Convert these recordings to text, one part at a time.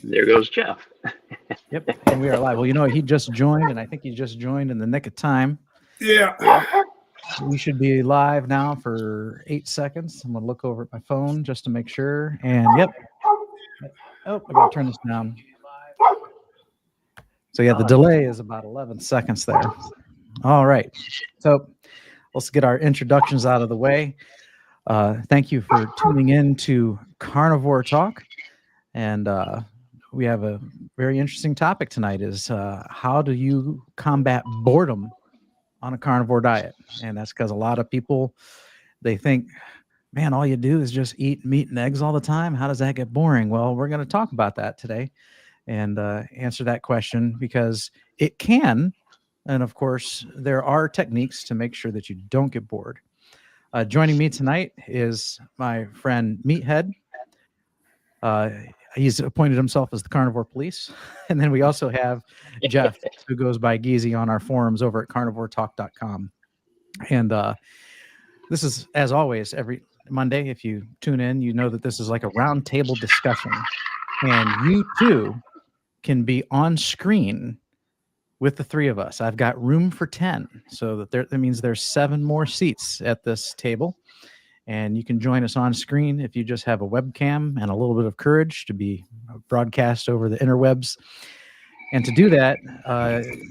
There goes Jeff. Yep, and we are live. Well, you know, he just joined, and I think he just joined in the nick of time. Yeah. We should be live now for 8 seconds. I'm going to look over at my phone just to make sure. And yep. Oh, I got to turn this down. So yeah, the delay is about 11 seconds there. All right. So let's get our introductions out of the way. Thank you for tuning in to Carnivore Talk. And we have a very interesting topic tonight is how do you combat boredom on a carnivore diet? And that's because a lot of people, they think, man, all you do is just eat meat and eggs all the time. How does that get boring? Well, we're going to talk about that today and answer that question because it can. And of course, there are techniques to make sure that you don't get bored. Joining me tonight is my friend Meathead. He's appointed himself as the Carnivore Police. And then we also have Jeff, who goes by Geezy on our forums over at carnivoretalk.com. And this is, as always, every Monday. If you tune in, you know that this is like a roundtable discussion. And you, too, can be on screen with the three of us. I've got room for 10. So that means there's 7 more seats at this table. And you can join us on screen if you just have a webcam and a little bit of courage to be broadcast over the interwebs. And to do that,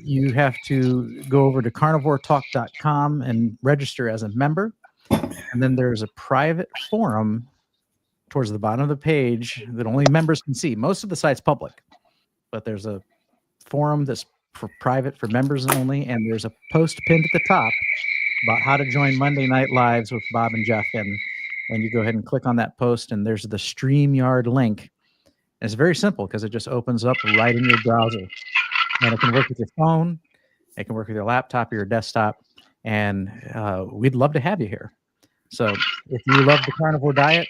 you have to go over to carnivoretalk.com and register as a member. And then there's a private forum towards the bottom of the page that only members can see. Most of the site's public, but there's a forum that's for private for members only. And there's a post pinned at the top about how to join Monday Night Lives with Bob and Jeff. And you go ahead and click on that post, and there's the StreamYard link. And it's very simple because it just opens up right in your browser. And it can work with your phone. It can work with your laptop or your desktop. And we'd love to have you here. So if you love the carnivore diet,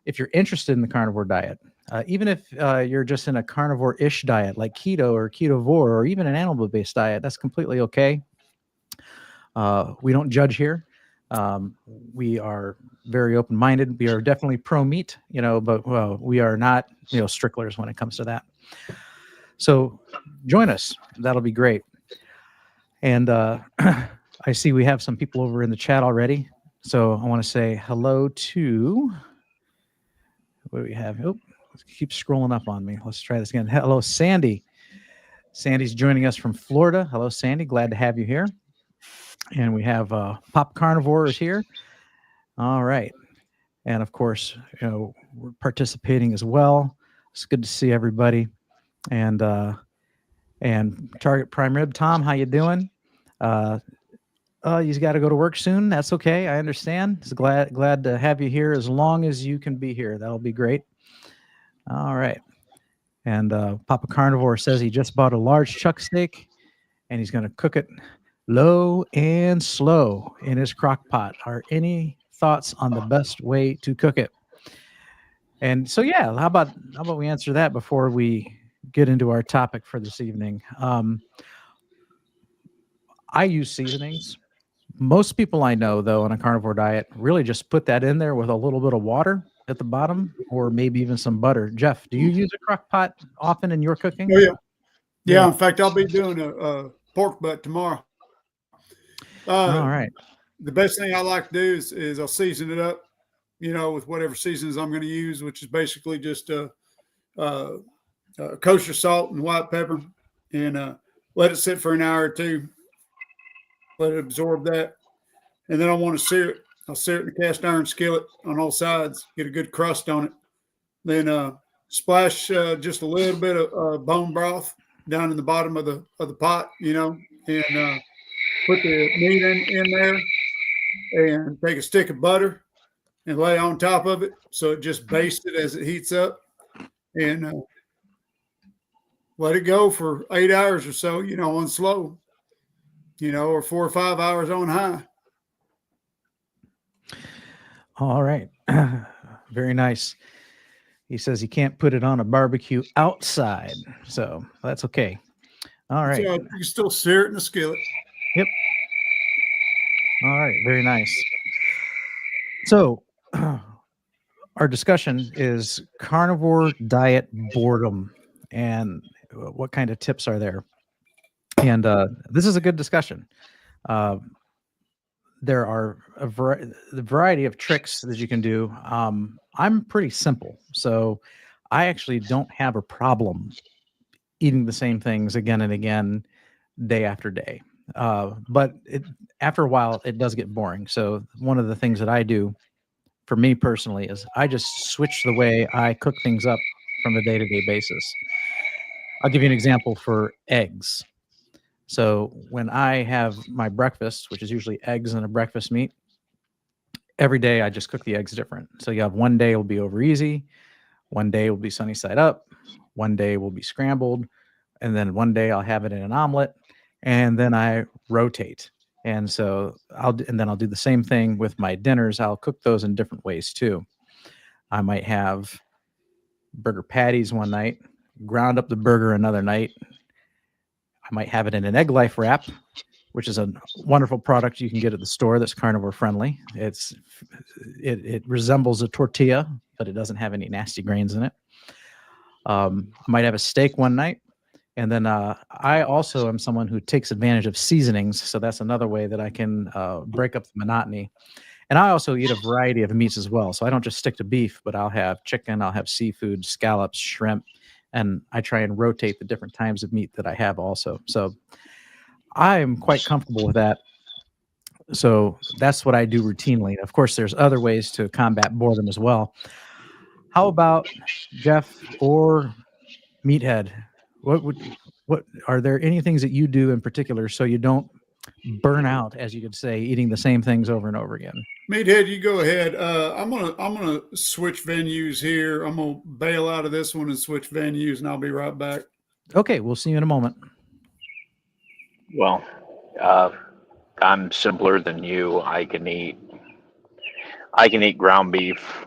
if you're interested in the carnivore diet, even if you're just in a carnivore-ish diet like keto or ketovore or even an animal-based diet, that's completely okay. We don't judge here. We are very open-minded. We are definitely pro-meat, but we are not, stricklers when it comes to that. So join us. That'll be great. And I see we have some people over in the chat already. So I want to say hello to, what do we have? Oh, it keeps scrolling up on me. Let's try this again. Hello, Sandy. Sandy's joining us from Florida. Hello, Sandy. Glad to have you here. And we have Pop Carnivore is here. All right. And of course, we're participating as well. It's good to see everybody. And Target Prime Rib, Tom, how you doing? You got to go to work soon. That's okay. I understand. Just glad to have you here as long as you can be here. That'll be great. All right. And Papa Carnivore says he just bought a large chuck steak and he's going to cook it low and slow in his crock pot. Are any thoughts on the best way to cook it? And so, yeah, how about we answer that before we get into our topic for this evening? I use seasonings. Most people I know, though, on a carnivore diet really just put that in there with a little bit of water at the bottom or maybe even some butter. Jeff, do you use a crock pot often in your cooking? Oh, yeah. Yeah, in fact, I'll be doing a pork butt tomorrow. All right. The best thing I like to do is I'll season it up, with whatever seasons I'm going to use, which is basically just kosher salt and white pepper, and let it sit for an hour or two. Let it absorb that. And then I want to sear it. I'll sear it in a cast iron skillet on all sides, get a good crust on it. Then splash just a little bit of bone broth down in the bottom of the pot, and put the meat in there and take a stick of butter and lay on top of it. So it just bastes it as it heats up and let it go for 8 hours or so, on slow, or 4 or 5 hours on high. All right. Very nice. He says he can't put it on a barbecue outside, so that's okay. All right. So you can still sear it in the skillet. Yep. All right. Very nice. So our discussion is carnivore diet boredom. and what kind of tips are there? And this is a good discussion. There are the variety of tricks that you can do. I'm pretty simple, so I actually don't have a problem eating the same things again and again, day after day. But after a while, it does get boring. So one of the things that I do, for me personally, is I just switch the way I cook things up from a day-to-day basis. I'll give you an example for eggs. So when I have my breakfast, which is usually eggs and a breakfast meat, every day I just cook the eggs different. So you have one day will be over easy, one day will be sunny side up, one day will be scrambled, and then one day I'll have it in an omelet, and then I rotate. And so I'll do the same thing with my dinners. I'll cook those in different ways too. I might have burger patties one night, ground up the burger another night. I might have it in an egg life wrap, which is a wonderful product you can get at the store that's carnivore friendly. It resembles a tortilla, but it doesn't have any nasty grains in it. I might have a steak one night. And then I also am someone who takes advantage of seasonings. So that's another way that I can break up the monotony. And I also eat a variety of meats as well. So I don't just stick to beef, but I'll have chicken, I'll have seafood, scallops, shrimp, and I try and rotate the different types of meat that I have also. So I'm quite comfortable with that. So that's what I do routinely. Of course, there's other ways to combat boredom as well. How about Jeff or Meathead? What are there any things that you do in particular so you don't burn out, as you could say, eating the same things over and over again? Meathead, you go ahead. I'm gonna switch venues here. I'm gonna bail out of this one and switch venues, and I'll be right back. Okay, we'll see you in a moment. Well, I'm simpler than you. I can eat ground beef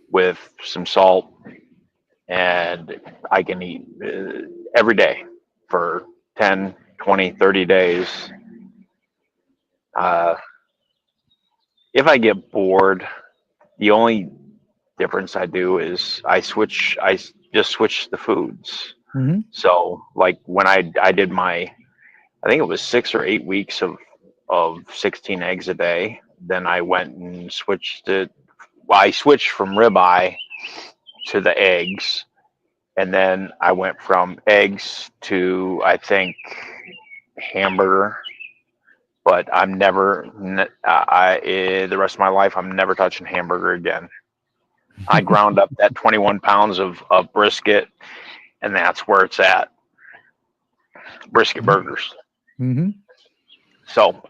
with some salt, and I can eat every day for 10, 20, 30 days. If I get bored, the only difference I do is I just switch the foods. Mm-hmm. So like when I did I think it was 6 or 8 weeks of 16 eggs a day, then I went and switched it. Well, I switched from ribeye to the eggs, and then I went from eggs to, I think, hamburger. But I'm never, the rest of my life, I'm never touching hamburger again. I ground up that 21 pounds of brisket, and that's where it's at. Brisket burgers. Mm-hmm. So,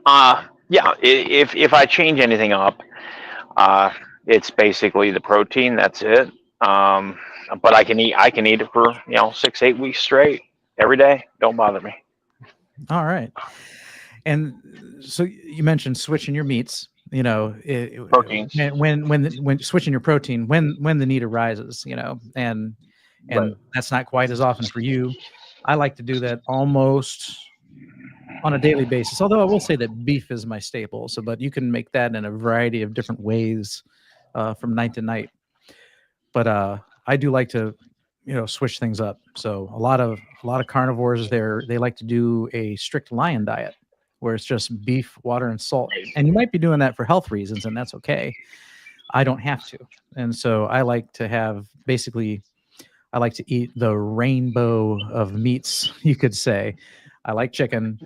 yeah, if I change anything up, it's basically the protein. That's it. But I can eat it for 6, 8 weeks straight every day. Don't bother me. All right. And so you mentioned switching your meats. Proteins. When switching your protein when the need arises. And Right. that's not quite as often for you. I like to do that almost on a daily basis. Although I will say that beef is my staple. So, but you can make that in a variety of different ways from night to night. But I do like to, switch things up. So a lot of carnivores they like to do a strict lion diet, where it's just beef, water, and salt. And you might be doing that for health reasons, and that's okay. I don't have to. And so I like to eat the rainbow of meats, you could say. I like chicken.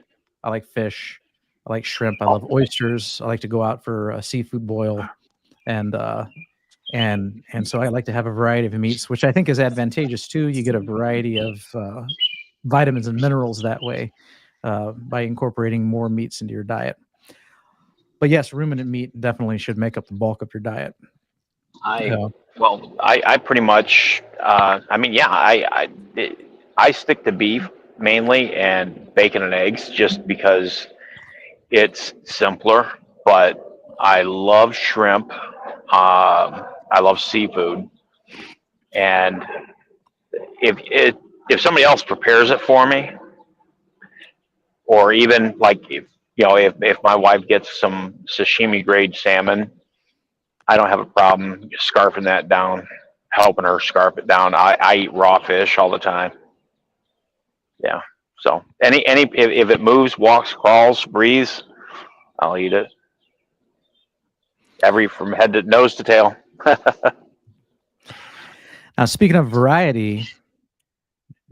I like fish. I like shrimp. I love oysters. I like to go out for a seafood boil. And so I like to have a variety of meats, which I think is advantageous too. You get a variety of vitamins and minerals that way by incorporating more meats into your diet. But yes, ruminant meat definitely should make up the bulk of your diet. I pretty much, I stick to beef mainly and bacon and eggs just because it's simpler, but I love shrimp. I love seafood. And if somebody else prepares it for me, or even like if my wife gets some sashimi grade salmon, I don't have a problem scarfing that down, helping her scarf it down. I eat raw fish all the time. Yeah. So if it moves, walks, crawls, breathes, I'll eat it. From head to nose to tail. Now, speaking of variety,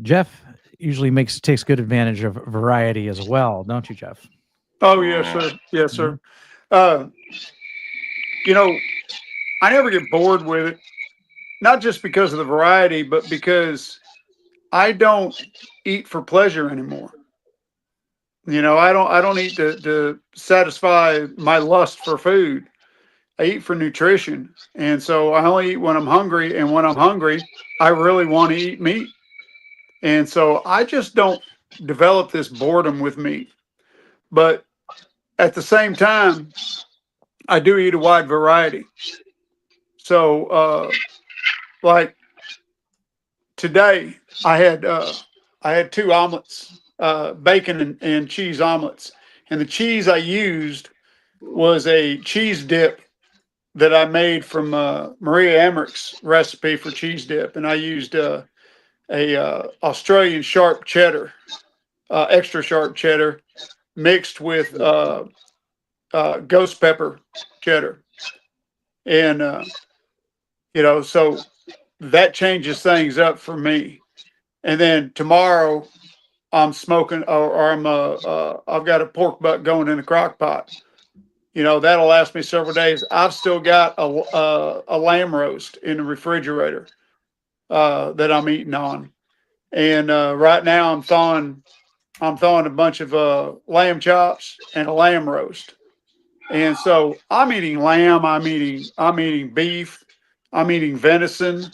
Jeff usually takes good advantage of variety as well, don't you, Jeff? Oh, yes, sir. Yes, sir. You know, I never get bored with it, not just because of the variety, but because I don't eat for pleasure anymore. I don't eat to satisfy my lust for food. I eat for nutrition. And so I only eat when I'm hungry. And when I'm hungry, I really want to eat meat. And so I just don't develop this boredom with meat. But at the same time, I do eat a wide variety. So like today I had two omelets, bacon and cheese omelets. And the cheese I used was a cheese dip that I made from Maria Emmerich's recipe for cheese dip, and I used a Australian sharp cheddar, extra sharp cheddar, mixed with ghost pepper cheddar, and so that changes things up for me. And then tomorrow I'm smoking, or I've got a pork butt going in the crock pot. That'll last me several days. I've still got a lamb roast in the refrigerator that I'm eating on, and right now I'm thawing a bunch of lamb chops and a lamb roast. And so I'm eating lamb. I'm eating beef. I'm eating venison.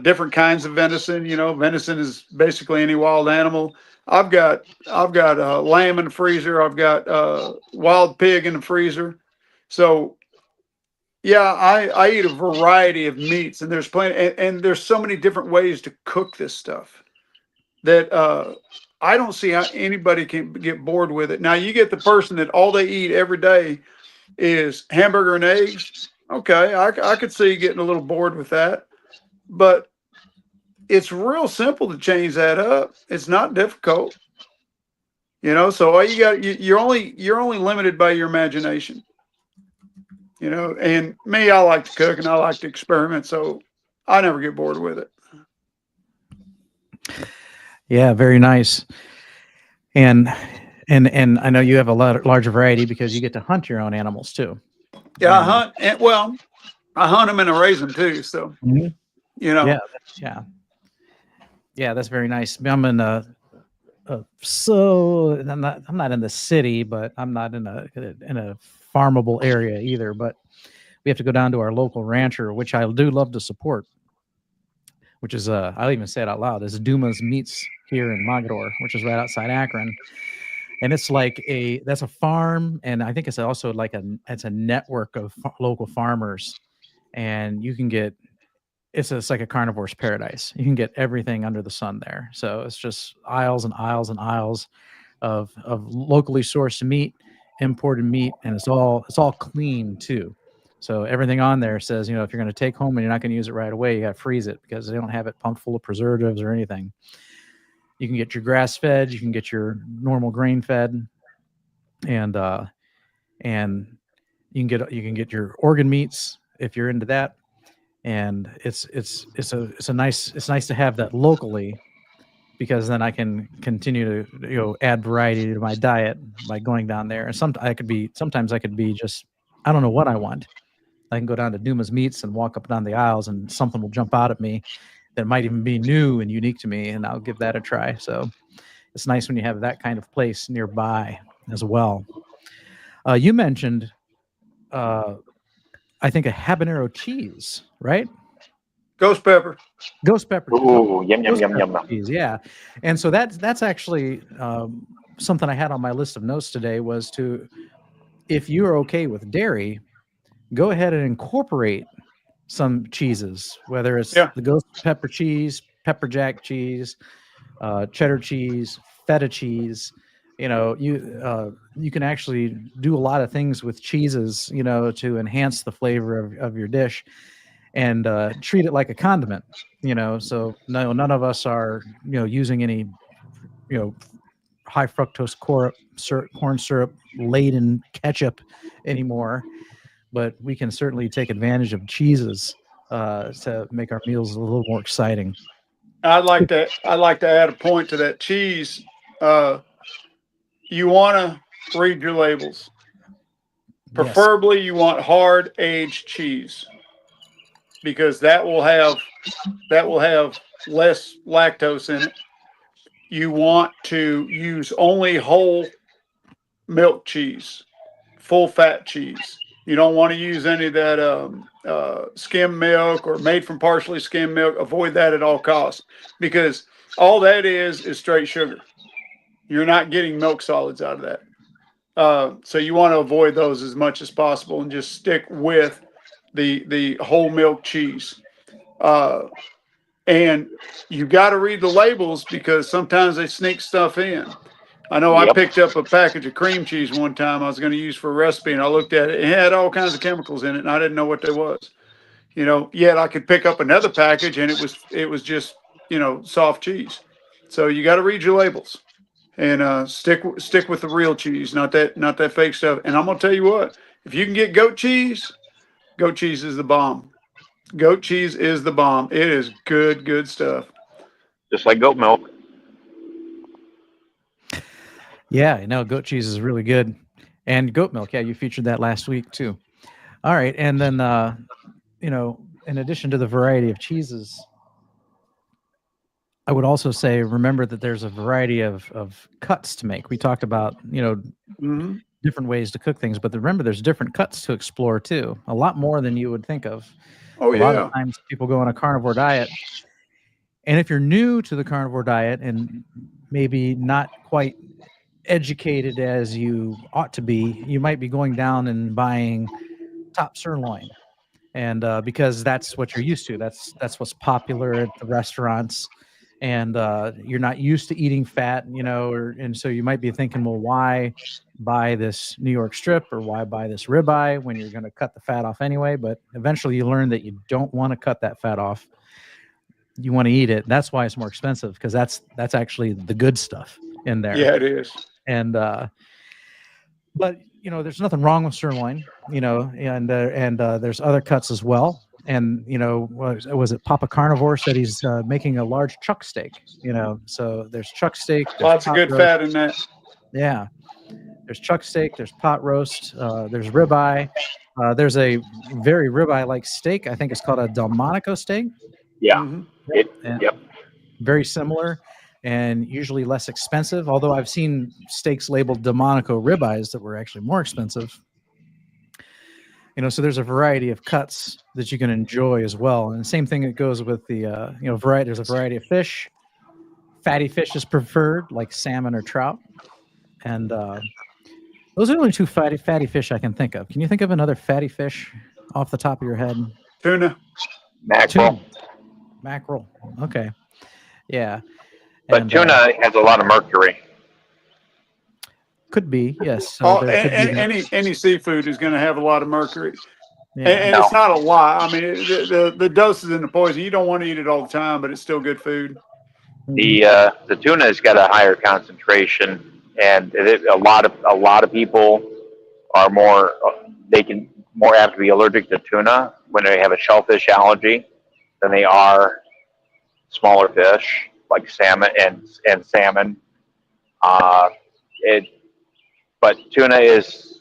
Different kinds of venison. Venison is basically any wild animal. I've got lamb in the freezer. I've got wild pig in the freezer. So yeah, I eat a variety of meats, and there's plenty, and there's so many different ways to cook this stuff that I don't see how anybody can get bored with it. Now you get the person that all they eat every day is hamburger and eggs. Okay, I could see getting a little bored with that, but it's real simple to change that up. It's not difficult, So all you're only limited by your imagination, And me, I like to cook and I like to experiment, so I never get bored with it. Yeah, very nice. And I know you have a larger variety because you get to hunt your own animals too. Yeah, I hunt, and I hunt them and I raise them too. So, Yeah, that's very nice. I'm in I'm not in the city, but I'm not in a farmable area either. But we have to go down to our local rancher, which I do love to support. Which is I'll even say it out loud. Is Duma's Meats here in Mogador, which is right outside Akron. And it's like that's a farm, and I think it's also like it's a network of local farmers, and you can get it's like a carnivore's paradise. You can get everything under the sun there. So it's just aisles and aisles and aisles of locally sourced meat, imported meat, and it's all clean too. So everything on there says, if you're going to take home and you're not going to use it right away, you got to freeze it because they don't have it pumped full of preservatives or anything. You can get your grass fed, you can get your normal grain fed, and you can get your organ meats if you're into that. And it's nice to have that locally, because then I can continue to add variety to my diet by going down there. And sometimes I could be just, I don't know what I want. I can go down to Duma's Meats and walk up and down the aisles, and something will jump out at me that might even be new and unique to me, and I'll give that a try. So it's nice when you have that kind of place nearby as well. You mentioned, I think, a habanero cheese, right? Ghost pepper. Ooh, yum. Cheese, yeah. And so that's actually something I had on my list of notes today was if you're okay with dairy, go ahead and incorporate some cheeses, whether it's the ghost pepper cheese, pepper jack cheese, cheddar cheese, feta cheese. You can actually do a lot of things with cheeses, to enhance the flavor of your dish, and treat it like a condiment. So no, none of us are using any high fructose corn syrup laden ketchup anymore, but we can certainly take advantage of cheeses to make our meals a little more exciting. I'd like to add a point to that cheese. You want to read your labels. Preferably, you want hard aged cheese because that will have less lactose in it. You want to use only whole milk cheese, full fat cheese. You don't want to use any of that skim milk or made from partially skimmed milk. Avoid that at all costs because all that is straight sugar. You're not getting milk solids out of that. So you want to avoid those as much as possible and just stick with the whole milk cheese. And you got to read the labels because sometimes they sneak stuff in. I know I picked up a package of cream cheese one time I was going to use for a recipe, and I looked at it. It had all kinds of chemicals in it, and I didn't know what they was. Yet I could pick up another package, and it was just soft cheese. So you got to read your labels and stick with the real cheese, not that fake stuff. And I'm gonna tell you what: if you can get goat cheese is the bomb. Goat cheese is the bomb. It is good stuff. Just like goat milk. Yeah, goat cheese is really good. And goat milk, yeah, you featured that last week too. All right, and then in addition to the variety of cheeses, I would also say remember that there's a variety of cuts to make. We talked about different ways to cook things, but remember there's different cuts to explore too. A lot more than you would think of. A lot of times people go on a carnivore diet, and if you're new to the carnivore diet and maybe not quite educated as you ought to be, you might be going down and buying top sirloin, and because that's what you're used to, that's what's popular at the restaurants, and you're not used to eating fat, and so you might be thinking, well, why buy this New York strip or why buy this ribeye when you're going to cut the fat off anyway? But eventually you learn that you don't want to cut that fat off. You want to eat it. That's why it's more expensive, because that's actually the good stuff in there. Yeah, it is. And but there's nothing wrong with sirloin, and there's other cuts as well. And was it Papa Carnivore said he's making a large chuck steak, so there's chuck steak, there's lots of good roast. fat in that. Yeah, there's chuck steak, there's pot roast, there's ribeye, there's a very ribeye like steak, I think it's called a Delmonico steak. Yeah. Very similar and usually less expensive, although I've seen steaks labeled Delmonico ribeyes that were actually more expensive. So there's a variety of cuts that you can enjoy as well. And the same thing that goes with the, variety. There's a variety of fish. Fatty fish is preferred, like salmon or trout. And those are the only two fatty fish I can think of. Can you think of another fatty fish off the top of your head? Tuna. Mackerel. Okay. Yeah. But tuna has a lot of mercury. Could be, yes. So any seafood is going to have a lot of mercury, and it's not a lot. I mean, the doses in the poison. You don't want to eat it all the time, but it's still good food. The tuna has got a higher concentration, and a lot of people are more apt to be allergic to tuna when they have a shellfish allergy than they are smaller fish like salmon and salmon. But tuna is,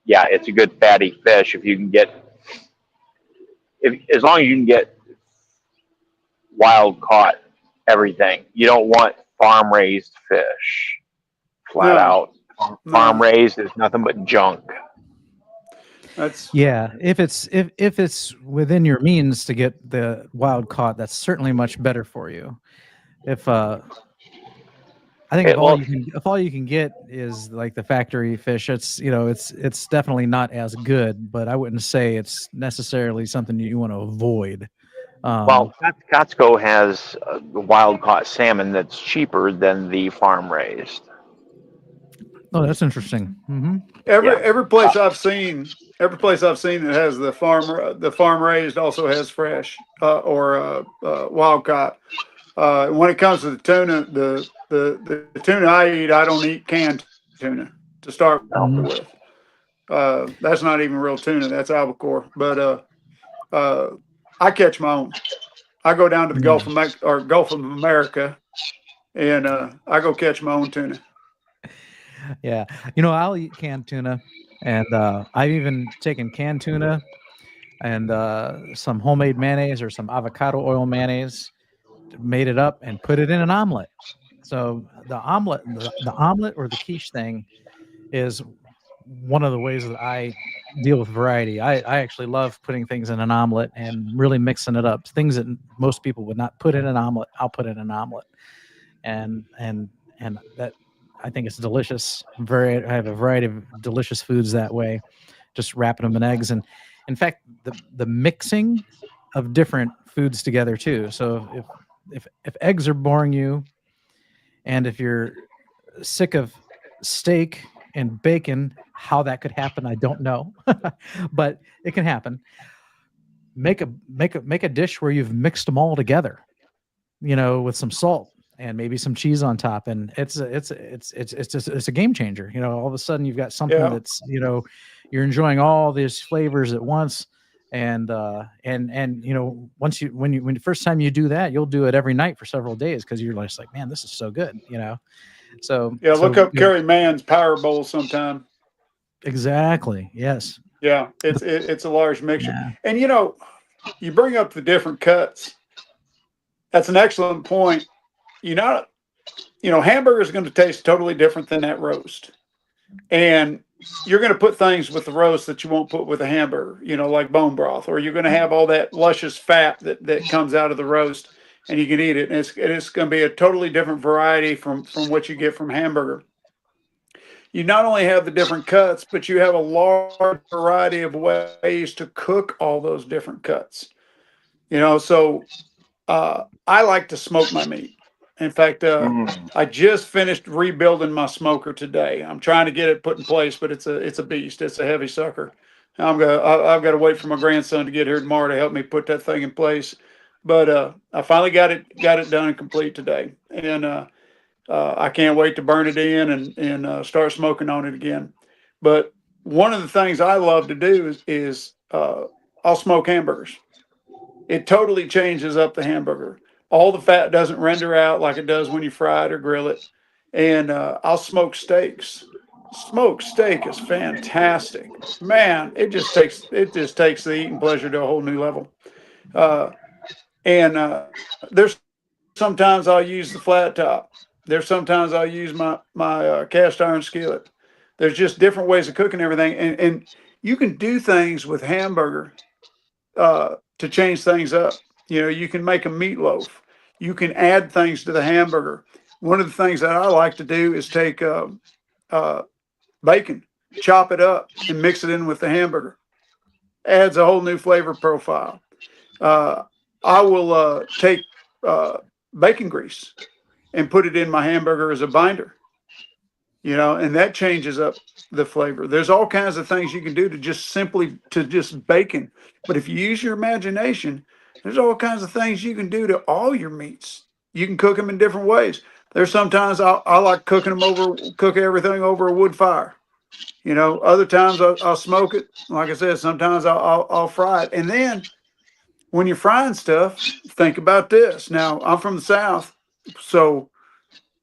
it's a good fatty fish if you can get, as long as you can get wild caught everything. You don't want farm raised fish, flat out. Farm raised is nothing but junk. If it's within your means to get the wild caught, that's certainly much better for you. If all you can get is like the factory fish, it's definitely not as good, but I wouldn't say it's necessarily something you want to avoid. Costco has wild caught salmon that's cheaper than the farm raised. Oh, that's interesting. Mm-hmm. Every place I've seen that has the farm raised also has fresh or wild caught. When it comes to the tuna, the the tuna I eat, I don't eat canned tuna to start with. That's not even real tuna. That's albacore. But I catch my own. I go down to the Gulf of America, and I go catch my own tuna. Yeah, I'll eat canned tuna, and I've even taken canned tuna and some homemade mayonnaise or some avocado oil mayonnaise, made it up and put it in an omelet. So the omelet or the quiche thing is one of the ways that I deal with variety. I actually love putting things in an omelet and really mixing it up. Things that most people would not put in an omelet, I'll put in an omelet, and that, I think it's delicious. I have a variety of delicious foods that way, just wrapping them in eggs. And in fact, the mixing of different foods together too. So if eggs are boring you, and if you're sick of steak and bacon, how that could happen, I don't know, but it can happen. Make a dish where you've mixed them all together, with some salt and maybe some cheese on top, and it's a game changer. All of a sudden you've got something that's you're enjoying all these flavors at once. And when the first time you do that, you'll do it every night for several days because you're just like, man, this is so good. So look up Kerry Mann's Power Bowl sometime. Exactly. Yes. Yeah, it's a large mixture. Yeah. And you bring up the different cuts. That's an excellent point. Hamburger is going to taste totally different than that roast. And you're going to put things with the roast that you won't put with a hamburger, like bone broth, or you're going to have all that luscious fat that comes out of the roast, and you can eat it. And it's going to be a totally different variety from what you get from hamburger. You not only have the different cuts, but you have a large variety of ways to cook all those different cuts. So I like to smoke my meat. In fact, I just finished rebuilding my smoker today. I'm trying to get it put in place, but it's a beast. It's a heavy sucker. I've got to wait for my grandson to get here tomorrow to help me put that thing in place. But I finally got it done and complete today, and I can't wait to burn it in and start smoking on it again. But one of the things I love to do is I'll smoke hamburgers. It totally changes up the hamburger. All the fat doesn't render out like it does when you fry it or grill it. And I'll smoke steaks. Smoked steak is fantastic, man. It just takes the eating pleasure to a whole new level. And there's sometimes I'll use the flat top. There's sometimes I'll use my cast iron skillet. There's just different ways of cooking everything, and you can do things with hamburger to change things up. You can make a meatloaf. You can add things to the hamburger. One of the things that I like to do is take bacon, chop it up, and mix it in with the hamburger. Adds a whole new flavor profile. I will take bacon grease and put it in my hamburger as a binder. And that changes up the flavor. There's all kinds of things you can do to just bacon. But if you use your imagination, there's all kinds of things you can do to all your meats. You can cook them in different ways. There's sometimes I like cook everything over a wood fire. Other times I'll smoke it. Like I said, sometimes I'll fry it. And then when you're frying stuff, think about this. Now, I'm from the South, so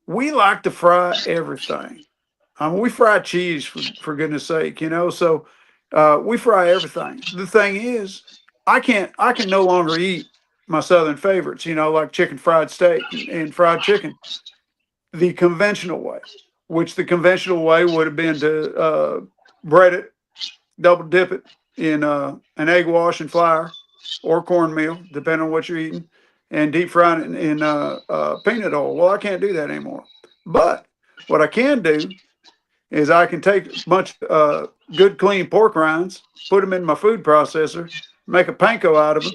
we like to fry everything. We fry cheese for goodness sake, so we fry everything. The thing is, I can no longer eat my Southern favorites, like chicken fried steak and fried chicken, the conventional way, which the conventional way would have been to bread it, double dip it in an egg wash and flour or cornmeal, depending on what you're eating, and deep fry it in peanut oil. Well, I can't do that anymore. But what I can do is I can take a bunch of good, clean pork rinds, put them in my food processor, make a panko out of them,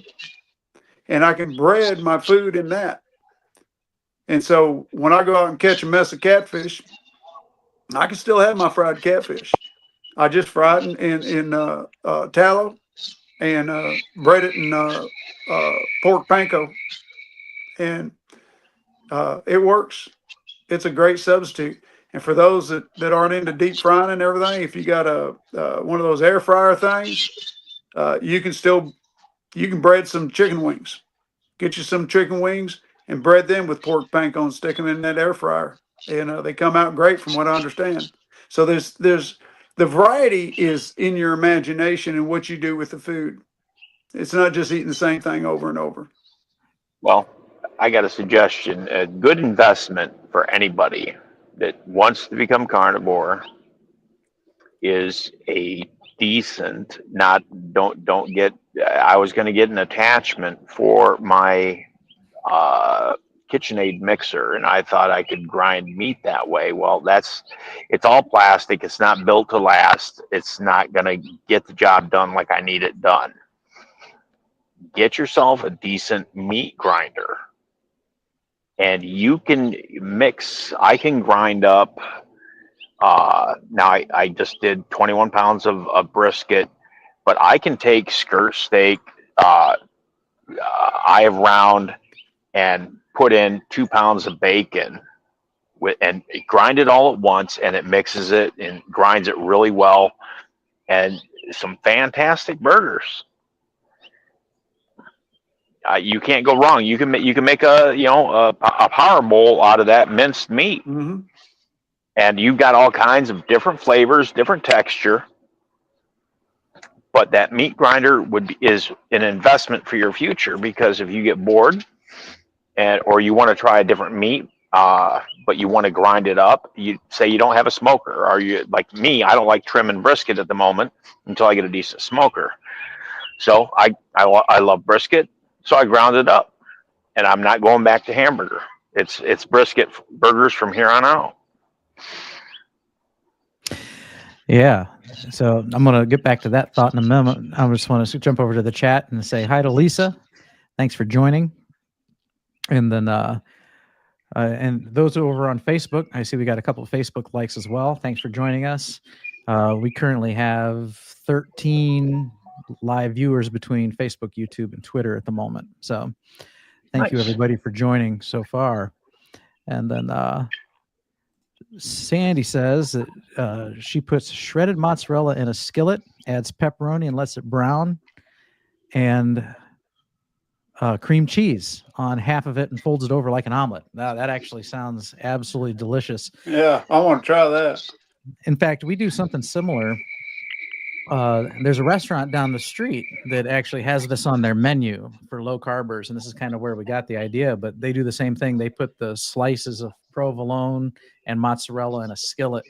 and I can bread my food in that. And so when I go out and catch a mess of catfish, I can still have my fried catfish. I just fry it in tallow and bread it in pork panko, and it works. it's a great substitute. And for those that aren't into deep frying and everything, if you got a one of those air fryer things, you can bread some chicken wings. Get you some chicken wings and bread them with pork panko, stick them in that air fryer, and they come out great, from what I understand. So there's the variety is in your imagination and what you do with the food. It's not just eating the same thing over and over. Well, I got a suggestion. A good investment for anybody that wants to become carnivore is a decent, not don't get. I was going to get an attachment for my KitchenAid mixer, and I thought I could grind meat that way. Well, it's all plastic. It's not built to last. It's not going to get the job done like I need it done. Get yourself a decent meat grinder, and you can mix. I can grind up. Now I just did 21 pounds of brisket, but I can take skirt steak, eye of round, and put in 2 pounds of bacon and grind it all at once, and it mixes it and grinds it really well, and some fantastic burgers. You can't go wrong. You can make a power bowl out of that minced meat, and you've got all kinds of different flavors, different texture. But that meat grinder is an investment for your future, because if you get bored or you want to try a different meat, but you want to grind it up, you say you don't have a smoker, or you like me, I don't like trimming brisket at the moment until I get a decent smoker. So I love brisket. So I ground it up, and I'm not going back to hamburger. It's brisket burgers from here on out. Yeah. So I'm going to get back to that thought in a moment. I just want to jump over to the chat and say hi to Lisa. Thanks for joining. And then, and those over on Facebook, I see we got a couple of Facebook likes as well. Thanks for joining us. We currently have 13 live viewers between Facebook, YouTube, and Twitter at the moment. So thank you everybody for joining so far. And then Sandy says that she puts shredded mozzarella in a skillet, adds pepperoni and lets it brown, and cream cheese on half of it and folds it over like an omelet. Now that actually sounds absolutely delicious. Yeah, I want to try that. In fact, we do something similar. There's a restaurant down the street that actually has this on their menu for low carbers, and this is kind of where we got the idea, but they do the same thing. They put the slices of provolone and mozzarella in a skillet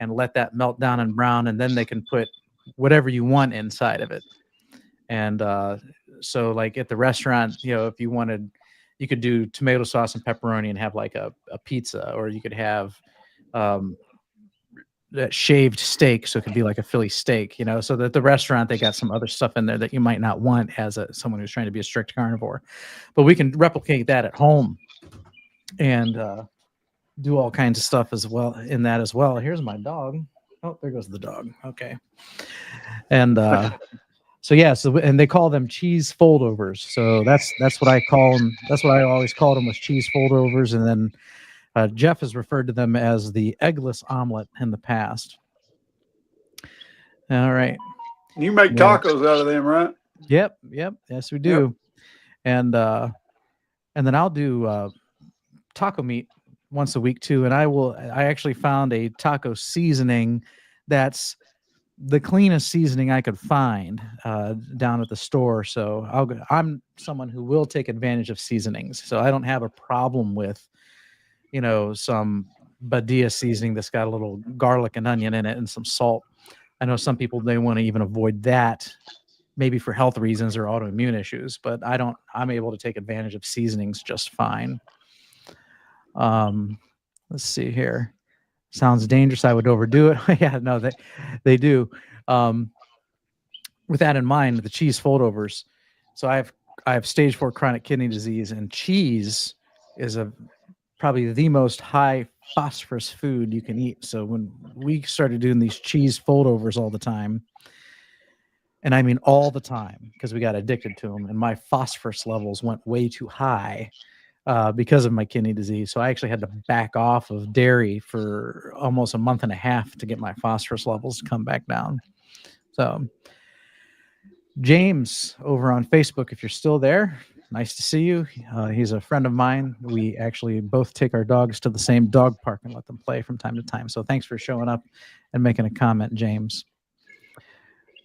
and let that melt down and brown, and then they can put whatever you want inside of it. And so like at the restaurant, if you wanted, you could do tomato sauce and pepperoni and have like a pizza, or you could have that shaved steak, so it could be like a Philly steak, so that the restaurant, they got some other stuff in there that you might not want as someone who's trying to be a strict carnivore. But we can replicate that at home and do all kinds of stuff as well in that as well. Here's my dog. Oh, there goes the dog. Okay. And so yeah, and they call them cheese foldovers. So that's what I call them. That's what I always called them, was cheese foldovers. And then Jeff has referred to them as the eggless omelet in the past. All right. You make tacos out of them, right? Yep. Yes, we do. Yep. And then I'll do taco meat once a week too. And I actually found a taco seasoning that's the cleanest seasoning I could find down at the store. So I'm someone who will take advantage of seasonings. So I don't have a problem with some Badia seasoning that's got a little garlic and onion in it and some salt. I know some people, they want to even avoid that, maybe for health reasons or autoimmune issues, but I'm able to take advantage of seasonings just fine. Let's see here. Sounds dangerous. I would overdo it. Yeah, no, they do. With that in mind, the cheese foldovers. So I have stage 4 chronic kidney disease, and cheese is probably the most high phosphorus food you can eat. So when we started doing these cheese foldovers all the time, and I mean all the time, because we got addicted to them, and my phosphorus levels went way too high, because of my kidney disease. So I actually had to back off of dairy for almost a month and a half to get my phosphorus levels to come back down. So James over on Facebook, if you're still there, nice to see you. He's a friend of mine. We actually both take our dogs to the same dog park and let them play from time to time. So thanks for showing up and making a comment, James.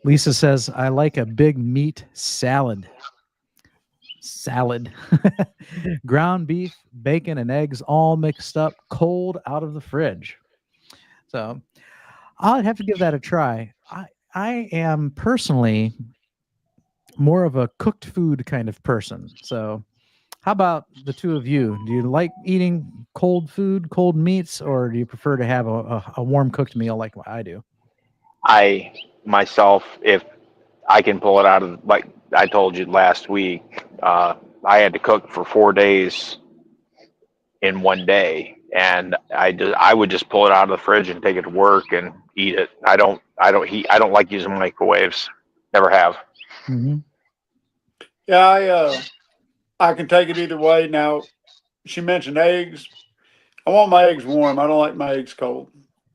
Lisa says, I like a big meat salad. Ground beef, bacon, and eggs all mixed up, cold out of the fridge. So I'd have to give that a try. I am personally more of a cooked food kind of person. So how about the two of you? Do you like eating cold food, cold meats, or do you prefer to have a warm cooked meal like what I do? I myself, if I can pull it out of, like I told you last week, I had to cook for 4 days in one day, and I would just pull it out of the fridge and take it to work and eat it. I don't like using microwaves. Never have. Mm-hmm. Yeah, I can take it either way. Now, she mentioned eggs. I want my eggs warm. I don't like my eggs cold.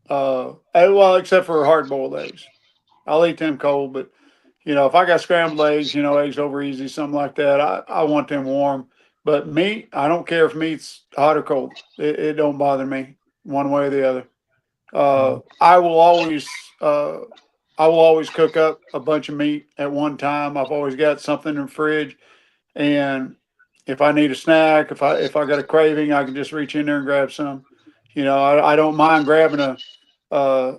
Well, except for hard boiled eggs. I'll eat them cold, but if I got scrambled eggs, eggs over easy, something like that, I want them warm. But meat, I don't care if meat's hot or cold. It don't bother me one way or the other. I will always cook up a bunch of meat at one time. I've always got something in the fridge, and if I need a snack, if I got a craving, I can just reach in there and grab some. I don't mind grabbing a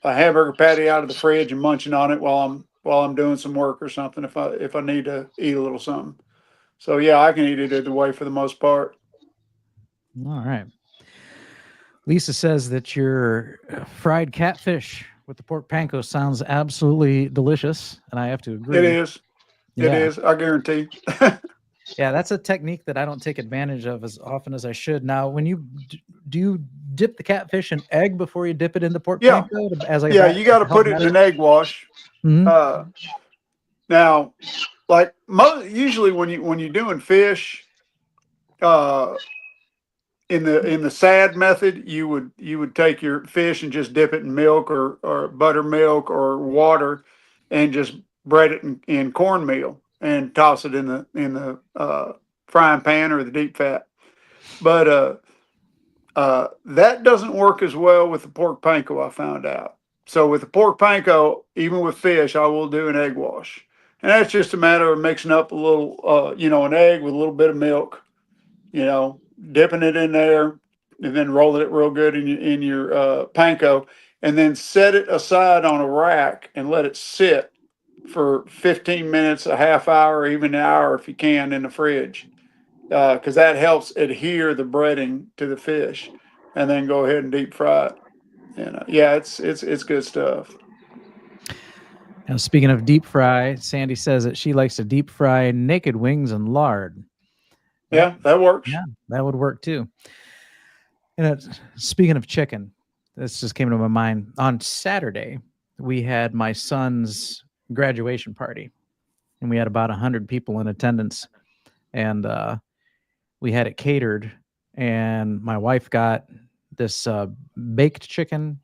hamburger patty out of the fridge and munching on it while I'm doing some work or something. If I need to eat a little something, so yeah, I can eat it either way for the most part. All right. Lisa says that your fried catfish with the pork panko sounds absolutely delicious, and I have to agree. It is. Yeah. It is. I guarantee. Yeah, that's a technique that I don't take advantage of as often as I should. Now, when you do you dip the catfish in egg before you dip it in the pork Yeah. panko? As like Yeah, you got to put it in an egg wash. Mm-hmm. Now, like usually when you're doing fish, in the sad method, you would take your fish and just dip it in milk or buttermilk or water, and just bread it in cornmeal and toss it in the frying pan or the deep fat. But that doesn't work as well with the pork panko, I found out. So with the pork panko, even with fish, I will do an egg wash, and that's just a matter of mixing up a little, an egg with a little bit of milk, dipping it in there, and then rolling it real good in your panko, and then set it aside on a rack and let it sit for 15 minutes, a half hour, even an hour if you can, in the fridge, because that helps adhere the breading to the fish, and then go ahead and deep fry it. And yeah, it's good stuff. Now, speaking of deep fry, Sandy says that she likes to deep fry naked wings in lard. Yeah, that works. Yeah, that would work too. And speaking of chicken, this just came to my mind. On Saturday, we had my son's graduation party, and we had about 100 people in attendance, and we had it catered, and my wife got this baked chicken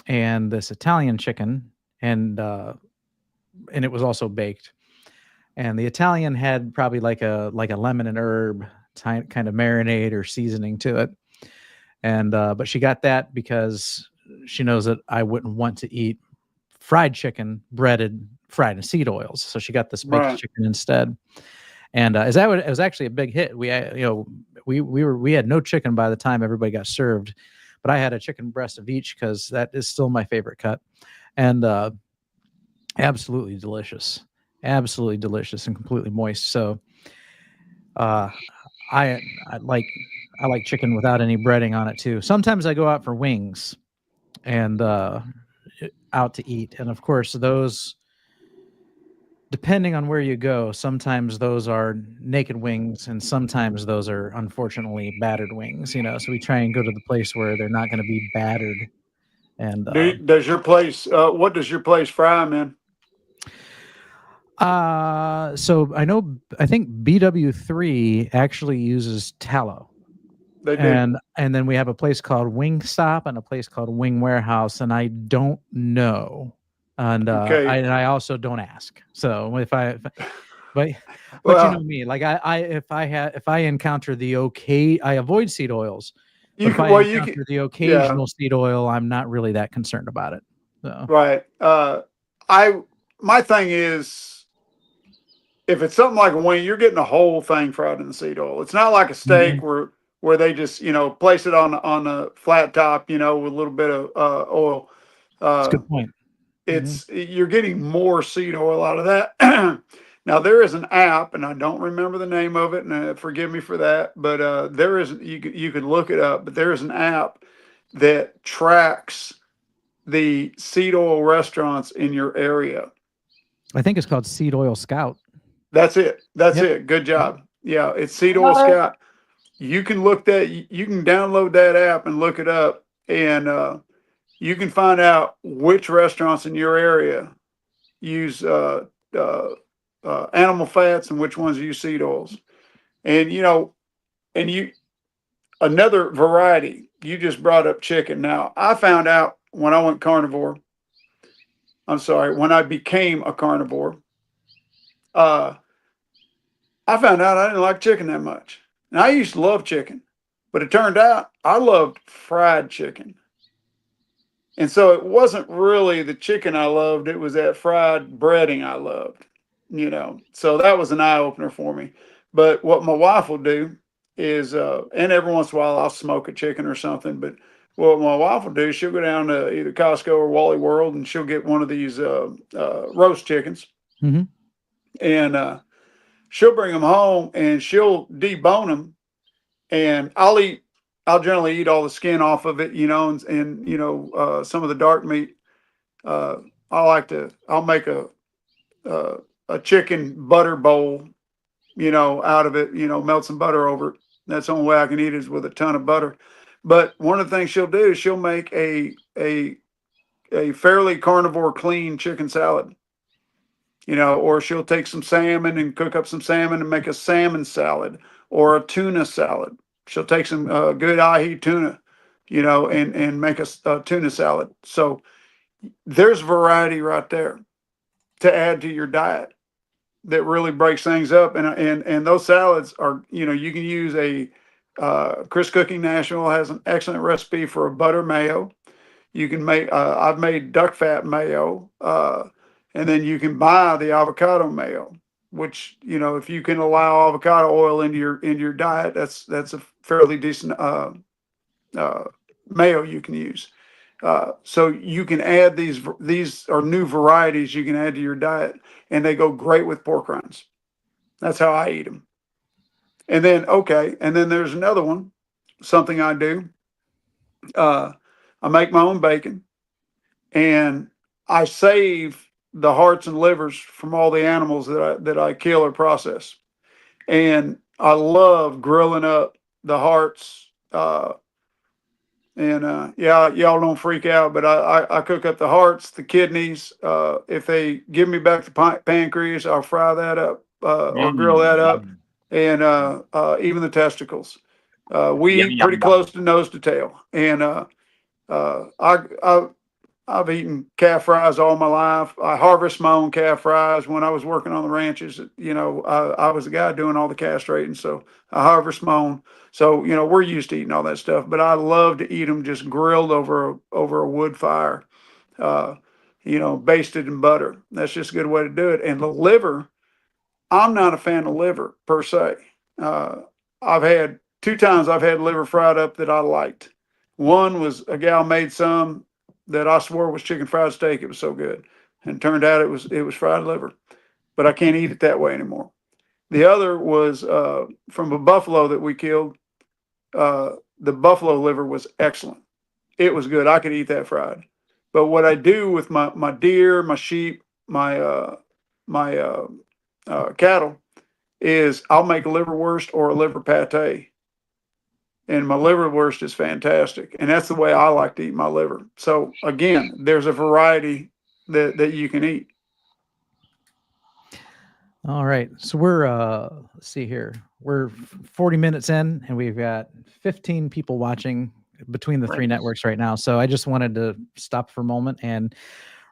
and this Italian chicken, and it was also baked. And the Italian had probably like a lemon and herb kind of marinade or seasoning to it. And but she got that because she knows that I wouldn't want to eat fried chicken fried in seed oils. So she got this baked chicken instead. And it was actually a big hit. We had no chicken by the time everybody got served, but I had a chicken breast of each because that is still my favorite cut. And absolutely delicious and completely moist. So I like chicken without any breading on it too. Sometimes I go out for wings and out to eat, and of course those, depending on where you go, sometimes those are naked wings and sometimes those are unfortunately battered wings, so we try and go to the place where they're not going to be battered. And does your place what does your place fry them in? So I think BW3 actually uses tallow. They do. And then we have a place called Wingstop and a place called Wing Warehouse, and I don't know. And Okay. I also don't ask. So but you Well, know me, like if I encounter I avoid seed oils. But you if can, I well, you can, encounter the yeah, occasional seed oil, I'm not really that concerned about it. So right. My thing is, if it's something like a wing, you're getting the whole thing fried in the seed oil. It's not like a steak where they just, you know, place it on a flat top, you know, with a little bit of oil. that's a good point. You're getting more seed oil out of that. Now there is an app, and I don't remember the name of it, and forgive me for that. But there is you can look it up. But there is an app that tracks the seed oil restaurants in your area. I think it's called Seed Oil Scout. That's it. That's Yep. it. Good job. Yeah, it's Seed Oil Scout. You can look that. You can download that app and look it up, and you can find out which restaurants in your area use animal fats and which ones use seed oils. And you know, and you another variety. You just brought up chicken. Now I found out when I went carnivore. I'm sorry, when I became a carnivore. Uh, I found out I didn't like chicken that much. Now I used to love chicken, but it turned out I loved fried chicken. And so it wasn't really the chicken I loved, it was that fried breading I loved, you know. So that was an eye opener for me. But what my wife will do is, and every once in a while I'll smoke a chicken or something. But what my wife will do, she'll go down to either Costco or Wally World and she'll get one of these roast chickens. Mm-hmm. And she'll bring them home and she'll debone them. And I'll generally eat all the skin off of it, you know, and you know, some of the dark meat. Uh, I'll make a chicken butter bowl, you know, out of it, you know, melt some butter over it. That's the only way I can eat it is with a ton of butter. But one of the things she'll do is she'll make a fairly carnivore clean chicken salad, you know, or she'll take some salmon and cook up some salmon and make a salmon salad or a tuna salad. She'll take some good ahi tuna, you know, and make a tuna salad. So there's variety right there to add to your diet that really breaks things up. And those salads are, you know, you can use Chris Cooking National has an excellent recipe for a butter mayo. You can make, I've made duck fat mayo, and then you can buy the avocado mayo, which, you know, if you can allow avocado oil into your diet, that's a fairly decent mayo you can use. So you can add these are new varieties you can add to your diet, and they go great with pork rinds. That's how I eat them. And then there's another one, something I do. I make my own bacon, and I save the hearts and livers from all the animals that I kill or process. And I love grilling up the hearts. And yeah, y'all don't freak out, but I cook up the hearts, the kidneys. If they give me back the pancreas, I'll fry that up or grill that up, and even the testicles. We Yum, eat yum, pretty yum. close to nose to tail, and I've eaten calf fries all my life. I harvest my own calf fries. When I was working on the ranches, you know, I was the guy doing all the castrating, so I harvest my own. So, you know, we're used to eating all that stuff, but I love to eat them just grilled over a wood fire, uh, you know, basted in butter. That's just a good way to do it. And the liver, I'm not a fan of liver per se. Uh, I've had 2 times I've had liver fried up that I liked. One was a gal made some that I swore was chicken fried steak. It was so good, and it turned out it was fried liver. But I can't eat it that way anymore. The other was from a buffalo that we killed. The buffalo liver was excellent. It was good. I could eat that fried. But what I do with my deer, my sheep, my cattle is I'll make a liverwurst or a liver pate. And my liverwurst is fantastic. And that's the way I like to eat my liver. So again, there's a variety that you can eat. All right. So we're let's see here. We're 40 minutes in and we've got 15 people watching between the three Nice. networks right now. So I just wanted to stop for a moment and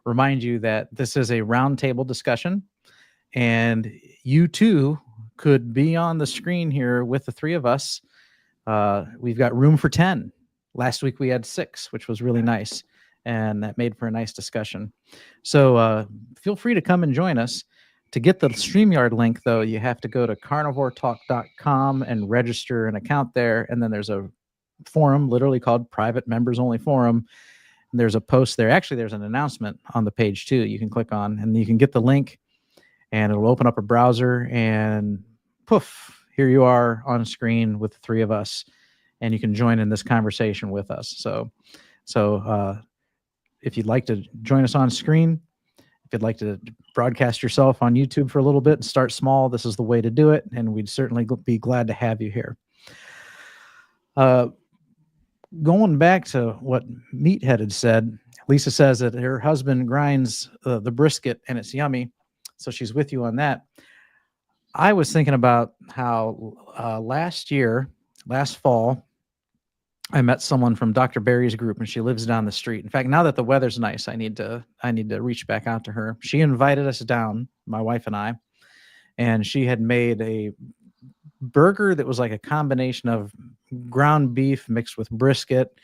remind you that this is a roundtable discussion and you too could be on the screen here with the three of us. We've got room for 10. Last week we had 6, which was really nice. And that made for a nice discussion. So feel free to come and join us. To get the StreamYard link, though, you have to go to carnivoretalk.com and register an account there. And then there's a forum literally called Private Members Only Forum. And there's a post there. Actually, there's an announcement on the page, too, you can click on. And you can get the link, and it'll open up a browser. And poof, here you are on screen with the three of us. And you can join in this conversation with us. So if you'd like to join us on screen, if you'd like to broadcast yourself on YouTube for a little bit and start small, this is the way to do it. And we'd certainly be glad to have you here. Going back to what Meathead had said, Lisa says that her husband grinds the brisket and it's yummy. So she's with you on that. I was thinking about how last fall, I met someone from Dr. Barry's group, and she lives down the street. In fact, now that the weather's nice, I need to reach back out to her. She invited us down, my wife and I, and she had made a burger that was like a combination of ground beef mixed with brisket,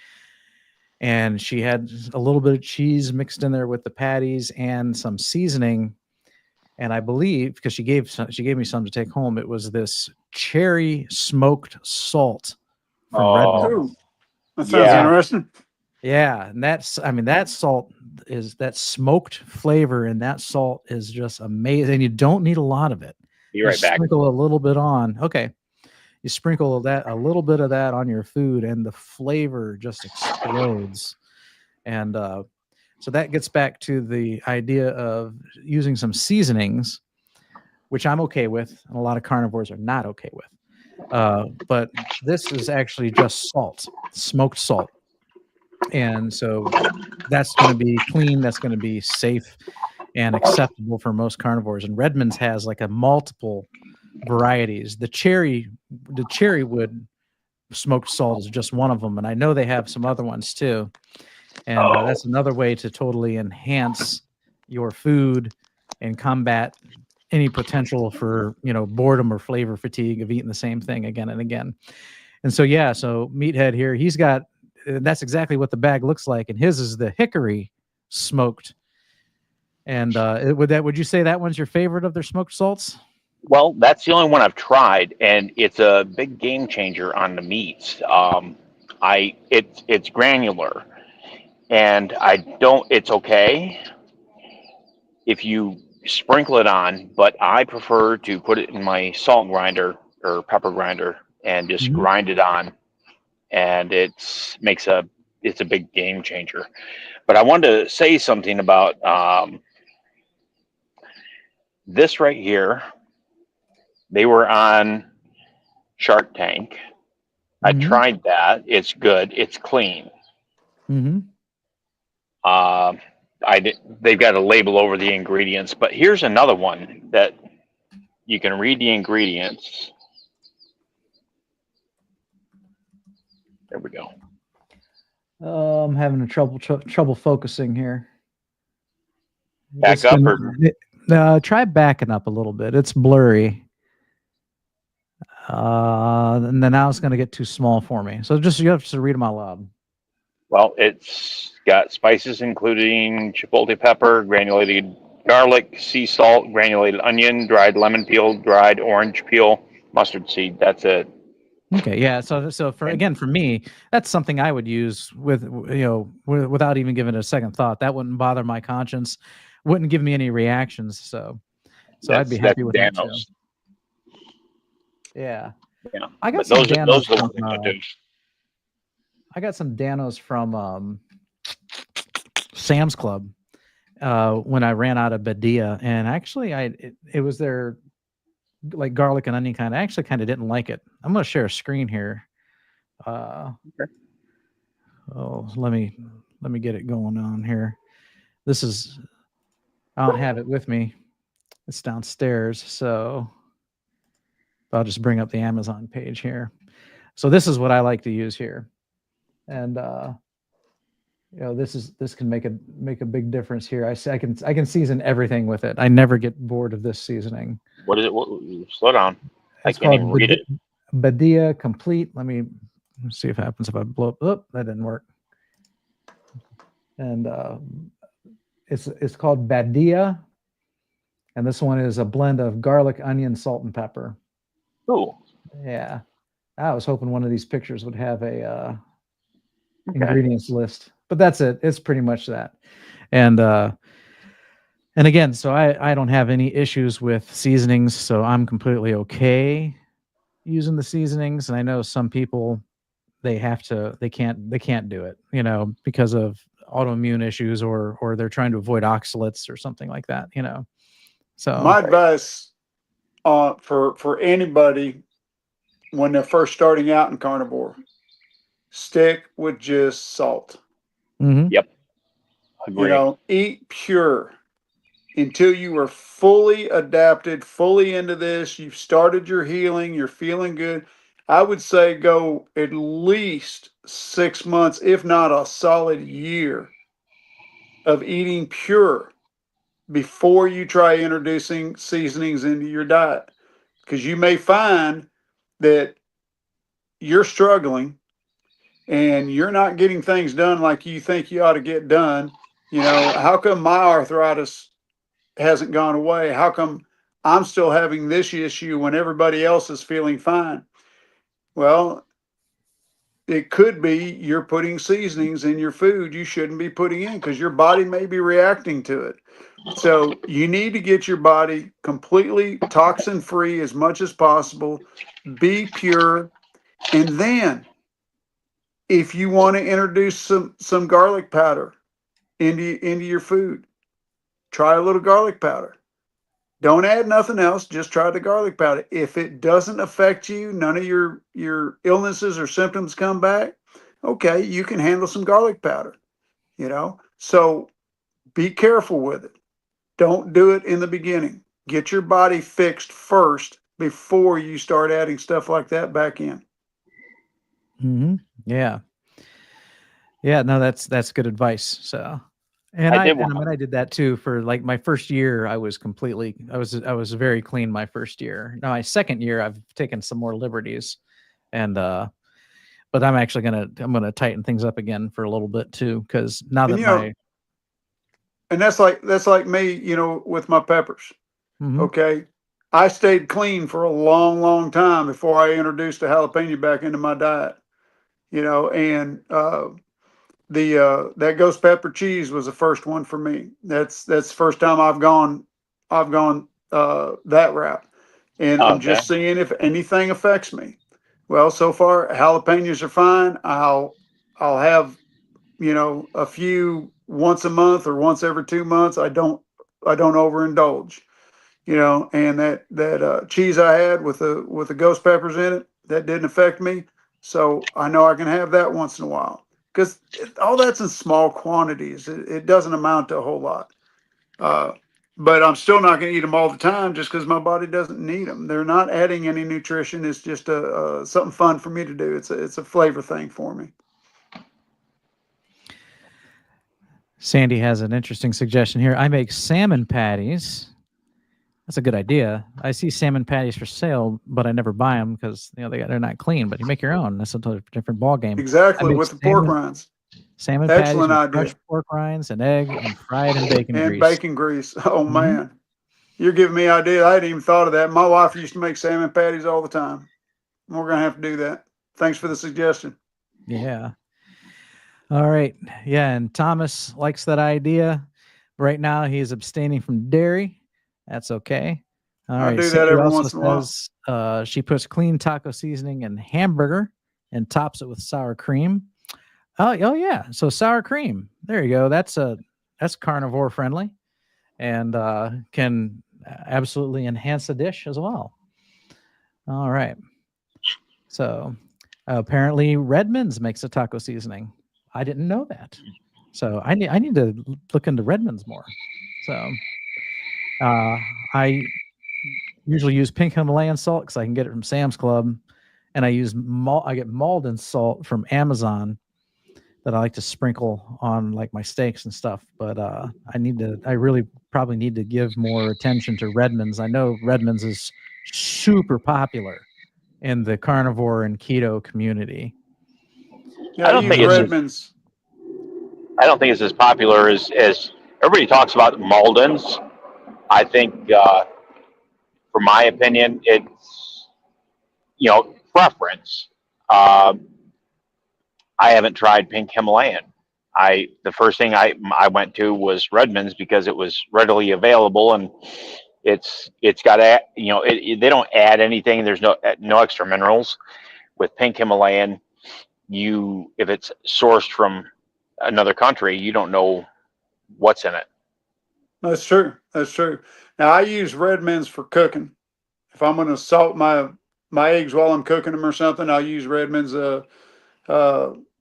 and she had a little bit of cheese mixed in there with the patties and some seasoning. And I believe, because she gave me some to take home, it was this cherry smoked salt from Redmond. Ooh, that sounds interesting. Yeah, and that salt is that smoked flavor, and that salt is just amazing. You don't need a lot of it. Be right back. Sprinkle a little bit on. Okay, you sprinkle a little bit of that on your food, and the flavor just explodes. And so that gets back to the idea of using some seasonings, which I'm okay with, and a lot of carnivores are not okay with. But this is actually just salt, smoked salt. And so that's going to be clean. That's going to be safe and acceptable for most carnivores. And Redmond's has like a multiple varieties. The cherry wood smoked salt is just one of them. And I know they have some other ones too. And that's another way to totally enhance your food and combat any potential for, boredom or flavor fatigue of eating the same thing again and again. And so, so Meathead here, he's got, that's exactly what the bag looks like. And his is the hickory smoked. And would you say that one's your favorite of their smoked salts? Well, that's the only one I've tried, and it's a big game changer on the meats. It's granular, and it's okay if you sprinkle it on, but I prefer to put it in my salt grinder or pepper grinder and just grind it on, and it's a big game changer. But I wanted to say something about this right here. They were on Shark Tank. I tried that. It's good. It's clean. They've got a label over the ingredients, but here's another one that you can read the ingredients. There we go. I'm having a trouble focusing here. Back up or try backing up a little bit. It's blurry. And then now it's going to get too small for me. So you have to read them out loud. Well, it's got spices including chipotle pepper, granulated garlic, sea salt, granulated onion, dried lemon peel, dried orange peel, mustard seed. That's it. Okay, yeah. So for me, that's something I would use without even giving it a second thought. That wouldn't bother my conscience, wouldn't give me any reactions. So I'd be happy with that too. Yeah. I got some Danos I got some Danos from Sam's Club when I ran out of Badia, and actually it was their like garlic and onion kind. I actually kind of didn't like it. I'm going to share a screen here. Okay. Oh, let me get it going on here. I don't have it with me. It's downstairs, so I'll just bring up the Amazon page here. So this is what I like to use here, and this can make a big difference here. I can season everything with it. I never get bored of this seasoning. What is it? Slow down. I It's can't called even read it. Badia Complete. Let's see if it happens if I blow up. Oh, that didn't work. And it's called Badia, and this one is a blend of garlic, onion, salt, and pepper. Ooh. Yeah, I was hoping one of these pictures would have a ingredients list, but that's it. It's pretty much that. And again, so I don't have any issues with seasonings, so I'm completely okay using the seasonings. And I know some people they can't do it, because of autoimmune issues or they're trying to avoid oxalates or something like that, So My advice for anybody when they're first starting out in carnivore, stick with just salt. Yep. Agree. Eat pure until you are fully adapted, fully into this. You've started your healing. You're feeling good. I would say go at least 6 months, if not a solid year, of eating pure before you try introducing seasonings into your diet. Because you may find that you're struggling and you're not getting things done like you think you ought to get done. How come my arthritis hasn't gone away? How come I'm still having this issue when everybody else is feeling fine? Well, it could be you're putting seasonings in your food you shouldn't be putting in because your body may be reacting to it. So you need to get your body completely toxin free as much as possible. Be pure. And then if you want to introduce some garlic powder into your food, try a little garlic powder. Don't add nothing else. Just try the garlic powder. If it doesn't affect you, none of your illnesses or symptoms come back, okay, you can handle some garlic powder, So be careful with it. Don't do it in the beginning. Get your body fixed first before you start adding stuff like that back in. Yeah. Yeah, no, that's good advice. So, and I did that too for like my first year. I was very clean my first year. Now my second year, I've taken some more liberties, and but I'm actually gonna tighten things up again for a little bit too, because now that and that's like me, with my peppers. Okay, I stayed clean for a long, long time before I introduced a jalapeno back into my diet. And that ghost pepper cheese was the first one for me. That's the first time I've gone that route, and I'm just seeing if anything affects me. Well, so far jalapenos are fine. I'll have a few once a month or once every 2 months. I don't overindulge. And that cheese I had with the ghost peppers in it, that didn't affect me. So I know I can have that once in a while because all that's in small quantities. It doesn't amount to a whole lot. But I'm still not going to eat them all the time just because my body doesn't need them. They're not adding any nutrition. It's just something fun for me to do. It's a flavor thing for me. Sandy has an interesting suggestion here. I make salmon patties. That's a good idea. I see salmon patties for sale, but I never buy them because they're not clean. But you make your own. That's a totally different ball game. Exactly, with the pork rinds. Salmon Excellent patties with idea. crushed pork rinds and egg and fried in bacon grease. And bacon grease. Oh man, you're giving me ideas. I hadn't even thought of that. My wife used to make salmon patties all the time. We're gonna have to do that. Thanks for the suggestion. Yeah. All right. Yeah, and Thomas likes that idea. Right now, he's abstaining from dairy. That's okay. All right. I do that every once in a while. She puts clean taco seasoning in hamburger and tops it with sour cream. Oh yeah. So sour cream. There you go. That's carnivore friendly, and can absolutely enhance the dish as well. All right. So apparently Redmond's makes a taco seasoning. I didn't know that. So I need to look into Redmond's more. So I usually use pink Himalayan salt because I can get it from Sam's Club, and I get Malden salt from Amazon that I like to sprinkle on like my steaks and stuff. But I really probably need to give more attention to Redmond's. I know Redmond's is super popular in the carnivore and keto community. I don't think it's Redmond's. I don't think it's as popular as everybody talks about Malden's. I think, for my opinion, it's preference. I haven't tried pink Himalayan. The first thing I went to was Redmond's because it was readily available, and it's got they don't add anything. There's no extra minerals. With pink Himalayan, if it's sourced from another country, you don't know what's in it. That's true. That's true. Now I use Redmond's for cooking. If I'm going to salt my eggs while I'm cooking them or something, I'll use Redmond's.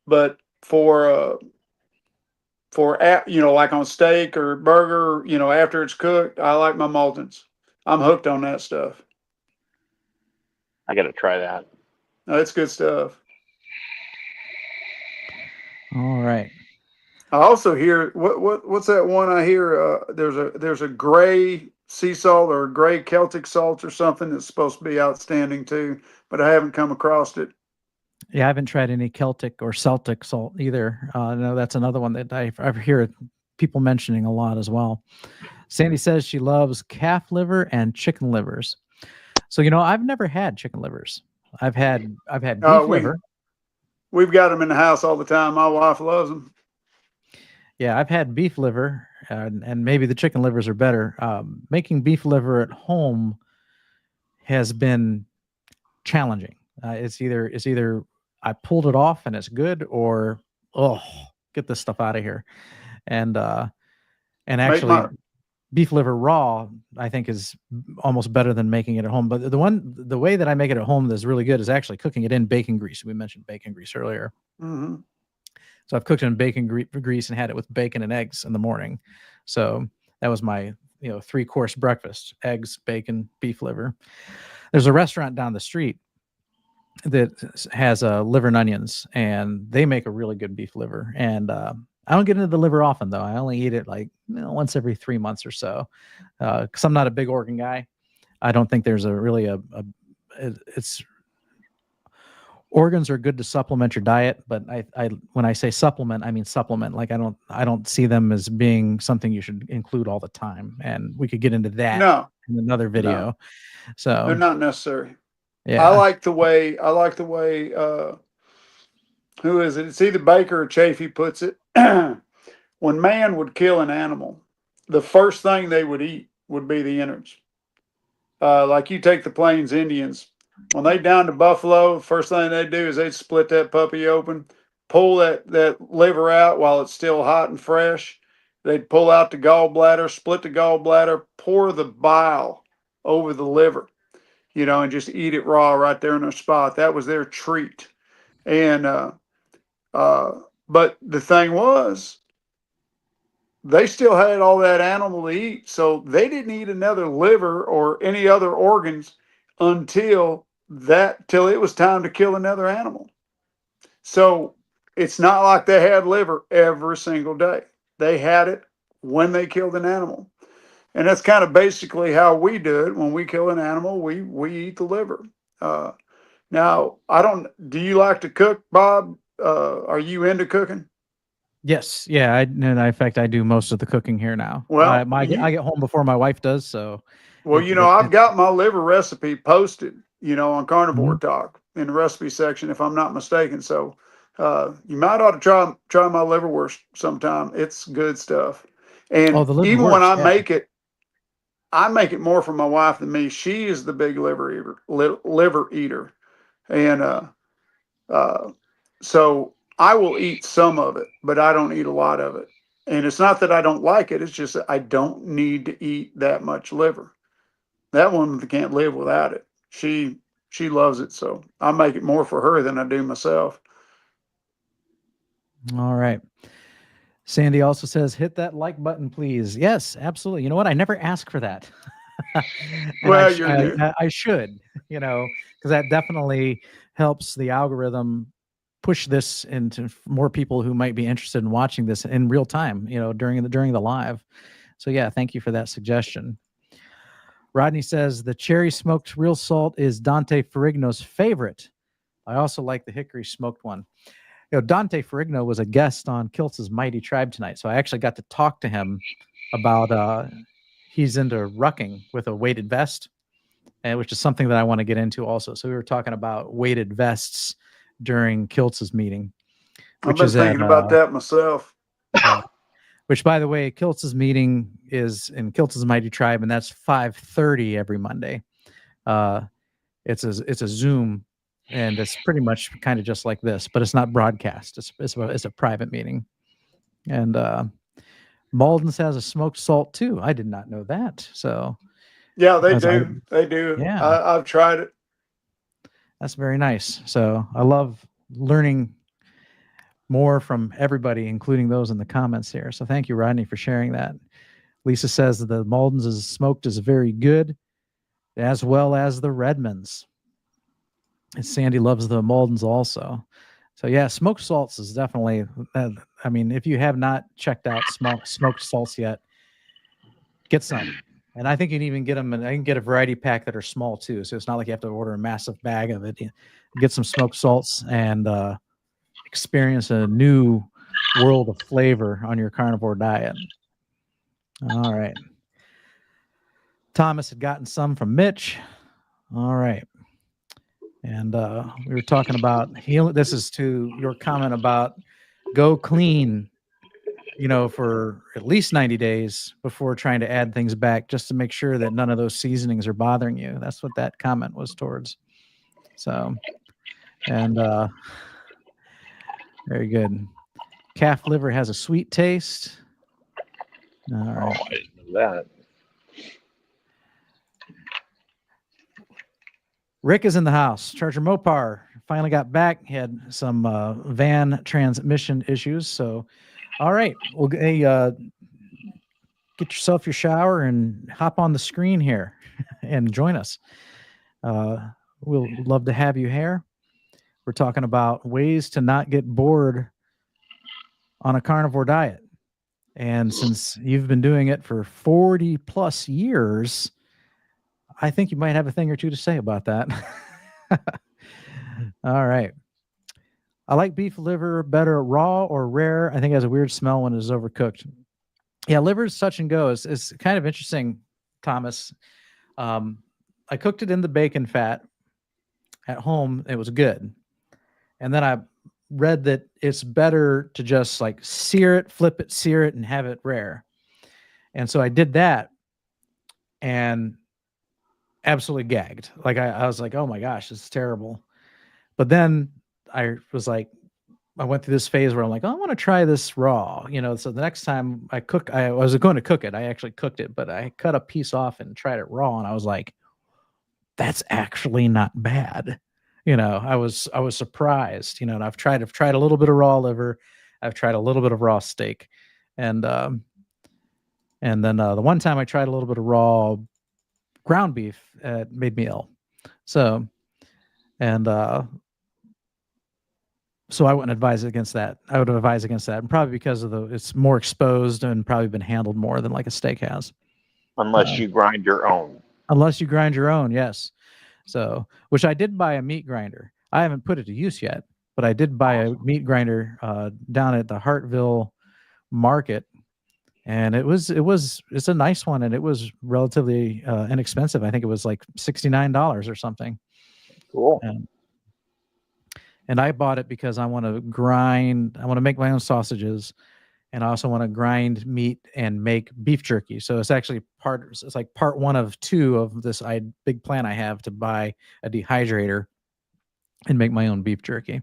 But for like on steak or burger, after it's cooked, I like my Maltons. I'm hooked on that stuff. I got to try that. No, it's good stuff. All right. I also hear what's that one I hear? There's a gray sea salt or a gray Celtic salt or something that's supposed to be outstanding too, but I haven't come across it. Yeah, I haven't tried any Celtic or Celtic salt either. No, that's another one that I hear people mentioning a lot as well. Sandy says she loves calf liver and chicken livers. So I've never had chicken livers. I've had beef liver. We've got them in the house all the time. My wife loves them. Yeah, I've had beef liver, and maybe the chicken livers are better. Making beef liver at home has been challenging. It's either I pulled it off and it's good, or get this stuff out of here. And actually, beef liver raw, I think, is almost better than making it at home. But the way that I make it at home that's really good is actually cooking it in bacon grease. We mentioned bacon grease earlier. Mm-hmm. So I've cooked it in bacon grease and had it with bacon and eggs in the morning. So that was my 3-course breakfast: eggs, bacon, beef liver. There's a restaurant down the street that has liver and onions, and they make a really good beef liver. And I don't get into the liver often, though. I only eat it like once every 3 months or so, because I'm not a big organ guy. I don't think there's organs are good to supplement your diet, but I when I say supplement, I mean supplement. Like I don't see them as being something you should include all the time. And we could get into that in another video. No. So they're not necessary. Yeah. I like the way who is it? It's either Baker or Chafee puts it. When man would kill an animal, the first thing they would eat would be the innards. Like you take the Plains Indians, when they down to buffalo, first thing they do is they'd split that puppy open, pull that liver out while it's still hot and fresh. They'd pull out the gallbladder, split the gallbladder, pour the bile over the liver, and just eat it raw right there in their spot. That was their treat. And but the thing was, they still had all that animal to eat, so they didn't eat another liver or any other organs until it was time to kill another animal. So it's not like they had liver every single day. They had it when they killed an animal. And that's kind of basically how we do it. When we kill an animal, we eat the liver. Now, do you like to cook, Bob? Are you into cooking? Yes. Yeah. In fact, I do most of the cooking here now. Well, I get home before my wife does. So, well, I've got my liver recipe posted, on Carnivore Talk in the recipe section, if I'm not mistaken. So, you might ought to try my liverwurst sometime. It's good stuff. And even when I make it more for my wife than me. She is the big liver eater. And so I will eat some of it, but I don't eat a lot of it. And it's not that I don't like it. It's just that I don't need to eat that much liver. That woman can't live without it. She loves it. So I make it more for her than I do myself. All right. Sandy also says, hit that like button, please. Yes, absolutely. You know what? I never ask for that. And Well, you're new. I should, because that definitely helps the algorithm push this into more people who might be interested in watching this in real time, during the live. So yeah, thank you for that suggestion. Rodney says the cherry smoked real salt is Dante Ferrigno's favorite. I also like the hickory smoked one. Dante Ferrigno was a guest on Kiltz's Mighty Tribe tonight, so I actually got to talk to him about he's into rucking with a weighted vest, which is something that I want to get into also. So we were talking about weighted vests during Kiltz's meeting. I've been thinking about that myself. Yeah. Which, by the way, Kiltz's meeting is in Kiltz's Mighty Tribe, and that's 5:30 every Monday. It's a Zoom. And it's pretty much kind of just like this, but it's not broadcast. It's a private meeting. And Malden's has a smoked salt too. I did not know that. So yeah, they do. They do. Yeah, I've tried it. That's very nice. So I love learning more from everybody, including those in the comments here. So thank you, Rodney, for sharing that. Lisa says that the Malden's is smoked is very good, as well as the Redmonds. And Sandy loves the Maldens also. So yeah, smoked salts is definitely, I mean, if you have not checked out smoked salts yet, get some. And I think you can even get them, and I can get a variety pack that are small too. So it's not like you have to order a massive bag of it. Get some smoked salts and experience a new world of flavor on your carnivore diet. All right. Thomas had gotten some from Mitch. All right. And we were talking about healing. This is to your comment about go clean, for at least 90 days before trying to add things back, just to make sure that none of those seasonings are bothering you. That's what that comment was towards. So, and very good. Calf liver has a sweet taste. All right. Oh, I didn't know that. Rick is in the house. Charger Mopar finally got back. He had some van transmission issues. So, all right. Well, hey, get yourself your shower and hop on the screen here and join us. We'll love to have you here. We're talking about ways to not get bored on a carnivore diet. And since you've been doing it for 40 plus years, I think you might have a thing or two to say about that. All right. I like beef liver better raw or rare. I think it has a weird smell when it is overcooked. Yeah, liver is touch and go. It's kind of interesting, Thomas. I cooked it in the bacon fat at home. It was good. And then I read that it's better to just like sear it, flip it, sear it, and have it rare. And so I did that. And absolutely gagged. Like I was like, oh my gosh, this is terrible. But then I was like, I went through this phase where I'm like, oh, I want to try this raw, So the next time I cook, I was going to cook it. I actually cooked it, but I cut a piece off and tried it raw. And I was like, that's actually not bad. I was surprised, and I've tried a little bit of raw liver. I've tried a little bit of raw steak. And then the one time I tried a little bit of raw ground beef, made me ill. So, and so I wouldn't advise against that. I would advise against that, and probably because of it's more exposed and probably been handled more than like a steak has. Unless you grind your own. Unless you grind your own, yes. So, which I did buy a meat grinder. I haven't put it to use yet, but I did buy a meat grinder down at the Hartville market. And it's a nice one, and it was relatively inexpensive. I think it was like $69 or something. Cool. And I bought it because I want to make my own sausages, and I also want to grind meat and make beef jerky. So it's actually part 1 of 2 of this big plan I have to buy a dehydrator and make my own beef jerky.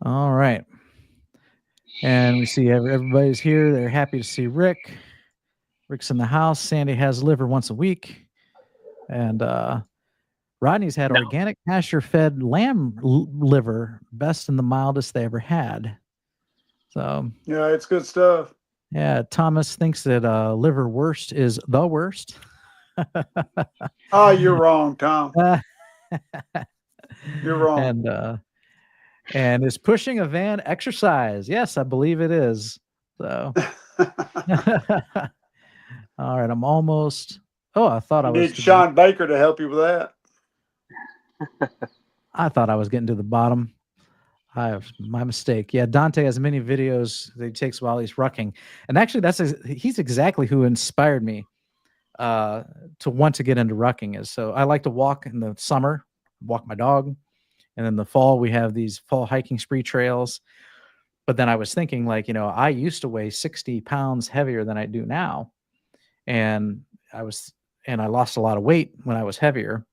All right. And we see everybody's here. They're happy to see Rick. Rick's in the house. Sandy has liver once a week. And Rodney's had organic pasture-fed lamb liver, best and the mildest they ever had. So Yeah, it's good stuff. yeah, Thomas thinks that liverwurst is the worst. Oh, you're wrong, Tom. You're wrong. And is pushing a van exercise? Yes, I believe it is. So all right, I'm almost. Oh, I thought I You was. need Sean Baker to help you with that. I thought I was getting to the bottom. My mistake. Yeah, Dante has many videos that he takes while he's rucking, and actually, he's exactly who inspired me to want to get into rucking. Is so I like to walk in the summer, walk my dog, and in the fall we have these fall hiking spree trails. But then I was thinking, like, I used to weigh 60 pounds heavier than I do now, and I lost a lot of weight when I was heavier,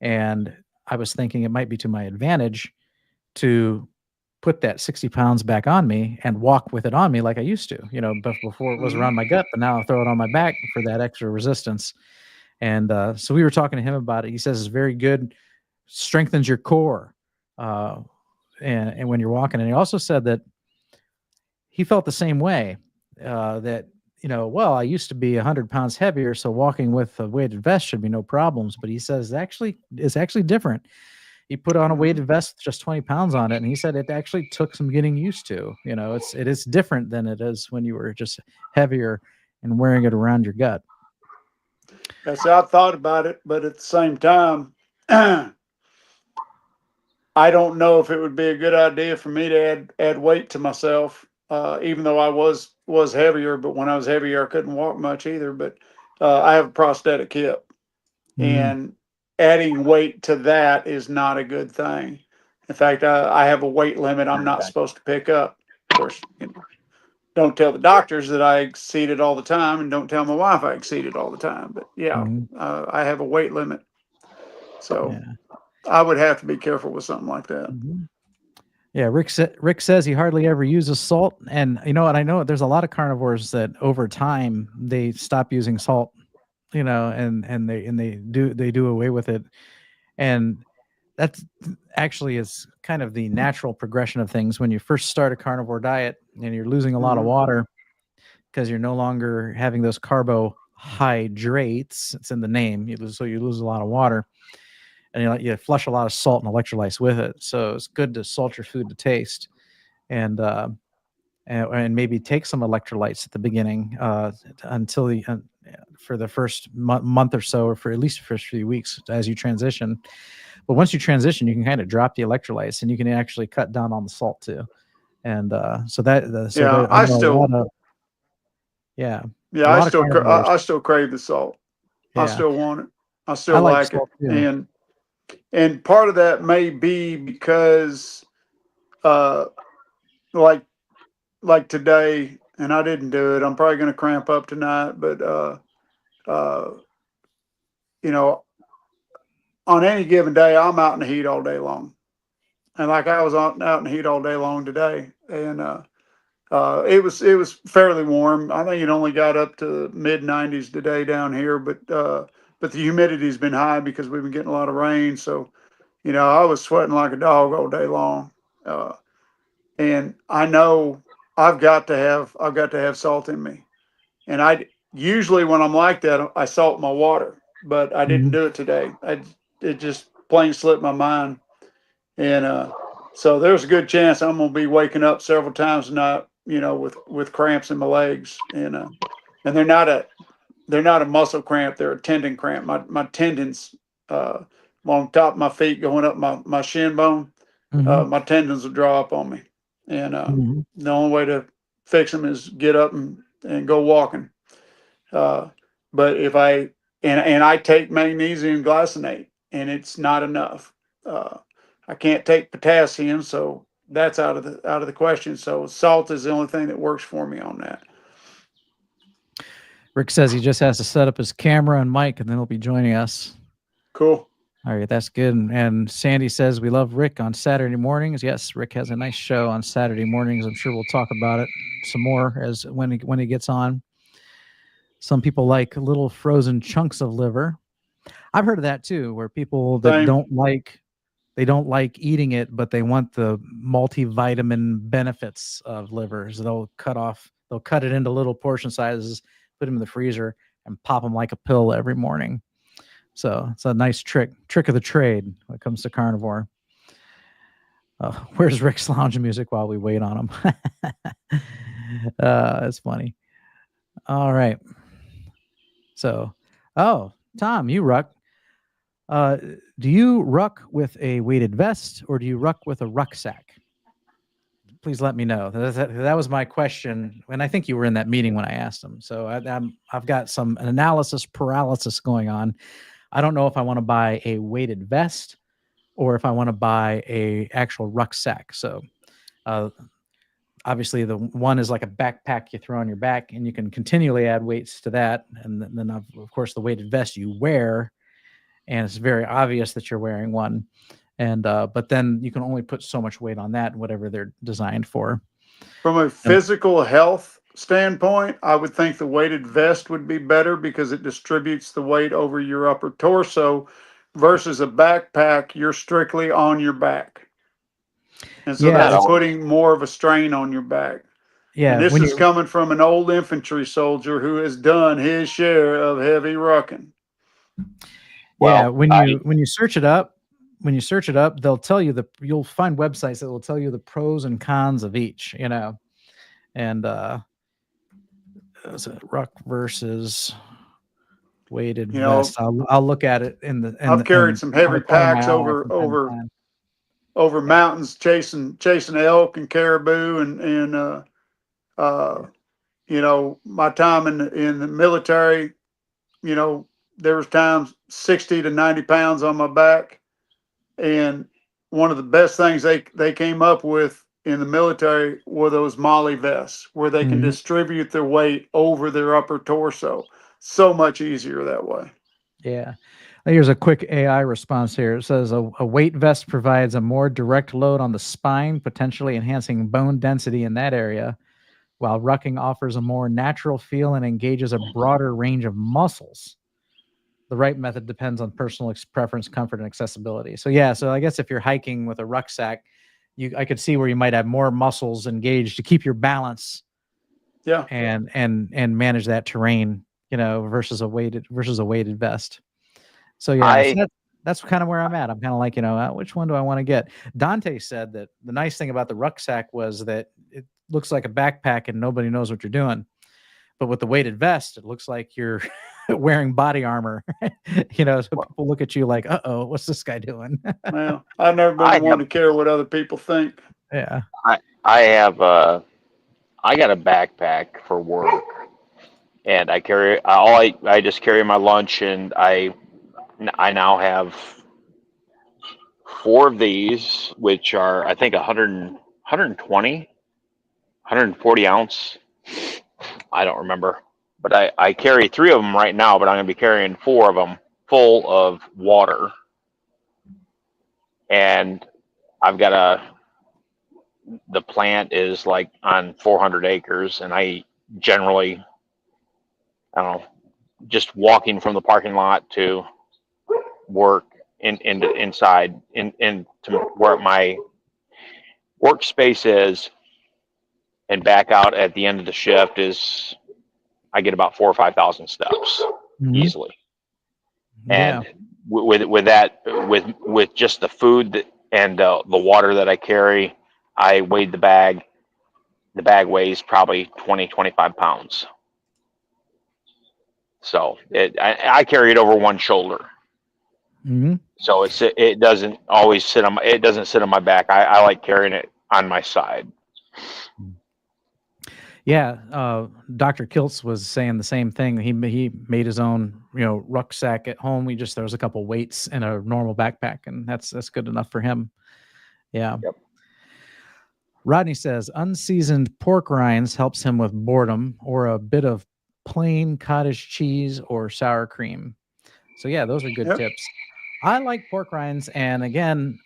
and I was thinking it might be to my advantage to put that 60 pounds back on me and walk with it on me like I used to, before it was around my gut, but now I'll throw it on my back for that extra resistance. And so we were talking to him about it. He says it's very good, strengthens your core, and when you're walking. And he also said that he felt the same way, that, well, I used to be 100 pounds heavier, so walking with a weighted vest should be no problems. But he says it's actually different. He put on a weighted vest with just 20 pounds on it, and he said it actually took some getting used to. It is different than it is when you were just heavier and wearing it around your gut. Yes, I thought about it, but at the same time, I don't know if it would be a good idea for me to add weight to myself, even though I was heavier. But when I was heavier, I couldn't walk much either. But I have a prosthetic hip, and adding weight to that is not a good thing. In fact, I have a weight limit I'm not supposed to pick up. Of course, don't tell the doctors that I exceed it all the time, and don't tell my wife I exceed it all the time. But yeah, I have a weight limit, so I would have to be careful with something like that. Yeah, Rick says he hardly ever uses salt, and I know there's a lot of carnivores that over time they stop using salt, and they do away with it, and that's actually is kind of the natural progression of things when you first start a carnivore diet and you're losing a lot of water because you're no longer having those carbohydrates. It's in the name. You lose a lot of water, and you flush a lot of salt and electrolytes with it. So it's good to salt your food to taste, and maybe take some electrolytes at the beginning until for the first month or so, or for at least the first few weeks as you transition. But once you transition, you can kind of drop the electrolytes, and you can actually cut down on the salt too. And I still crave the salt. Yeah. I still want it. I still I like it. Too. And part of that may be because like today, and I didn't do it. I'm probably going to cramp up tonight, but on any given day, I'm out in the heat all day long. And like I was out in the heat all day long today, and it was fairly warm. I think it only got up to mid 90s today down here, but the humidity's been high because we've been getting a lot of rain. So, I was sweating like a dog all day long, and I know I've got to have salt in me. And I usually when I'm like that, I salt my water, but I didn't do it today. It just plain slipped my mind. And so there's a good chance I'm going to be waking up several times tonight, with cramps in my legs. And they're not a muscle cramp. They're a tendon cramp. My tendons, on top of my feet going up my shin bone, my tendons will draw up on me. And the only way to fix them is get up and go walking. But if I take magnesium glycinate, and it's not enough. I can't take potassium, so that's out of the question. So salt is the only thing that works for me on that. Rick says he just has to set up his camera and mic, and then he'll be joining us. Cool. All right, that's good. And Sandy says we love Rick on Saturday mornings. Yes, Rick has a nice show on Saturday mornings. I'm sure we'll talk about it some more when he gets on. Some people like little frozen chunks of liver. I've heard of that too, where people that don't like they don't like eating it, but they want the multivitamin benefits of livers. They'll cut it into little portion sizes, put them in the freezer, and pop them like a pill every morning. So it's a nice trick of the trade when it comes to carnivore. Where's Rick's lounge music while we wait on him? That's funny. All right. So, Tom, you ruck. Do you ruck with a weighted vest or do you ruck with a rucksack? Please let me know. That was my question, and I think you were in that meeting when I asked them. So I've got some analysis paralysis going on. I don't know if I want to buy a weighted vest or if I want to buy a actual rucksack. So obviously the one is like a backpack you throw on your back and you can continually add weights to that. And then of course the weighted vest you wear, and it's very obvious that you're wearing one. And but then you can only put so much weight on that, whatever they're designed for. From a physical health standpoint, I would think the weighted vest would be better because it distributes the weight over your upper torso versus a backpack, you're strictly on your back. And so that's putting more of a strain on your back. Yeah. And this is coming from an old infantry soldier who has done his share of heavy rucking. Yeah, when you search it up, they'll tell you you'll find websites that will tell you the pros and cons of each, and is it ruck versus weighted vest? I'll look at it I've carried some heavy packs over mountains chasing elk and caribou and my time in the military, there was times 60 to 90 pounds on my back. And one of the best things they came up with in the military were those Molly vests where they can distribute their weight over their upper torso. So much easier that way. Yeah. Here's a quick AI response here. It says a weight vest provides a more direct load on the spine, potentially enhancing bone density in that area, while rucking offers a more natural feel and engages a broader range of muscles. The right method depends on personal preference, comfort, and accessibility. So I guess if you're hiking with a rucksack, I could see where you might have more muscles engaged to keep your balance. Yeah. And manage that terrain, versus a weighted vest. So that's kind of where I'm at. I'm kind of like, which one do I want to get? Dante said that the nice thing about the rucksack was that it looks like a backpack and nobody knows what you're doing. But with the weighted vest, it looks like you're wearing body armor, so people look at you like, uh-oh, what's this guy doing? Well, I've never been one to care what other people think. Yeah. I got a backpack for work, and I just carry my lunch, and I now have 4 of these, which are, I think, 140 ounce. I don't remember, but I carry 3 of them right now, but I'm going to be carrying 4 of them full of water. And I've got the plant is like on 400 acres, and I generally, I don't know, just walking from the parking lot to work inside to where my workspace is, and back out at the end of the shift I get about 4,000 or 5,000 steps easily. Yeah. And with just the food and the water that I carry, I weighed the bag. The bag weighs probably 25 pounds. So I carry it over one shoulder. So it doesn't always sit on my back. I like carrying it on my side. Yeah, Dr. Kiltz was saying the same thing. He made his own, rucksack at home. There was a couple weights in a normal backpack, and that's good enough for him. Yeah. Yep. Rodney says unseasoned pork rinds helps him with boredom, or a bit of plain cottage cheese or sour cream. So yeah, those are good tips. I like pork rinds, and again,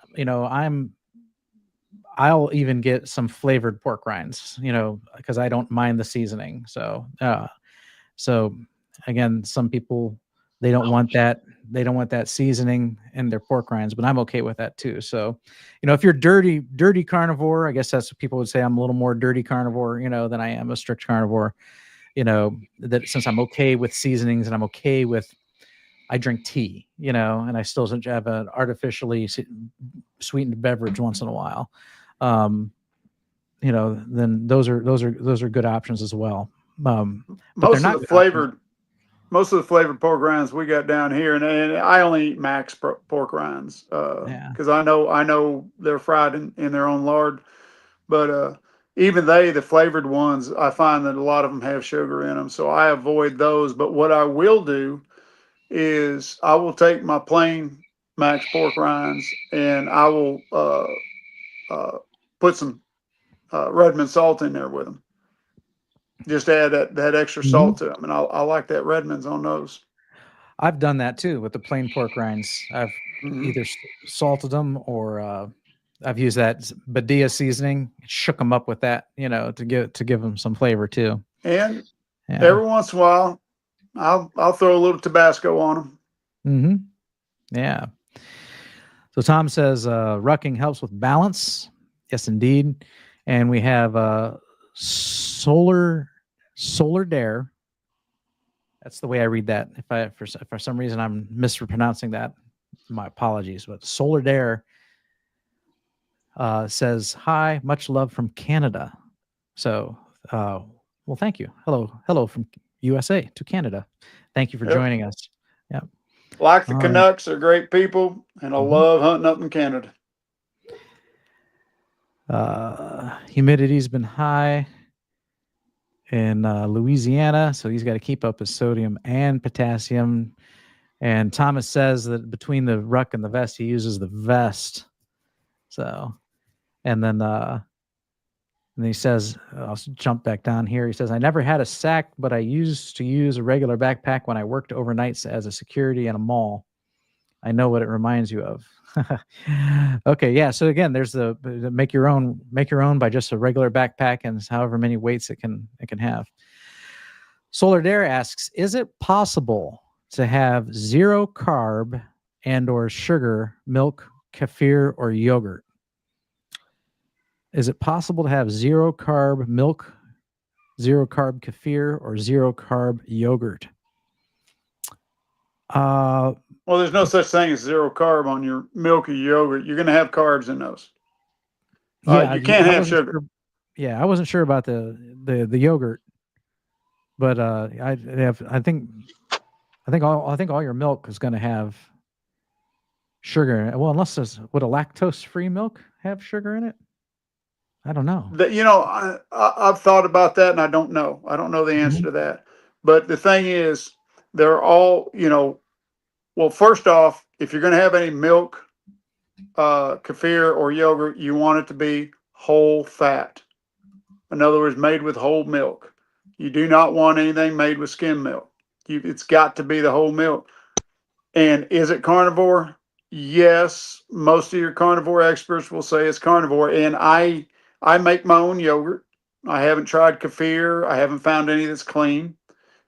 I'll even get some flavored pork rinds, because I don't mind the seasoning. So again, some people They don't want that. They don't want that seasoning in their pork rinds, but I'm okay with that too. So, if you're dirty carnivore, I guess that's what people would say. I'm a little more dirty carnivore, than I am a strict carnivore. That since I'm okay with seasonings and I'm okay with, I drink tea, and I still have an artificially sweetened beverage once in a while. Then those are good options as well. But most of the flavored pork rinds we got down here, and I only eat Max pork rinds because I know they're fried in their own lard, but even the flavored ones, I find that a lot of them have sugar in them, so I avoid those. But what I will do is I will take my plain Max pork rinds and I will put some Redmond salt in there with them. Just add that extra salt to them, and I like that Redmond's on those. I've done that too with the plain pork rinds. I've either salted them or I've used that Badia seasoning, shook them up with that, to give them some flavor too. And every once in a while, I'll throw a little Tabasco on them. Yeah. So Tom says rucking helps with balance. Yes, indeed. And we have Solar Dare. That's the way I read that. If for some reason I'm mispronouncing that, my apologies. But Solar Dare says, "Hi, much love from Canada." So, well, thank you. Hello from USA to Canada. Thank you for joining us. Yeah. Like the Canucks are great people, and I love hunting up in Canada. Humidity's been high in Louisiana, so he's got to keep up his sodium and potassium. And Thomas says that between the ruck and the vest, he uses the vest. So, and then he says, I'll jump back down here. He says, I never had a sack, but I used to use a regular backpack when I worked overnights as a security in a mall. I know what it reminds you of. Okay, yeah. So again, there's the make your own by just a regular backpack and however many weights it can have. Solar Dare asks, is it possible to have zero carb and or sugar, milk, kefir, or yogurt? Is it possible to have zero carb milk, zero carb kefir, or zero carb yogurt? Well, there's no such thing as zero carb on your milk or yogurt. You're going to have carbs in those. You can't have sugar. Sure, I wasn't sure about the yogurt, but I think all your milk is going to have sugar in it. Well, unless would a lactose-free milk have sugar in it? I don't know. I've thought about that, and I don't know. I don't know the answer to that. But the thing is, they're all, well, first off, if you're going to have any milk, kefir, or yogurt, you want it to be whole fat. In other words, made with whole milk. You do not want anything made with skim milk. It's got to be the whole milk. And is it carnivore? Yes. Most of your carnivore experts will say it's carnivore. And I make my own yogurt. I haven't tried kefir. I haven't found any that's clean.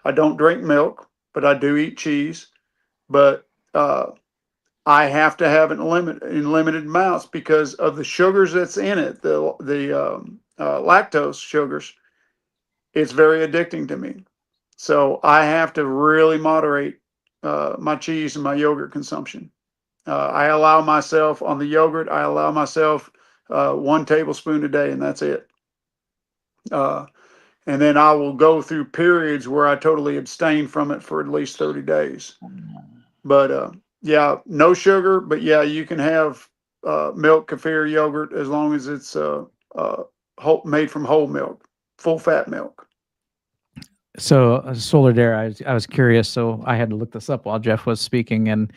I don't drink milk, but I do eat cheese. But I have to have it in limited amounts because of the sugars that's in it, the lactose sugars. It's very addicting to me. So I have to really moderate my cheese and my yogurt consumption. I allow myself on the yogurt, 1 tablespoon a day, and that's it. And then I will go through periods where I totally abstain from it for at least 30 days. But yeah, no sugar, but yeah, you can have milk, kefir, yogurt as long as it's made from whole milk, full fat milk. So Solar Dare, I was curious, so I had to look this up while Jeff was speaking, and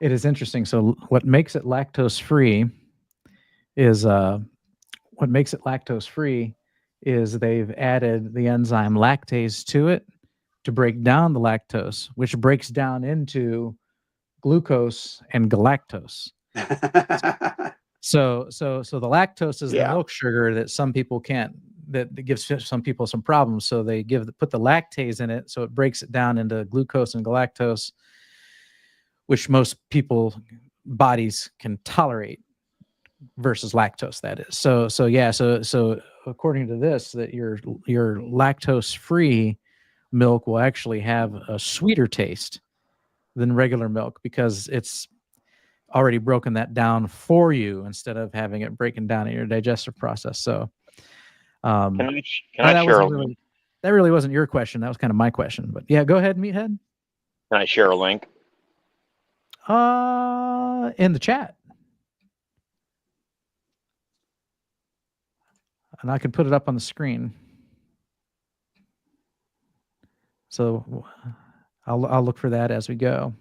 it is interesting. So what makes it lactose free is they've added the enzyme lactase to it to break down the lactose, which breaks down into glucose and galactose. So the lactose is the milk sugar that some people can't that gives some people some problems. So they put the lactase in it, so it breaks it down into glucose and galactose, which most people bodies can tolerate versus lactose. That is so according to this, that your lactose free milk will actually have a sweeter taste than regular milk because it's already broken that down for you instead of having it breaking down in your digestive process. So Can I share a link? That really wasn't your question. That was kind of my question. But yeah, go ahead, Meathead. Can I share a link? In the chat. And I can put it up on the screen. So I'll look for that as we go.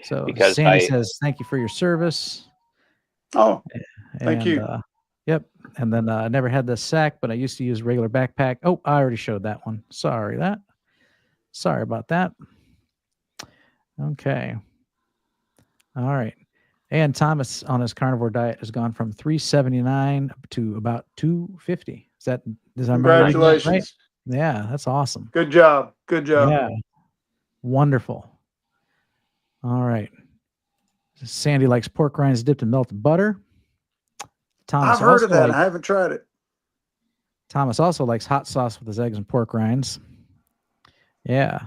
So Because Sandy says, thank you for your service. Oh, thank you. Yep. And then I never had the sack, but I used to use regular backpack. Oh, I already showed that one. Sorry about that. Okay. All right. And Thomas on his carnivore diet has gone from 379 to about 250. Congratulations. Right? Yeah, that's awesome. Good job. Good job. Yeah. Wonderful. All right. Sandy likes pork rinds dipped in melted butter. Thomas I've heard of that. I haven't tried it. Thomas also likes hot sauce with his eggs and pork rinds. Yeah.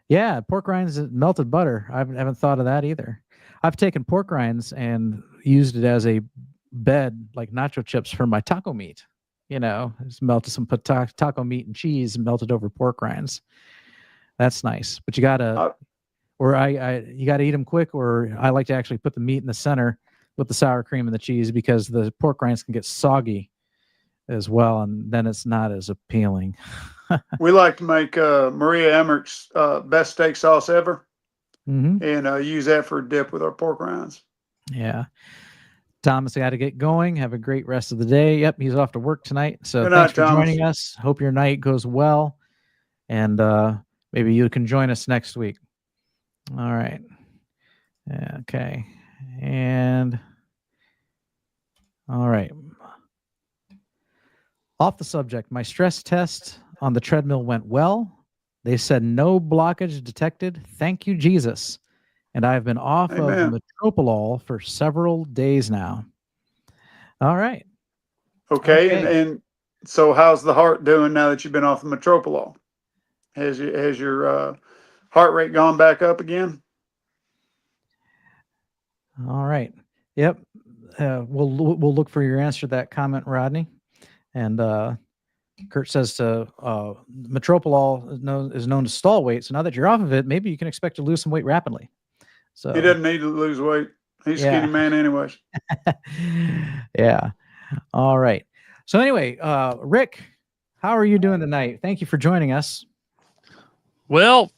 Yeah, pork rinds and melted butter. I haven't thought of that either. I've taken pork rinds and used it as a bed, like nacho chips for my taco meat. You know, just melted some taco meat and cheese and melted over pork rinds. That's nice. But you gotta, you gotta eat them quick, or I like to actually put the meat in the center with the sour cream and the cheese because the pork rinds can get soggy as well, and then it's not as appealing. We like to make Maria Emmerich's best steak sauce ever, and use that for a dip with our pork rinds. Yeah. Thomas, I got to get going. Have a great rest of the day. Yep, he's off to work tonight. So thanks for joining us. Hope your night goes well, and maybe you can join us next week. All right. Okay. And all right. Off the subject, my stress test on the treadmill went well. They said no blockage detected. Thank you, Jesus. And I've been off of metoprolol for several days now. All right. Okay. And so how's the heart doing now that you've been off the metoprolol? Has your heart rate gone back up again? All right. Yep. We'll look for your answer to that comment, Rodney. And Kurt says metoprolol is known to stall weight. So now that you're off of it, maybe you can expect to lose some weight rapidly. So he doesn't need to lose weight. He's a skinny man anyways. Yeah. All right. So anyway, Rick, how are you doing tonight? Thank you for joining us. Well,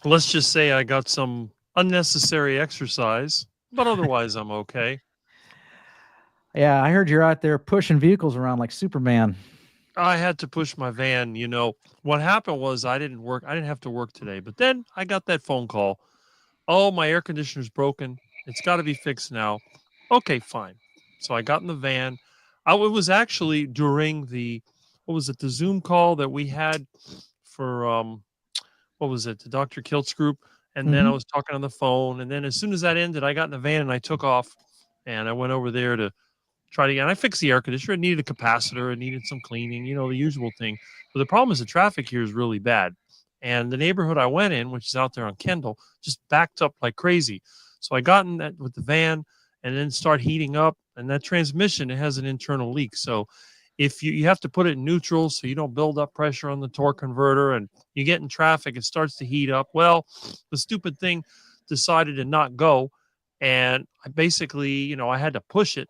let's just say I got some unnecessary exercise, but otherwise I'm okay. Yeah, I heard you're out there pushing vehicles around like Superman. I had to push my van. You know, what happened was I didn't have to work today, but then I got that phone call. Oh, my air conditioner's broken. It's got to be fixed now. Okay, fine. So I got in the van. It was actually during the Zoom call that we had for, the Dr. Kilt's group. And then I was talking on the phone. And then as soon as that ended, I got in the van and I took off and I went over there to try to get, and I fixed the air conditioner. It needed a capacitor. It needed some cleaning, the usual thing. But the problem is the traffic here is really bad. And the neighborhood I went in, which is out there on Kendall, just backed up like crazy. So I got in that with the van and then start heating up. And that transmission, it has an internal leak. So if you have to put it in neutral so you don't build up pressure on the torque converter and you get in traffic, it starts to heat up. Well, the stupid thing decided to not go. And I basically, I had to push it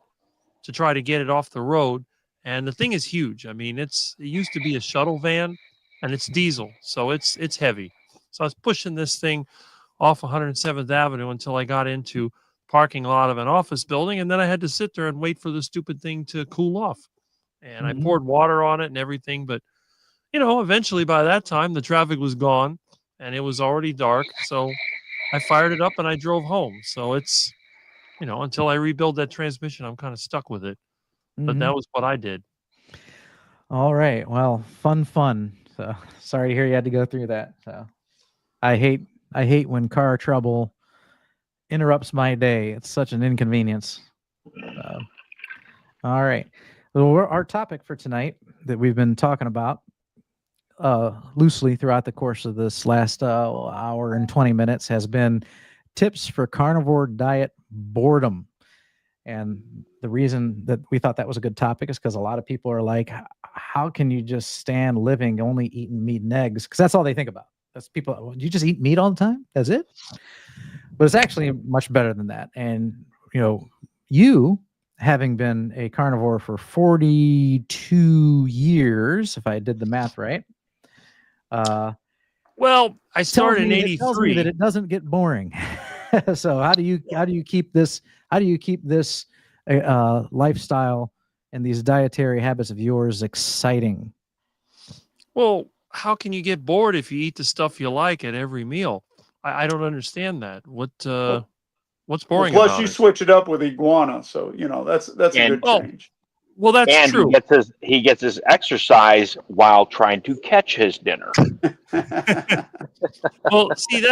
to try to get it off the road. And the thing is huge. I mean, it used to be a shuttle van and it's diesel. So it's heavy. So I was pushing this thing off 107th Avenue until I got into parking lot of an office building. And then I had to sit there and wait for the stupid thing to cool off. And I poured water on it and everything. But, eventually by that time, the traffic was gone and it was already dark. So I fired it up and I drove home. So it's, until I rebuild that transmission, I'm kind of stuck with it. But that was what I did. All right. Well, fun. So sorry to hear you had to go through that. So I hate when car trouble interrupts my day. It's such an inconvenience. All right. Well, our topic for tonight that we've been talking about loosely throughout the course of this last hour and 20 minutes has been tips for carnivore diet boredom. And the reason that we thought that was a good topic is because a lot of people are like, how can you just stand living only eating meat and eggs? Because that's all they think about. That's people, you just eat meat all the time? That's it? But it's actually much better than that. And, you having been a carnivore for 42 years, if I did the math right, Well, I started in it tells me that '83. it doesn't get boring. So how do you keep this lifestyle and these dietary habits of yours exciting? Well, how can you get bored if you eat the stuff you like at every meal? I don't understand that. What's Well, boring plus about you it? switch it up with iguana, so that's a And good Oh, change. well, that's and true. he gets his exercise while trying to catch his dinner. Well, see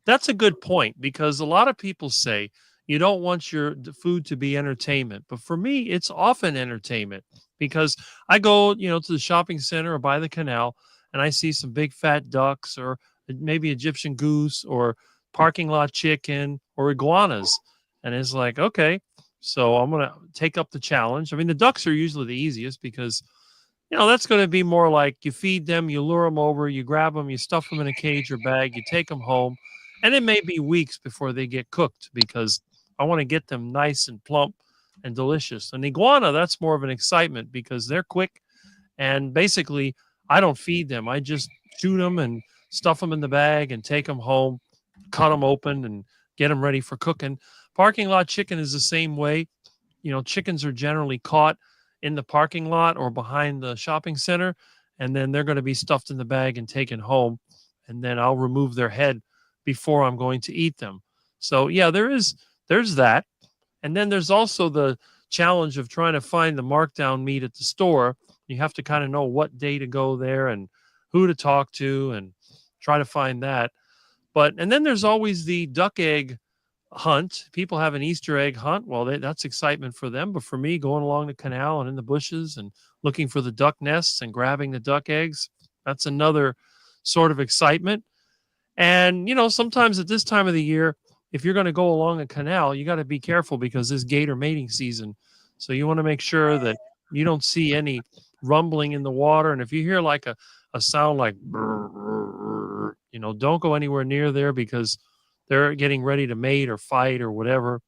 that's a good point because a lot of people say you don't want the food to be entertainment, but for me, it's often entertainment because I go, to the shopping center or by the canal and I see some big fat ducks or maybe Egyptian goose or parking lot chicken or iguanas, and it's like, okay, so I'm gonna take up the challenge. I mean, the ducks are usually the easiest because that's going to be more like you feed them, you lure them over, you grab them, you stuff them in a cage or bag, you take them home. And it may be weeks before they get cooked because I want to get them nice and plump and delicious. An iguana, that's more of an excitement because they're quick. And basically, I don't feed them. I just shoot them and stuff them in the bag and take them home, cut them open and get them ready for cooking. Parking lot chicken is the same way. Chickens are generally caught in the parking lot or behind the shopping center, and then they're going to be stuffed in the bag and taken home. And then I'll remove their head before I'm going to eat them. So yeah, there's that. And then there's also the challenge of trying to find the markdown meat at the store. You have to kind of know what day to go there and who to talk to and try to find that. And then there's always the duck egg hunt. People have an Easter egg hunt. Well, that's excitement for them. But for me, going along the canal and in the bushes and looking for the duck nests and grabbing the duck eggs, that's another sort of excitement. And, sometimes at this time of the year, if you're going to go along a canal, you got to be careful because this gator mating season. So you want to make sure that you don't see any rumbling in the water. And if you hear like a sound like, don't go anywhere near there because they're getting ready to mate or fight or whatever.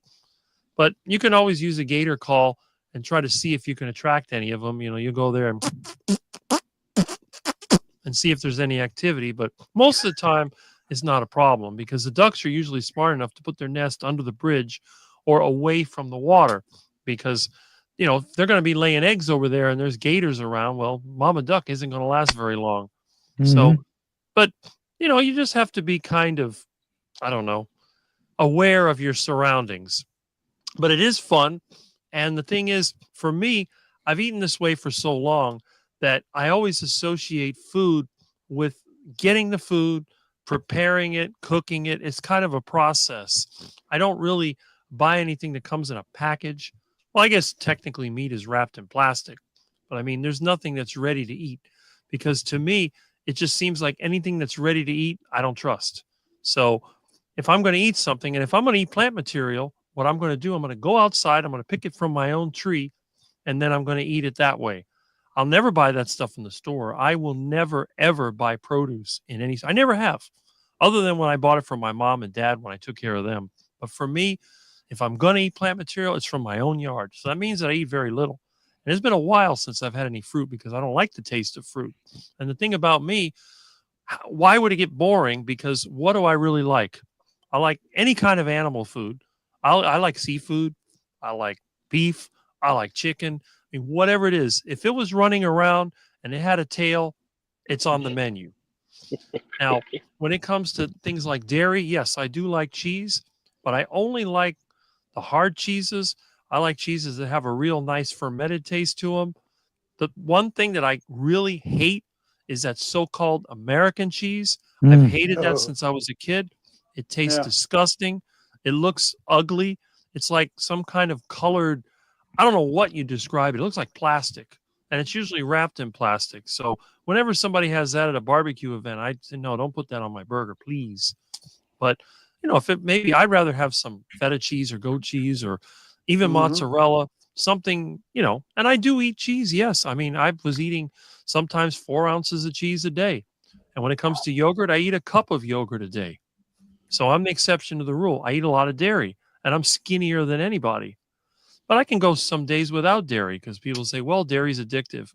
But you can always use a gator call and try to see if you can attract any of them. You go there and see if there's any activity. But most of the time, it's not a problem because the ducks are usually smart enough to put their nest under the bridge or away from the water because, if they're going to be laying eggs over there and there's gators around, well, mama duck isn't going to last very long. So, but, you just have to be kind of, I don't know, aware of your surroundings. But it is fun. And the thing is, for me, I've eaten this way for so long that I always associate food with getting the food, preparing it, cooking it. It's kind of a process. I don't really buy anything that comes in a package. Well, I guess technically meat is wrapped in plastic, but I mean, there's nothing that's ready to eat because to me, it just seems like anything that's ready to eat, I don't trust. So if I'm going to eat something and if I'm going to eat plant material, what I'm going to do, I'm going to go outside, I'm going to pick it from my own tree, and then I'm going to eat it that way. I'll never buy that stuff in the store. I will never, ever buy produce in any, I never have, other than when I bought it from my mom and dad when I took care of them. But for me, if I'm going to eat plant material, it's from my own yard. So that means that I eat very little. And it's been a while since I've had any fruit because I don't like the taste of fruit. And the thing about me, why would it get boring? Because what do I really like? I like any kind of animal food. I like seafood. I like beef. I like chicken. I mean, whatever it is, if it was running around and it had a tail, it's on the menu. Now, when it comes to things like dairy, yes, I do like cheese, but I only like the hard cheeses. I like cheeses that have a real nice fermented taste to them. The one thing that I really hate is that so-called American cheese. I've hated that since I was a kid. It tastes disgusting. It looks ugly. It's like some kind of colored, I don't know what you describe it. It looks like plastic, and it's usually wrapped in plastic. So whenever somebody has that at a barbecue event, I say, no, don't put that on my burger, please. But, if it maybe I'd rather have some feta cheese or goat cheese or even mozzarella, something, and I do eat cheese. Yes. I mean, I was eating sometimes 4 ounces of cheese a day. And when it comes to yogurt, I eat a cup of yogurt a day. So I'm the exception to the rule. I eat a lot of dairy and I'm skinnier than anybody. But I can go some days without dairy because people say, well, dairy's addictive.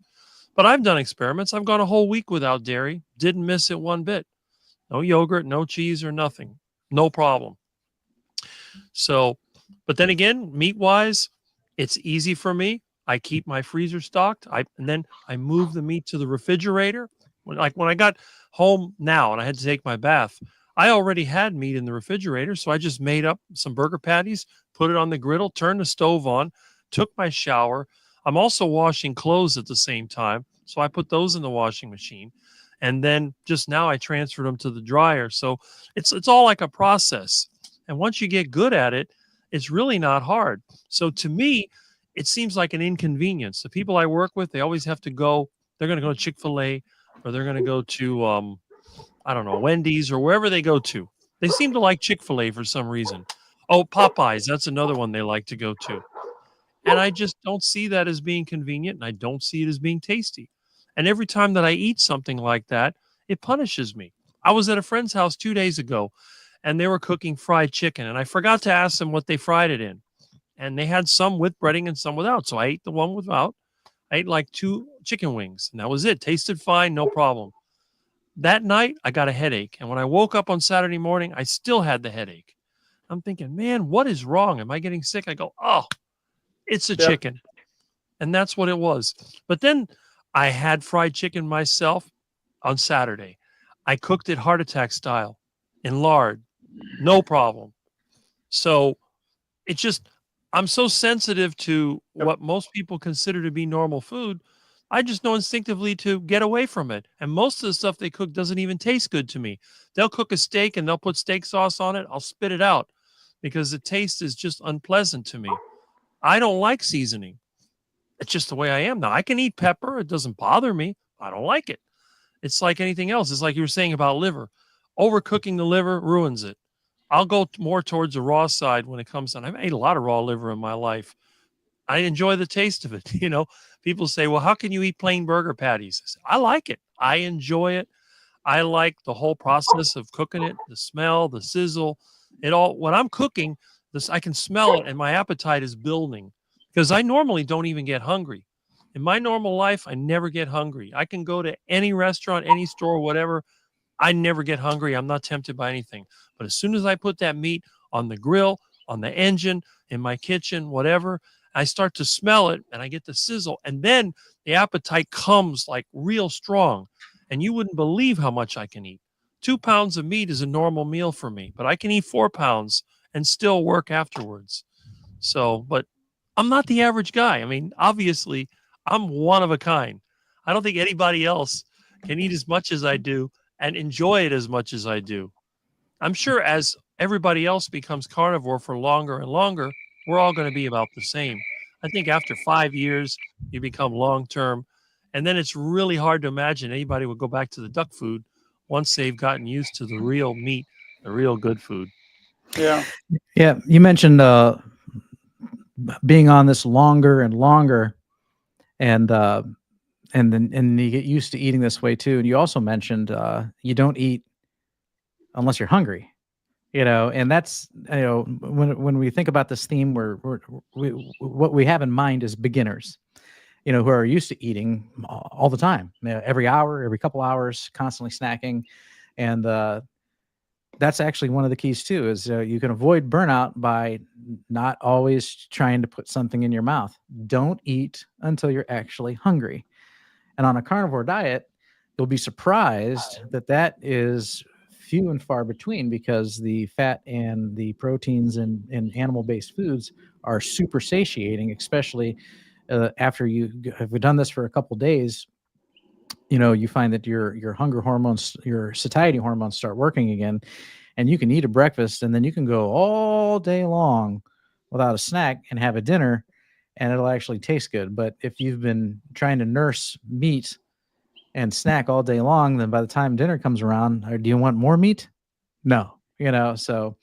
But I've done experiments. I've gone a whole week without dairy. Didn't miss it one bit. No yogurt, no cheese or nothing. No problem. So, but then again, meat-wise, it's easy for me. I keep my freezer stocked. And then I move the meat to the refrigerator. When I got home now and I had to take my bath, I already had meat in the refrigerator. So I just made up some burger patties, put it on the griddle, turned the stove on, took my shower. I'm also washing clothes at the same time. So I put those in the washing machine. And then just now I transferred them to the dryer. So it's all like a process. And once you get good at it, it's really not hard. So to me, it seems like an inconvenience. The people I work with, they always have to go. They're going to go to Chick-fil-A or they're going to go to, I don't know, Wendy's or wherever they go to. They seem to like Chick-fil-A for some reason. Oh, Popeyes, that's another one they like to go to. And I just don't see that as being convenient, and I don't see it as being tasty. And every time that I eat something like that, it punishes me. I was at a friend's house 2 days ago, and they were cooking fried chicken, and I forgot to ask them what they fried it in. And they had some with breading and some without. So I ate the one without. I ate like 2 chicken wings, and that was it. Tasted fine, no problem. That night, I got a headache. And when I woke up on Saturday morning, I still had the headache. I'm thinking, man, what is wrong? Am I getting sick? I go, oh, it's a chicken. And that's what it was. But then I had fried chicken myself on Saturday. I cooked it heart attack style in lard. No problem. So it just, I'm so sensitive to what most people consider to be normal food. I just know instinctively to get away from it. And most of the stuff they cook doesn't even taste good to me. They'll cook a steak and they'll put steak sauce on it. I'll spit it out because the taste is just unpleasant to me. I don't like seasoning. It's just the way I am now. I can eat pepper. It doesn't bother me. I don't like it. It's like anything else. It's like you were saying about liver. Overcooking the liver ruins it. I'll go more towards the raw side when it comes on. I've ate a lot of raw liver in my life. I enjoy the taste of it. People say, well, how can you eat plain burger patties? I say, I like it. I enjoy it. I like the whole process of cooking it, the smell, the sizzle, it all. When I'm cooking this, I can smell it and my appetite is building because I normally don't even get hungry. In my normal life, I never get hungry. I can go to any restaurant, any store, whatever. I never get hungry. I'm not tempted by anything. But as soon as I put that meat on the grill, on the engine, in my kitchen, whatever, I start to smell it and I get the sizzle. And then the appetite comes like real strong. And you wouldn't believe how much I can eat. 2 pounds of meat is a normal meal for me, but I can eat 4 pounds and still work afterwards. So, but I'm not the average guy. I mean, obviously, I'm one of a kind. I don't think anybody else can eat as much as I do and enjoy it as much as I do. I'm sure as everybody else becomes carnivore for longer and longer, we're all going to be about the same. I think after 5 years, you become long-term. And then it's really hard to imagine anybody would go back to the duck food once they've gotten used to the real meat, the real good food. Yeah. Yeah. You mentioned being on this longer and longer, and then you get used to eating this way too. And you also mentioned you don't eat unless you're hungry. And that's when we think about this theme, what we have in mind is beginners, who are used to eating all the time, every hour, every couple hours, constantly snacking, and that's actually one of the keys too. Is you can avoid burnout by not always trying to put something in your mouth. Don't eat until you're actually hungry. And on a carnivore diet, you'll be surprised that is few and far between, because the fat and the proteins in animal-based foods are super satiating, especially after you have done this for a couple days, you find that your hunger hormones, your satiety hormones start working again, and you can eat a breakfast, and then you can go all day long without a snack and have a dinner, and it'll actually taste good. But if you've been trying to nurse meat and snack all day long, then by the time dinner comes around, do you want more meat? No, so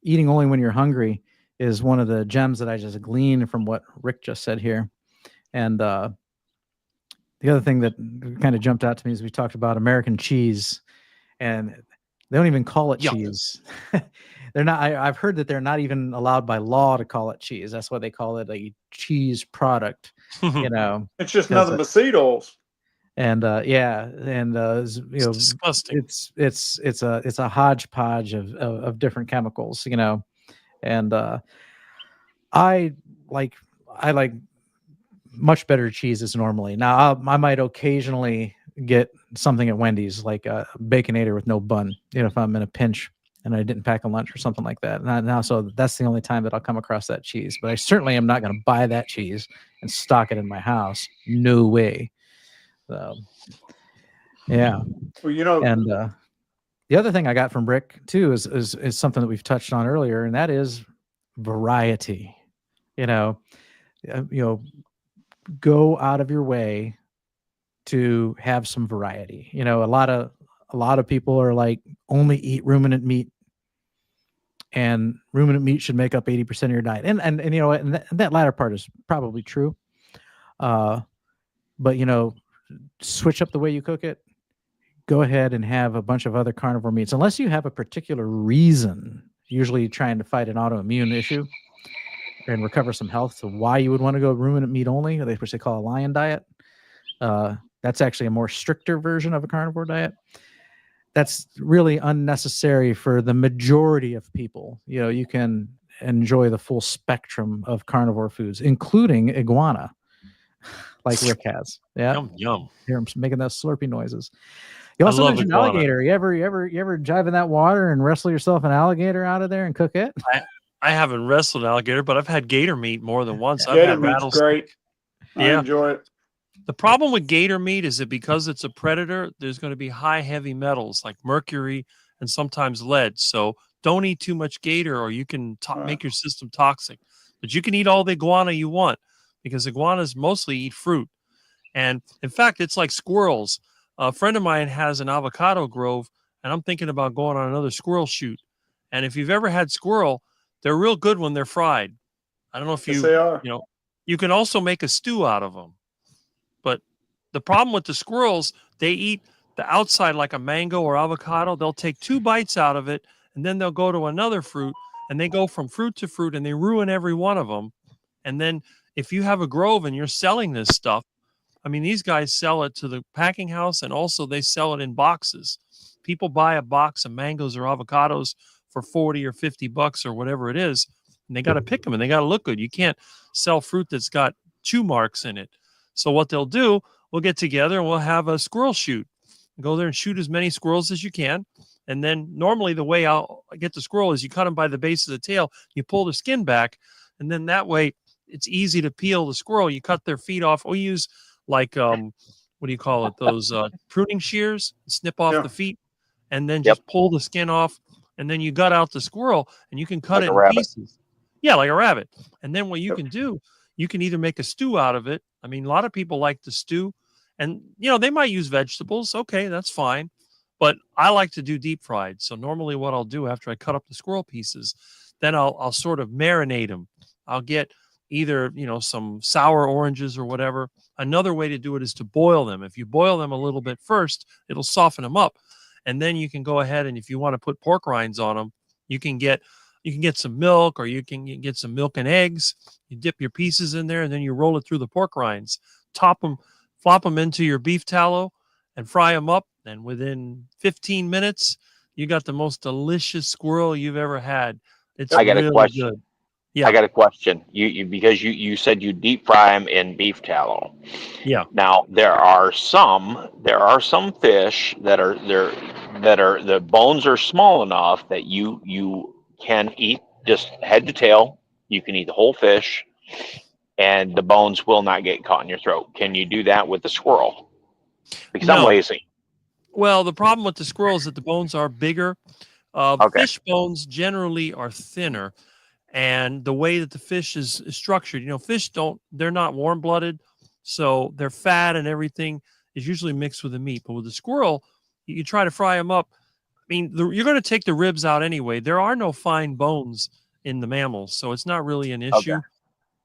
eating only when you're hungry is one of the gems that I just gleaned from what Rick just said here. And the other thing that kind of jumped out to me is we talked about American cheese, and they don't even call it cheese. They're not. I've heard that they're not even allowed by law to call it cheese. That's why they call it a cheese product. It's just nothing but seed oils. And It's disgusting. It's a hodgepodge of different chemicals. And I like much better cheeses normally. Now I might occasionally get something at Wendy's, like a Baconator with no bun, if I'm in a pinch and I didn't pack a lunch or something like that. Now, so that's the only time that I'll come across that cheese. But I certainly am not going to buy that cheese and stock it in my house. No way. So, yeah. Well, and the other thing I got from Rick too is something that we've touched on earlier, and that is variety. Go out of your way to have some variety. A lot of people are like, only eat ruminant meat, and ruminant meat should make up 80% of your diet. And that latter part is probably true. But switch up the way you cook it. Go ahead and have a bunch of other carnivore meats, unless you have a particular reason, usually trying to fight an autoimmune issue and recover some health. So why you would want to go ruminant meat only, which they call a lion diet. That's actually a more stricter version of a carnivore diet. That's really unnecessary for the majority of people. You can enjoy the full spectrum of carnivore foods, including iguana, like Rick has. Yeah. Yum, yum. Here I'm making those slurpy noises. You also I love mentioned iguana. alligator. You ever dive in that water and wrestle yourself an alligator out of there and cook it? I haven't wrestled an alligator, but I've had gator meat more than once. I've Gator had meat's rattlesnake. great. I Yeah. enjoy it. The problem with gator meat is that because it's a predator, there's going to be high heavy metals like mercury and sometimes lead. So don't eat too much gator, or you can make your system toxic. But you can eat all the iguana you want, because iguanas mostly eat fruit. And in fact, it's like squirrels. A friend of mine has an avocado grove, and I'm thinking about going on another squirrel shoot. And if you've ever had squirrel, they're real good when they're fried. I don't know if Yes, they are. You can also make a stew out of them. But the problem with the squirrels, they eat the outside like a mango or avocado. They'll take 2 bites out of it, and then they'll go to another fruit, and they go from fruit to fruit, and they ruin every one of them. And then if you have a grove and you're selling this stuff, I mean, these guys sell it to the packing house, and also they sell it in boxes. People buy a box of mangoes or avocados for $40 or $50 or whatever it is, and they got to pick them, and they got to look good. You can't sell fruit that's got chew marks in it. So what they'll do, we'll get together and we'll have a squirrel shoot. Go there and shoot as many squirrels as you can. And then normally the way I'll get the squirrel is you cut them by the base of the tail, you pull the skin back, and then that way it's easy to peel the squirrel. You cut their feet off. We use like, what do you call it? Those pruning shears, snip off the feet, and then just pull the skin off. And then you gut out the squirrel, and you can cut Like it a in rabbit. pieces. Yeah, like a rabbit. And then what you can do, you can either make a stew out of it. I mean, a lot of people like the stew, and they might use vegetables. Okay, that's fine. But I like to do deep fried. So normally what I'll do after I cut up the squirrel pieces, then I'll sort of marinate them. I'll get either, some sour oranges or whatever. Another way to do it is to boil them. If you boil them a little bit first, it'll soften them up. And then you can go ahead, and if you want to put pork rinds on them, you can get some milk, or you can get some milk and eggs. You dip your pieces in there, and then you roll it through the pork rinds, flop them into your beef tallow, and fry them up. And within 15 minutes, you got the most delicious squirrel you've ever had. It's I got really a question. good. Yeah. I got a question. Because you said you deep fry them in beef tallow. Yeah. Now there are some fish that are the bones are small enough that you can eat just head to tail. You can eat the whole fish, and the bones will not get caught in your throat. Can you do that with the squirrel? Because I'm No. lazy. Well, the problem with the squirrel is that the bones are bigger. Okay. Fish bones generally are thinner, and the way that the fish is structured, fish they're not warm blooded, so their fat and everything is usually mixed with the meat. But with the squirrel, you try to fry them up. I mean, you're going to take the ribs out anyway. There are no fine bones in the mammals, so it's not really an issue. Okay.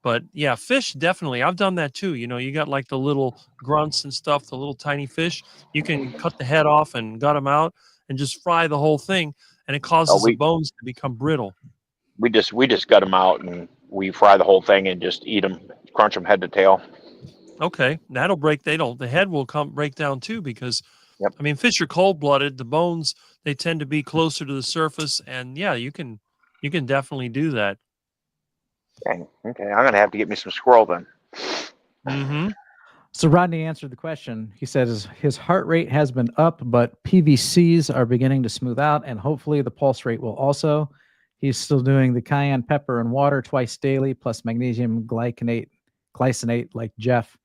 But yeah, fish definitely. I've done that too. You got like the little grunts and stuff, the little tiny fish. You can cut the head off and gut them out and just fry the whole thing, and it causes the bones to become brittle. We just gut them out and we fry the whole thing and just eat them, crunch them head to tail. Okay, that'll break. The head will break down too because, Yep. I mean, fish are cold blooded. The bones, they tend to be closer to the surface, and yeah, you can definitely do that. Okay, I'm gonna have to get me some squirrel then. Mm-hmm. So Rodney answered the question. He said his heart rate has been up, but PVCs are beginning to smooth out, and hopefully the pulse rate will also. He's still doing the cayenne pepper and water twice daily, plus magnesium glycinate like Jeff.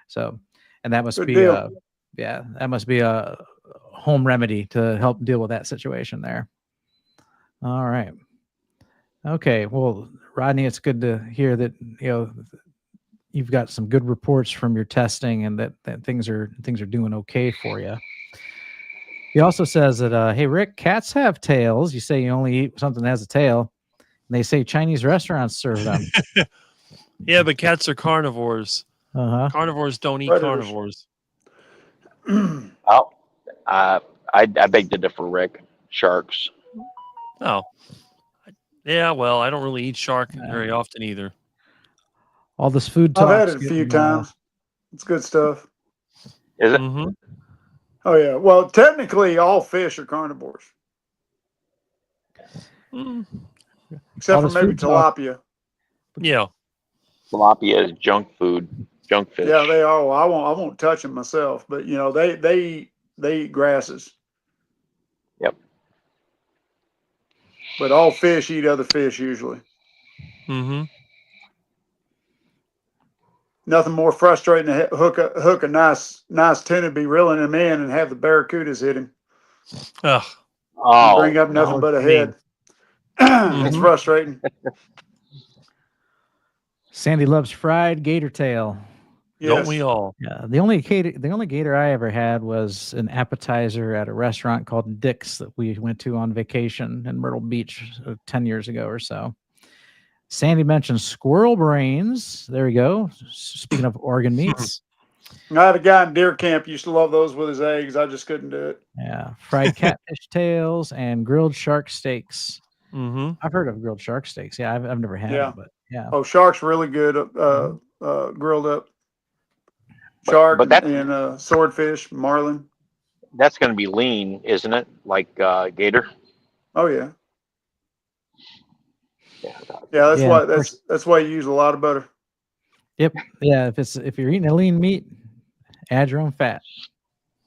So, and that must be that must be a home remedy to help deal with that situation there. All right. Okay. Well, Rodney, it's good to hear that you've got some good reports from your testing and that things are doing okay for you. He also says that, hey, Rick, cats have tails. You say you only eat something that has a tail. And they say Chinese restaurants serve them. Yeah, but cats are carnivores. Uh-huh. Carnivores don't eat Predators. carnivores. Oh, I beg to differ, Rick. Sharks. Oh. Yeah, well, I don't really eat shark very often either. All this food talk. I've had it a few times. It's good stuff. Is it? Mm-hmm. Oh yeah. Well, technically, all fish are carnivores, except for maybe tilapia. Yeah. Tilapia is junk food, junk fish. Yeah, they are. Well, I won't touch them myself, but they eat grasses. Yep. But all fish eat other fish usually. Mm-hmm. Nothing more frustrating to hook a nice tuna, be reeling him in, and have the barracudas hit him. Ugh. And bring up nothing but a head. It's frustrating. Sandy loves fried gator tail. Yes. Don't we all? Yeah. The only gator I ever had was an appetizer at a restaurant called Dick's that we went to on vacation in Myrtle Beach 10 years ago or so. Sandy mentioned squirrel brains. There we go. Speaking of organ meats. I had a guy in deer camp used to love those with his eggs. I just couldn't do it. Yeah. Fried catfish tails and grilled shark steaks. Mm-hmm. I've heard of grilled shark steaks. Yeah, I've never had it, but yeah. Oh, shark's really good grilled up. Shark and swordfish, marlin. That's going to be lean, isn't it? Like gator. Oh yeah. Yeah, that's why you use a lot of butter. Yep. Yeah, if you're eating a lean meat, add your own fat.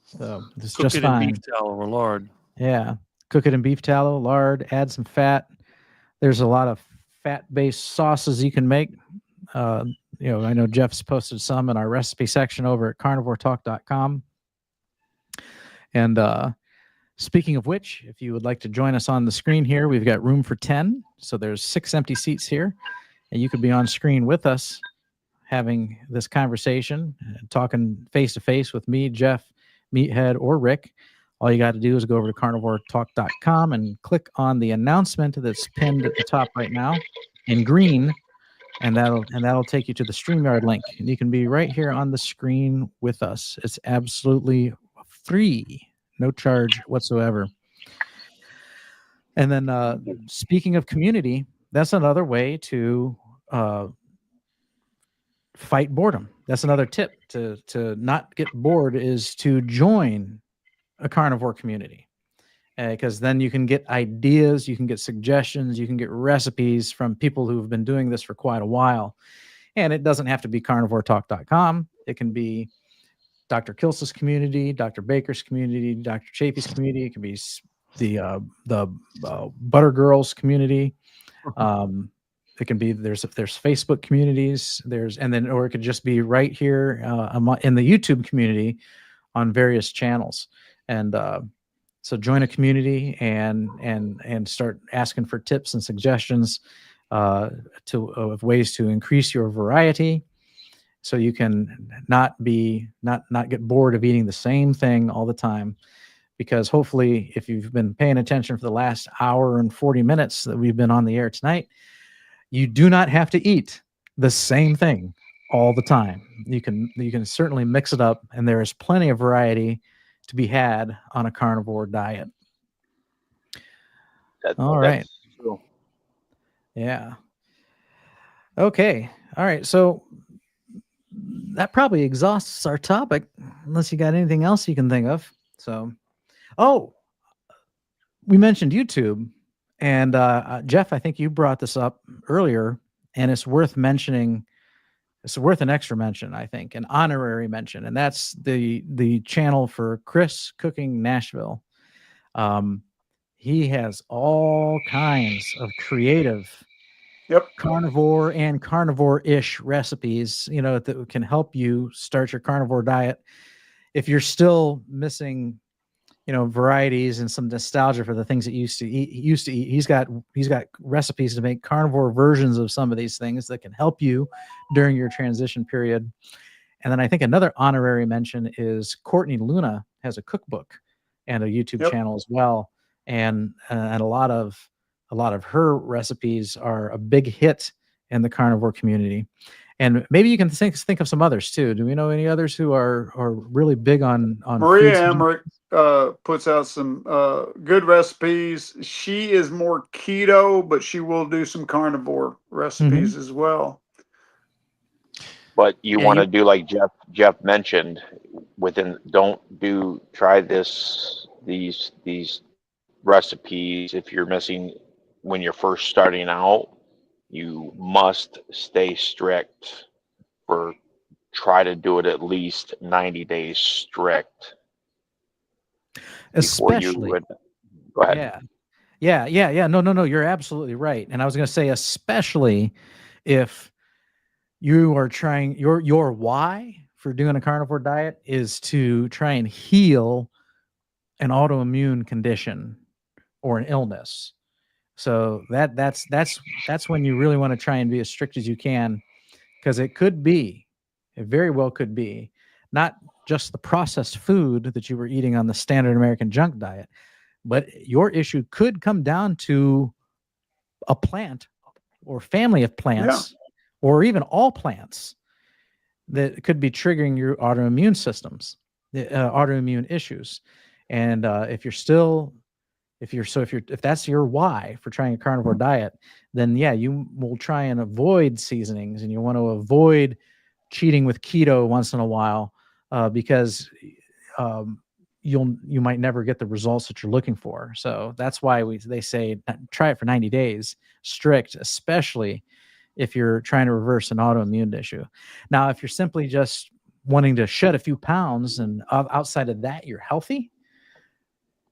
So it's Cook just it fine. in beef tallow or lard. Yeah. Cook it in beef tallow, lard, add some fat. There's a lot of fat-based sauces you can make. I know Jeff's posted some in our recipe section over at carnivoretalk.com. And speaking of which, if you would like to join us on the screen here, we've got room for 10. So there's 6 empty seats here, and you could be on screen with us having this conversation, talking face-to-face with me, Jeff, Meathead, or Rick. All you got to do is go over to carnivoretalk.com and click on the announcement that's pinned at the top right now in green, and that'll take you to the StreamYard link. And you can be right here on the screen with us. It's absolutely free. No charge whatsoever. And then speaking of community, that's another way to fight boredom. That's another tip to not get bored is to join a carnivore community. Because then you can get ideas, you can get suggestions, you can get recipes from people who've been doing this for quite a while. And it doesn't have to be carnivoretalk.com. It can be Dr. Kilsa's community, Dr. Baker's community, Dr. Chapey's community. It can be the Butter Girls community. it can be there's Facebook communities, or it could just be right here in the YouTube community on various channels. And so join a community and start asking for tips and suggestions of ways to increase your variety, so you can not get bored of eating the same thing all the time. Because hopefully, if you've been paying attention for the last hour and 40 minutes that we've been on the air tonight, you do not have to eat the same thing all the time. You can certainly mix it up, and there is plenty of variety to be had on a carnivore diet. All right. True. Yeah. Okay. All right. So that probably exhausts our topic, unless you got anything else you can think of. So, we mentioned YouTube, and Jeff, I think you brought this up earlier, and it's worth mentioning. It's worth an extra mention, I think, an honorary mention, and that's the channel for Chris Cooking Nashville. He has all kinds of creative carnivore and carnivore-ish recipes, that can help you start your carnivore diet. If you're still missing, varieties and some nostalgia for the things that you used to eat, he's got recipes to make carnivore versions of some of these things that can help you during your transition period. And then I think another honorary mention is Courtney Luna has a cookbook and a YouTube channel as well. And a lot of her recipes are a big hit in the carnivore community. And maybe you can think of some others too. Do we know any others who are really big on Maria Emmerich puts out some good recipes. She is more keto, but she will do some carnivore recipes as well. But you want to do like Jeff mentioned, try these recipes if you're missing when you're first starting out. You must stay strict try to do it at least 90 days strict. Especially. Go ahead. Yeah. No. You're absolutely right. And I was going to say, especially if you are trying, your why for doing a carnivore diet is to try and heal an autoimmune condition or an illness. So that's when you really want to try and be as strict as you can, because it very well could be not just the processed food that you were eating on the standard American junk diet, but your issue could come down to a plant or family of plants, or even all plants that could be triggering your autoimmune systems, autoimmune issues. And if that's your why for trying a carnivore diet, then you will try and avoid seasonings, and you want to avoid cheating with keto once in a while, because you might never get the results that you're looking for. So that's why they say try it for 90 days strict, especially if you're trying to reverse an autoimmune issue. Now, if you're simply just wanting to shed a few pounds and outside of that you're healthy,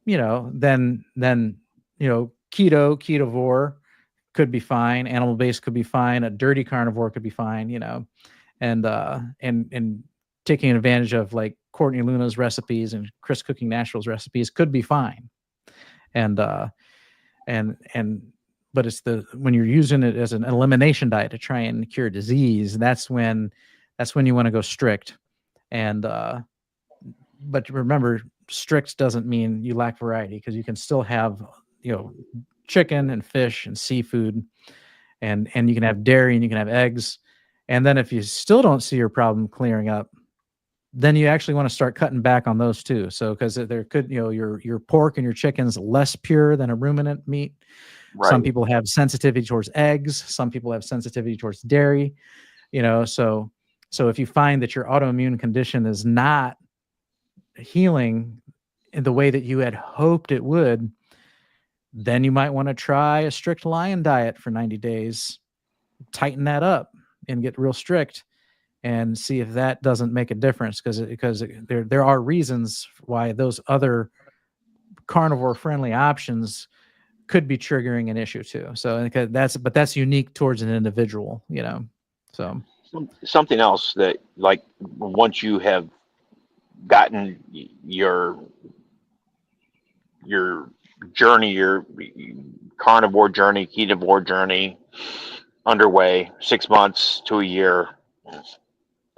then ketovore could be fine. Animal-based could be fine. A dirty carnivore could be fine, and taking advantage of like Courtney Luna's recipes and Chris Cooking Nashville's recipes could be fine. But it's when you're using it as an elimination diet to try and cure disease, that's when you want to go strict. And but remember, strict doesn't mean you lack variety, because you can still have chicken and fish and seafood, and you can have dairy and you can have eggs. And then if you still don't see your problem clearing up, then you actually want to start cutting back on those too. So because there could your pork and your chicken's less pure than a ruminant meat. Right. Some people have sensitivity towards eggs. Some people have sensitivity towards dairy. So if you find that your autoimmune condition is not healing in the way that you had hoped it would, then you might want to try a strict lion diet for 90 days, tighten that up and get real strict and see if that doesn't make a difference. Because there are reasons why those other carnivore friendly options could be triggering an issue too. So that's unique towards an individual, So Something else that, like, once you have gotten your journey, your carnivore journey, ketovore journey underway, 6 months to a year,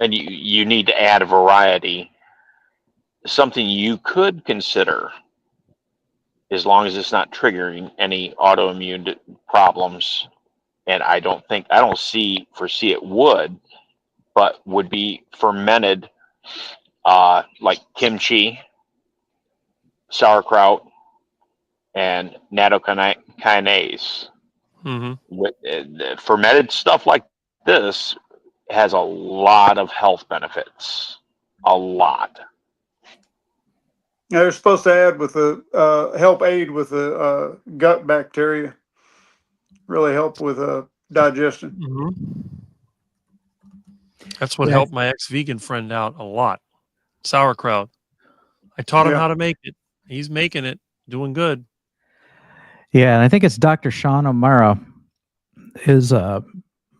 and you need to add a variety. Something you could consider, as long as it's not triggering any autoimmune problems, and I don't foresee it would, but would be fermented, like kimchi, sauerkraut, and nattokinase. Mm-hmm. With fermented stuff like this has a lot of health benefits, a lot. They're supposed to add with the help aid with the gut bacteria, really help with digestion. Mm-hmm. That's what Yeah. helped my ex-vegan friend out a lot. Sauerkraut. I taught him Yeah. how to make it. He's making it, doing good. Yeah, and I think it's Dr. Sean O'Mara is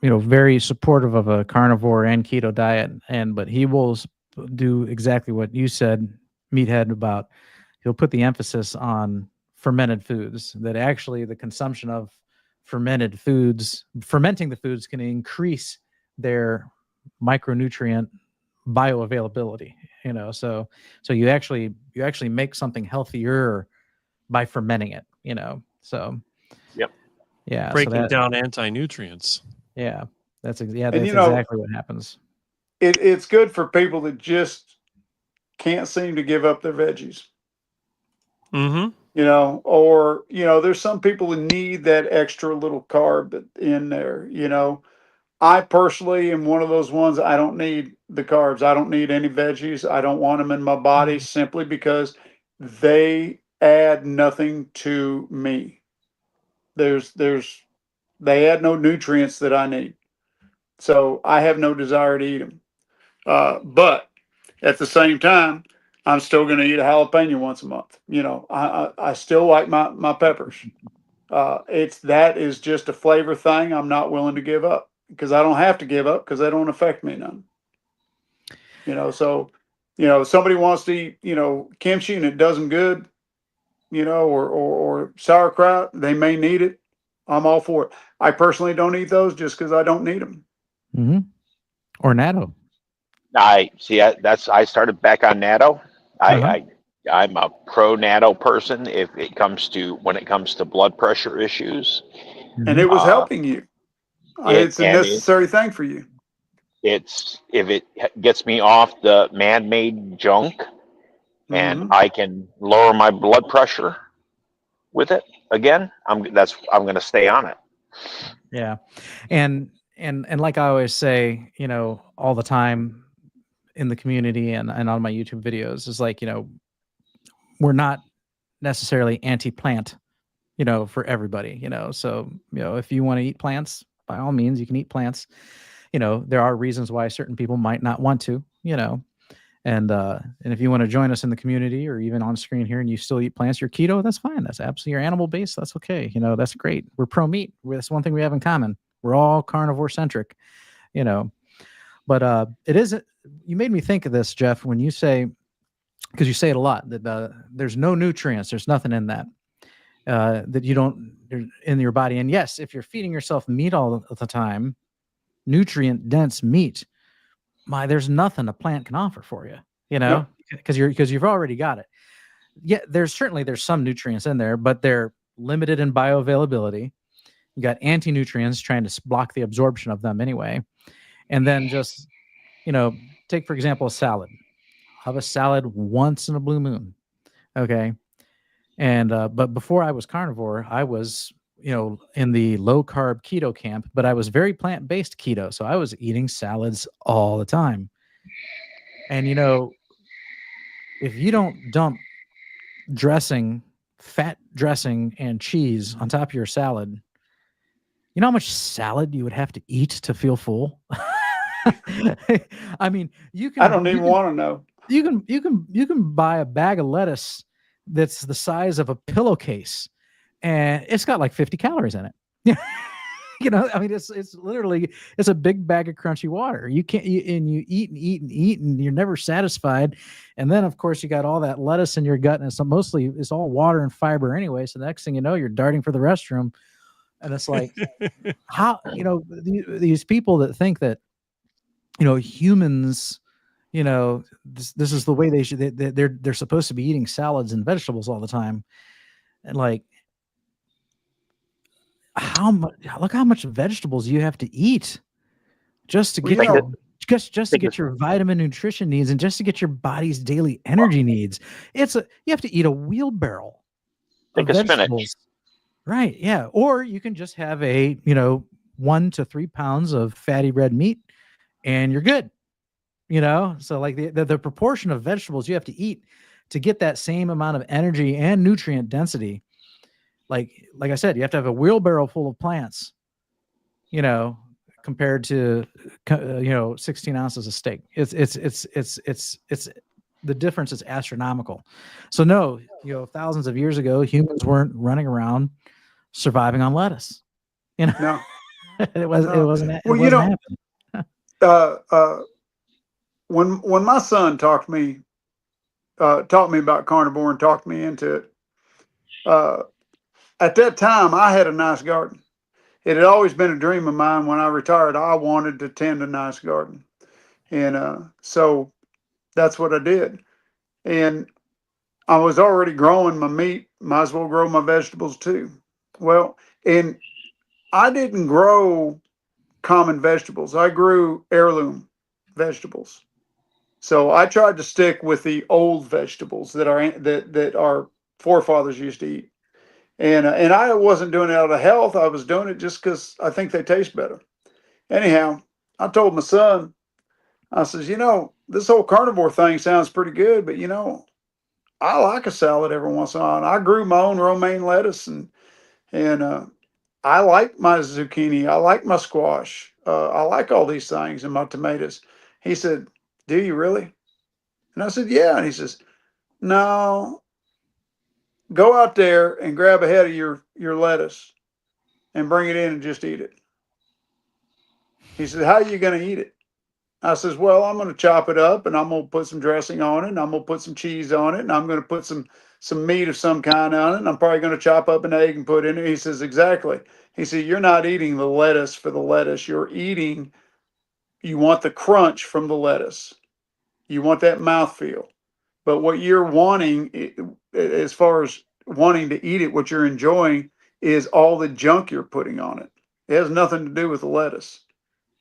very supportive of a carnivore and keto diet, but he will do exactly what you said, Meathead, about he'll put the emphasis on fermented foods, that actually the consumption of fermenting the foods can increase their micronutrient bioavailability, so you actually make something healthier by fermenting it, so Yep. yeah, Breaking down anti-nutrients. yeah, that's And, exactly what happens. It's good for people that just can't seem to give up their veggies. Mm-hmm. Or there's some people that need that extra little carb in there. I personally am one of those ones. I don't need the carbs. I don't need any veggies. I don't want them in my body simply because they add nothing to me. They add no nutrients that I need. So I have no desire to eat them. But at the same time, I'm still going to eat a jalapeno once a month. I still like my peppers. That is just a flavor thing I'm not willing to give up, because I don't have to give up, because they don't affect me none. So if somebody wants to eat, kimchi and it does them good, or sauerkraut, they may need it. I'm all for it. I personally don't eat those just because I don't need them. Mm-hmm. Or natto. I see. I started back on natto. I'm a pro natto person. When it comes to blood pressure issues, And it was helping you. It's a necessary thing for you. if it gets me off the man-made junk, and I can lower my blood pressure with it again, I'm going to stay on it. Yeah, and like I always say, all the time in the community and on my YouTube videos, is like, we're not necessarily anti-plant, for everybody, so, if you want to eat plants, by all means, you can eat plants. There are reasons why certain people might not want to, and if you want to join us in the community, or even on screen here, and you still eat plants, you're keto, that's fine. That's absolutely, you're animal based, that's okay. That's great. We're pro meat. That's one thing we have in common. We're all carnivore centric, but it isn't. You made me think of this, Jeff, when you say, because you say it a lot, that there's no nutrients, there's nothing in that that you don't in your body. And yes, if you're feeding yourself meat all the time, nutrient dense meat, there's nothing a plant can offer for you, because you've already got it. Yeah, there's some nutrients in there, but they're limited in bioavailability. You got anti-nutrients trying to block the absorption of them anyway. And then just, take, for example, a salad. Have a salad once in a blue moon. Okay. And, but before I was carnivore, I was, in the low carb keto camp, but I was very plant-based keto. So I was eating salads all the time. And, if you don't dump fat dressing and cheese on top of your salad, you know how much salad you would have to eat to feel full? I mean, I don't even want to know. You can buy a bag of lettuce that's the size of a pillowcase, and it's got like 50 calories in it. You know, I mean, it's literally, it's a big bag of crunchy water. You can't, and you eat and eat and eat, and you're never satisfied. And then, of course, you got all that lettuce in your gut, and it's mostly, it's all water and fiber anyway. So the next thing you know, you're darting for the restroom, and it's like, how, you know, these people that think that, you know, humans, you know, this is the way they should, they're supposed to be eating salads and vegetables all the time, and like, how much, look how much vegetables you have to eat just to Well, get you your know, just to get your vitamin nutrition needs, and just to get your body's daily energy needs. You have to eat a wheelbarrow of Think of spinach. vegetables. Right. Yeah. Or you can just have a, you know, 1 to 3 pounds of fatty red meat and you're good. You know, so like the proportion of vegetables you have to eat to get that same amount of energy and nutrient density. Like I said, you have to have a wheelbarrow full of plants, you know, compared to, you know, 16 ounces of steak. It's the difference is astronomical. So no, you know, thousands of years ago, humans weren't running around surviving on lettuce. You know, no. it wasn't Well, you know, happening. When my son taught me about carnivore and talked me into it, at that time I had a nice garden. It had always been a dream of mine. When I retired, I wanted to tend a nice garden, and so that's what I did. And I was already growing my meat. Might as well grow my vegetables too. Well, and I didn't grow common vegetables. I grew heirloom vegetables. So I tried to stick with the old vegetables that our forefathers used to eat, and I wasn't doing it out of health. I was doing it just because I think they taste better. Anyhow, I told my son, I says, you know, this whole carnivore thing sounds pretty good, but you know, I like a salad every once in a while. And I grew my own romaine lettuce, and I like my zucchini. I like my squash. I like all these things and my tomatoes. He said, "Do you really?" And I said, "Yeah." And he says, "No, go out there and grab a head of your lettuce and bring it in and just eat it." He said, "How are you going to eat it?" I says, "Well, I'm going to chop it up and I'm going to put some dressing on it and I'm going to put some cheese on it and I'm going to put some meat of some kind on it and I'm probably going to chop up an egg and put in it." He says, "Exactly." He said, "You're not eating the lettuce for the lettuce. You want the crunch from the lettuce. You want that mouthfeel. But what you're wanting, as far as wanting to eat it, what you're enjoying is all the junk you're putting on it. It has nothing to do with the lettuce."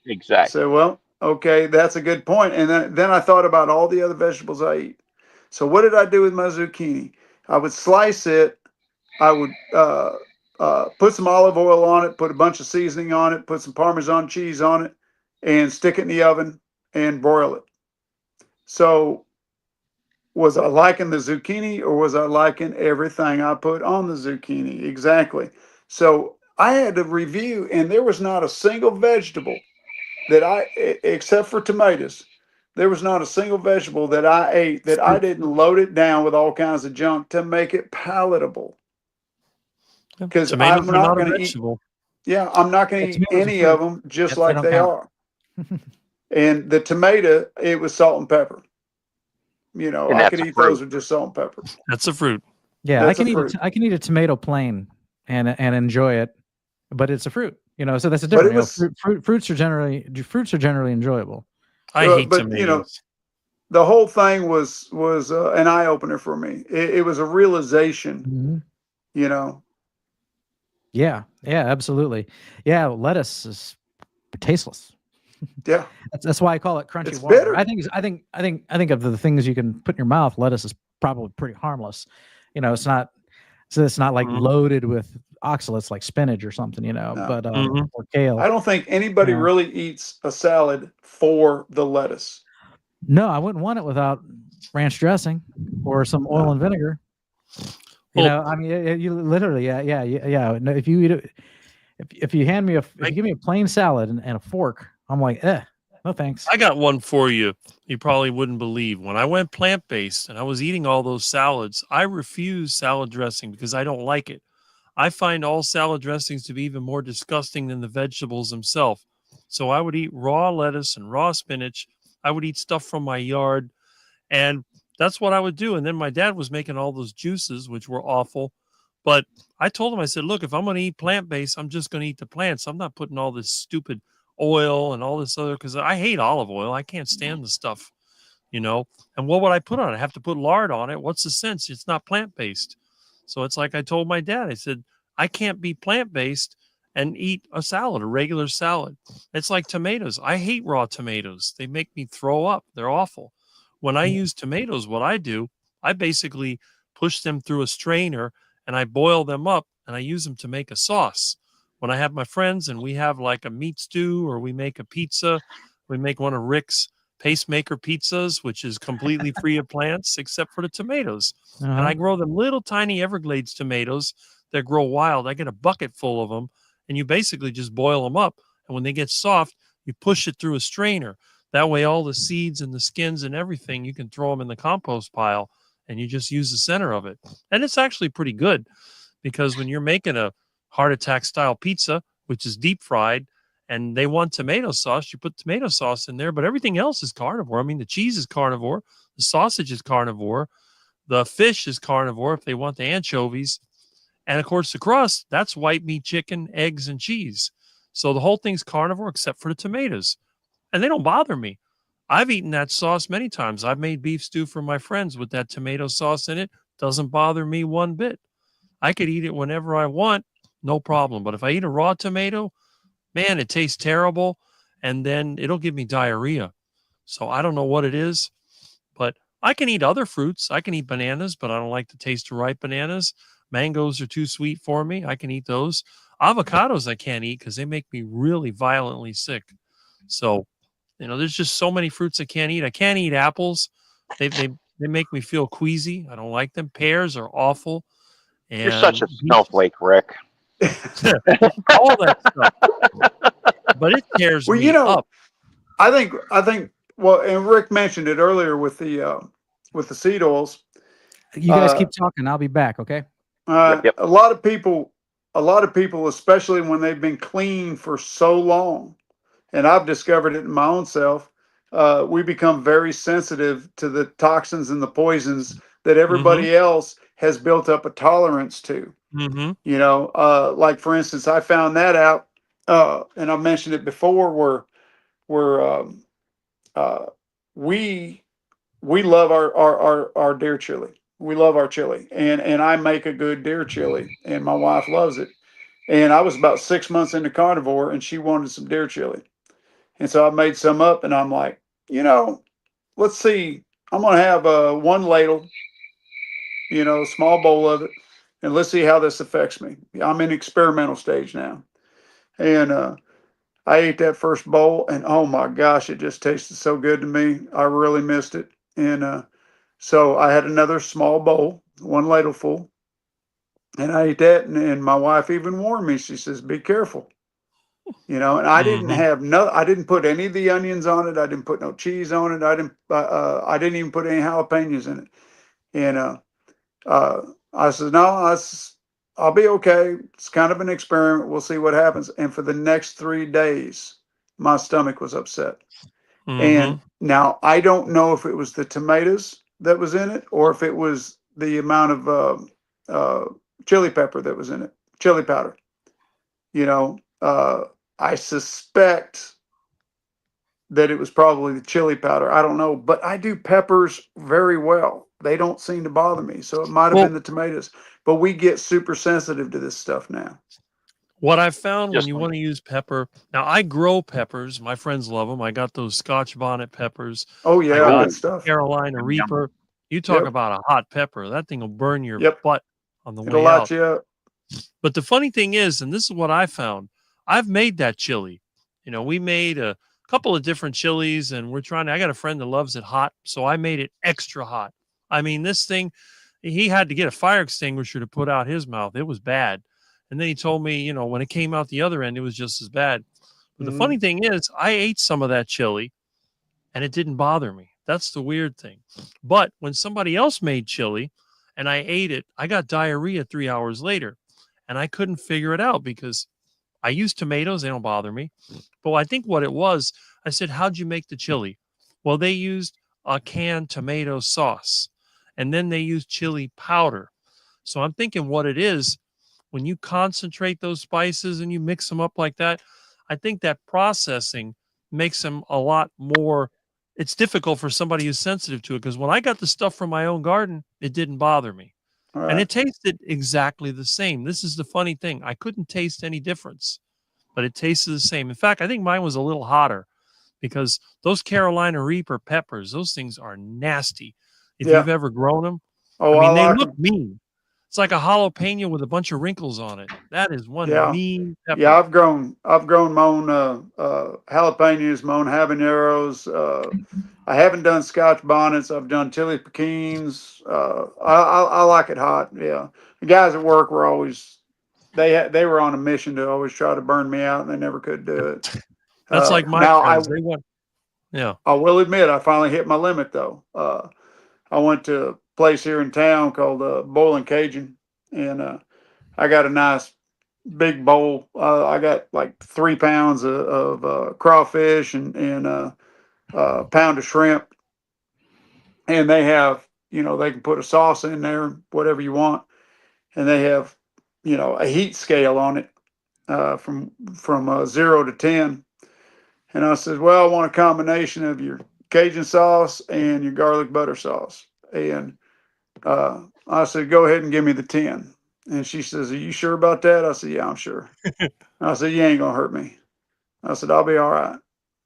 Exactly. So, well, okay, that's a good point. And then I thought about all the other vegetables I eat. So what did I do with my zucchini? I would slice it. I would put some olive oil on it, put a bunch of seasoning on it, put some Parmesan cheese on it, and stick it in the oven and broil it. So was I liking the zucchini or was I liking everything I put on the zucchini? Exactly. So I had to review, and there was not a single vegetable except for tomatoes, there was not a single vegetable that I ate that I didn't load it down with all kinds of junk to make it palatable. Because Tomatoes I'm are not not a going to eat. vegetable. Yeah, I'm not going to eat Tomatoes are any fruit. of them just Yep, they like don't they count. are. And the tomato, it was salt and pepper. You know, And I that's could a eat fruit. those with just salt and pepper. That's a fruit. Yeah, That's I a can eat fruit. I can eat a tomato plain and enjoy it, but it's a fruit. You know, so that's a But different. it was, Fruits are generally enjoyable. I hate but you know, tomatoes. the whole thing was an eye opener for me. It was a realization. Mhm. You know, Yeah, absolutely. Yeah, lettuce is tasteless. yeah, That's why I call it crunchy it's water. bitter. I think of the things you can put in your mouth, lettuce is probably pretty harmless. You know, it's not like Mhm. loaded with oxalates like spinach or something, you know, No. but Mhm. or kale. I don't think anybody Yeah. really eats a salad for the lettuce. No, I wouldn't want it without ranch dressing or some oil No. and vinegar. You Well, know, I mean, you literally, yeah. No, if you eat it, if you hand me if you give me a plain salad and a fork, I'm like, no thanks. I got one for you. You probably wouldn't believe. When I went plant-based and I was eating all those salads, I refused salad dressing because I don't like it. I find all salad dressings to be even more disgusting than the vegetables themselves. So I would eat raw lettuce and raw spinach. I would eat stuff from my yard, and that's what I would do. And then my dad was making all those juices, which were awful. But I told him, I said, look, if I'm going to eat plant-based, I'm just going to eat the plants. I'm not putting all this stupid oil and all this other, because I hate olive oil. I can't stand the stuff, you know. And what would I put on it? I have to put lard on it. What's the sense? It's not plant-based. So it's like I told my dad, I said, I can't be plant-based and eat a salad, a regular salad. It's like tomatoes. I hate raw tomatoes. They make me throw up. They're awful. When I use tomatoes, what I do, I basically push them through a strainer and I boil them up and I use them to make a sauce. When I have my friends and we have like a meat stew or we make a pizza, we make one of Rick's pacemaker pizzas, which is completely free of plants except for the tomatoes. And I grow them little tiny Everglades tomatoes that grow wild. I get a bucket full of them and you basically just boil them up. And when they get soft, you push it through a strainer. That way, all the seeds and the skins and everything, you can throw them in the compost pile and you just use the center of it. And it's actually pretty good because when you're making a heart attack style pizza, which is deep fried, and they want tomato sauce, you put tomato sauce in there, but everything else is carnivore. I mean, the cheese is carnivore, the sausage is carnivore, the fish is carnivore if they want the anchovies. And of course, the crust, that's white meat, chicken, eggs, and cheese. So the whole thing's carnivore except for the tomatoes. And they don't bother me. I've eaten that sauce many times. I've made beef stew for my friends with that tomato sauce in it. Doesn't bother me one bit. I could eat it whenever I want, no problem. But if I eat a raw tomato, man, it tastes terrible. And then it'll give me diarrhea. So I don't know what it is, but I can eat other fruits. I can eat bananas, but I don't like the taste of ripe bananas. Mangoes are too sweet for me. I can eat those. Avocados I can't eat because they make me really violently sick. So, you know, there's just so many fruits I can't eat. I can't eat apples. They make me feel queasy. I don't like them. Pears are awful. And You're such a snowflake, Rick. all that stuff. But it tears me up. I think well, and Rick mentioned it earlier with the seed oils. You guys keep talking. I'll be back. Okay. Yep. A lot of people, especially when they've been clean for so long, and I've discovered it in my own self, we become very sensitive to the toxins and the poisons that everybody else has built up a tolerance to. You know, like for instance, I found that out, and I mentioned it before, where we love our deer chili. We love our chili, and I make a good deer chili, and my wife loves it. And I was about 6 months into carnivore, and she wanted some deer chili. And so I made some up, and I'm like, you know, let's see. I'm going to have one ladle, you know, a small bowl of it, and let's see how this affects me. I'm in experimental stage now. And I ate that first bowl, and oh my gosh, it just tasted so good to me. I really missed it. And so I had another small bowl, one ladle full, and I ate that. And my wife even warned me. She says, "Be careful." You know, and I didn't put any of the onions on it. I didn't put no cheese on it. I didn't even put any jalapenos in it. And I said, no, I'll be okay. It's kind of an experiment. We'll see what happens. And for the next 3 days, my stomach was upset. And now I don't know if it was the tomatoes that was in it or if it was the amount of chili pepper that was in it, chili powder. You know, I suspect that it was probably the chili powder. I don't know, but I do peppers very well. They don't seem to bother me. So it might have been the tomatoes, but we get super sensitive to this stuff now. What I've found when you want to use pepper, now I grow peppers. My friends love them. I got those Scotch bonnet peppers. Oh yeah, I got good stuff. Carolina Reaper. You talk about a hot pepper. That thing will burn your butt on the way out. You up. But the funny thing is, and this is what I found, I've made that chili. You know, we made a couple of different chilies and I got a friend that loves it hot. So I made it extra hot. I mean, this thing, he had to get a fire extinguisher to put out his mouth. It was bad. And then he told me, you know, when it came out the other end, it was just as bad. But the funny thing is, I ate some of that chili and it didn't bother me. That's the weird thing. But when somebody else made chili and I ate it, I got diarrhea 3 hours later. and I couldn't figure it out because I use tomatoes. They don't bother me. But I think what it was, I said, how'd you make the chili? Well, they used a canned tomato sauce, and then they used chili powder. So I'm thinking what it is, when you concentrate those spices and you mix them up like that, I think that processing makes them a lot more. It's difficult for somebody who's sensitive to it, because when I got the stuff from my own garden, it didn't bother me. All And right. it tasted exactly the same. This is the funny thing. I couldn't taste any difference, but it tasted the same. In fact, I think mine was a little hotter, because those Carolina Reaper peppers, those things are nasty. If Yeah. you've ever grown them, Oh, I mean, they like look 'em. mean. It's like a jalapeno with a bunch of wrinkles on it. That is one Yeah. mean pepper. Yeah, I've grown my own jalapenos, my own habaneros. I haven't done Scotch bonnets. I've done chili pequins. I like it hot. Yeah, the guys at work were always they were on a mission to always try to burn me out, and they never could do it. That's like my Now friends. They want, yeah. I will admit I finally hit my limit though. I went to a place here in town called Boiling Cajun, and I got a nice big bowl. I got like 3 pounds of crawfish and a pound of shrimp, and they have, they can put a sauce in there, whatever you want, and they have, a heat scale on it from 0 to 10. And I said, well, I want a combination of your Cajun sauce and your garlic butter sauce. And I said, go ahead and give me the 10. And she says, are you sure about that? I said, yeah, I'm sure. I said, you ain't gonna hurt me. I said, I'll be all right.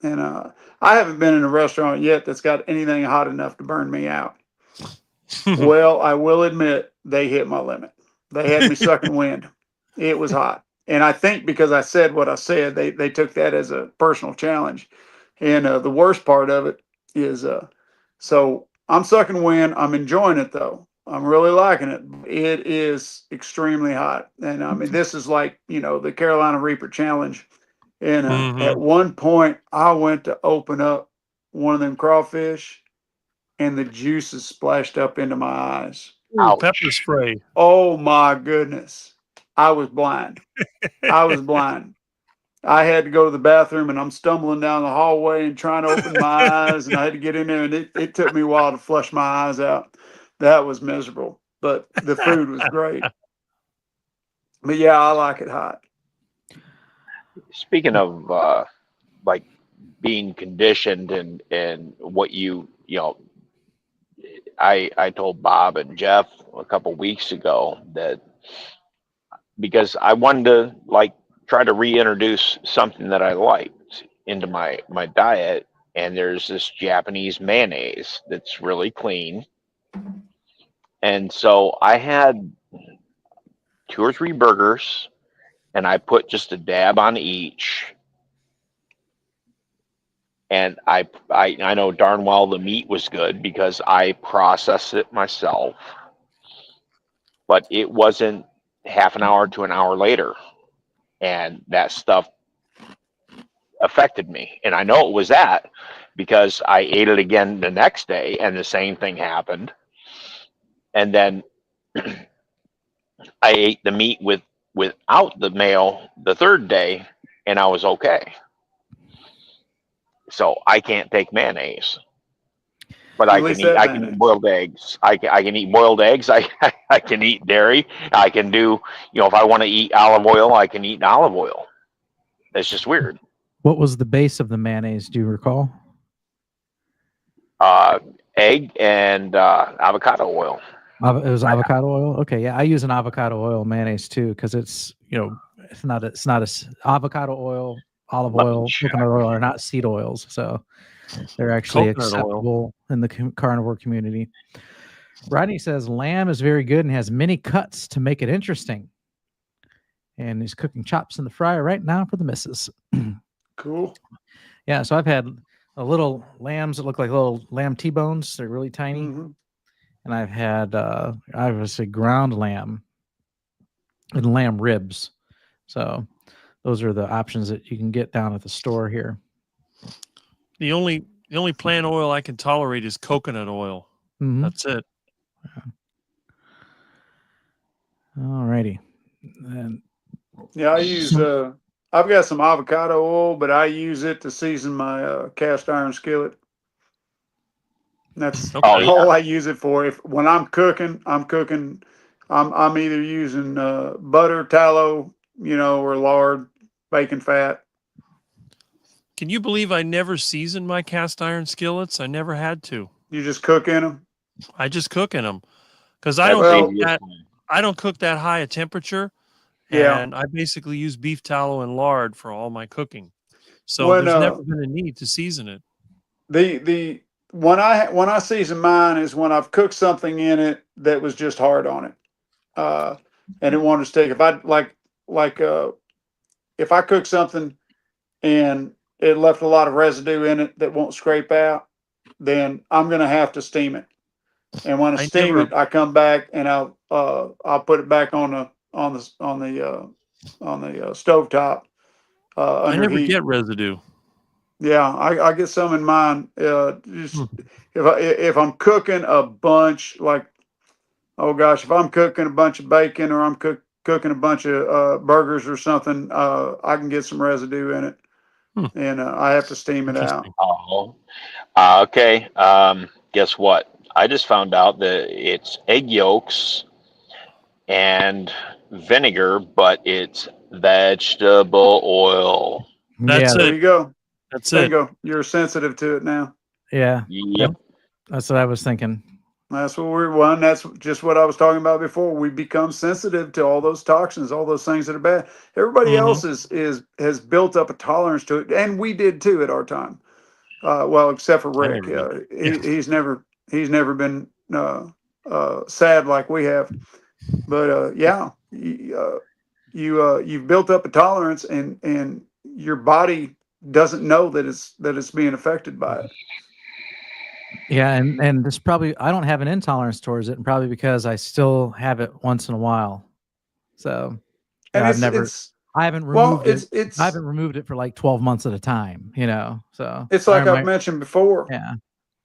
And I haven't been in a restaurant yet that's got anything hot enough to burn me out. Well, I will admit they hit my limit. They had me sucking wind. It was hot. And I think because I said what I said, they took that as a personal challenge. And the worst part of it is, so I'm sucking wind. I'm enjoying it though. I'm really liking it. It is extremely hot. And I mean, this is like, the Carolina Reaper challenge. And at one point, I went to open up one of them crawfish, and the juices splashed up into my eyes. Ooh, pepper spray. Oh my goodness. I was blind. I was blind. I had to go to the bathroom, and I'm stumbling down the hallway and trying to open my eyes, and I had to get in there, and it took me a while to flush my eyes out. That was miserable, but the food was great. But yeah, I like it hot. Speaking of like being conditioned and what I told Bob and Jeff a couple weeks ago that because I wanted to like try to reintroduce something that I liked into my diet, and there's this Japanese mayonnaise that's really clean. And so I had 2 or 3 burgers, and I put just a dab on each. And I know darn well the meat was good because I processed it myself, but it wasn't half an hour to an hour later, and that stuff affected me. And I know it was that because I ate it again the next day, and the same thing happened. And then I ate the meat without the mayo the 3rd day, and I was okay. So I can't take mayonnaise, but At least that I can eat mayonnaise. boiled eggs. I can eat boiled eggs. I can eat dairy. I can do, if I want to eat olive oil, I can eat olive oil. It's just weird. What was the base of the mayonnaise? Do you recall? Egg and avocado oil. It was avocado oil. Okay, yeah, I use an avocado oil mayonnaise too because it's it's not avocado oil, olive oil, coconut oil are not seed oils, so they're actually acceptable in the carnivore community. Rodney says lamb is very good and has many cuts to make it interesting. And he's cooking chops in the fryer right now for the missus. Cool. Yeah, so I've had a little lambs that look like little lamb T-bones. They're really tiny. Mm-hmm. And I've had obviously ground lamb and lamb ribs. So those are the options that you can get down at the store here. The only plant oil I can tolerate is coconut oil. Mm-hmm. That's it. Yeah. All righty. And Yeah, I use I've got some avocado oil, but I use it to season my cast iron skillet. That's Okay. Oh, yeah. all I use it for. If when I'm cooking, I'm either using butter, tallow, or lard, bacon fat. Can you believe I never seasoned my cast iron skillets? I never had to. You just cook in them. I just cook in them because I That's don't Well- cook that. I don't cook that high a temperature, Yeah. and I basically use beef tallow and lard for all my cooking. So When, there's never been a need to season it. The when I season mine is when I've cooked something in it that was just hard on it, and it wanted to stick. If I if I cook something and it left a lot of residue in it that won't scrape out, then I'm gonna have to steam it. And when I steam it, I come back and I'll put it back on the stovetop I under never heat. get residue. Yeah, I get some in mine. Just if I'm cooking a bunch, like, oh gosh, if I'm cooking a bunch of bacon or I'm cooking a bunch of burgers or something, I can get some residue in it, and I have to steam it out. Oh, okay. Guess what? I just found out that it's egg yolks and vinegar, but it's vegetable oil. That's yeah, There it. you go. That's it. Bingo. You're sensitive to it now. yeah, Yep. that's what I was thinking. That's what we're one. That's just what I was talking about before. We become sensitive to all those toxins, all those things that are bad. Everybody else has built up a tolerance to it, and we did too at our time. Well, except for Rick. never did. He's never been sad like we have. But yeah, you've built up a tolerance, and your body doesn't know that it's being affected by it. Yeah, and this probably I don't have an intolerance towards it, and probably because I still have it once in a while. So And I've never, I haven't removed it. I haven't removed it for like 12 months at a time. So it's like I've mentioned before. Yeah.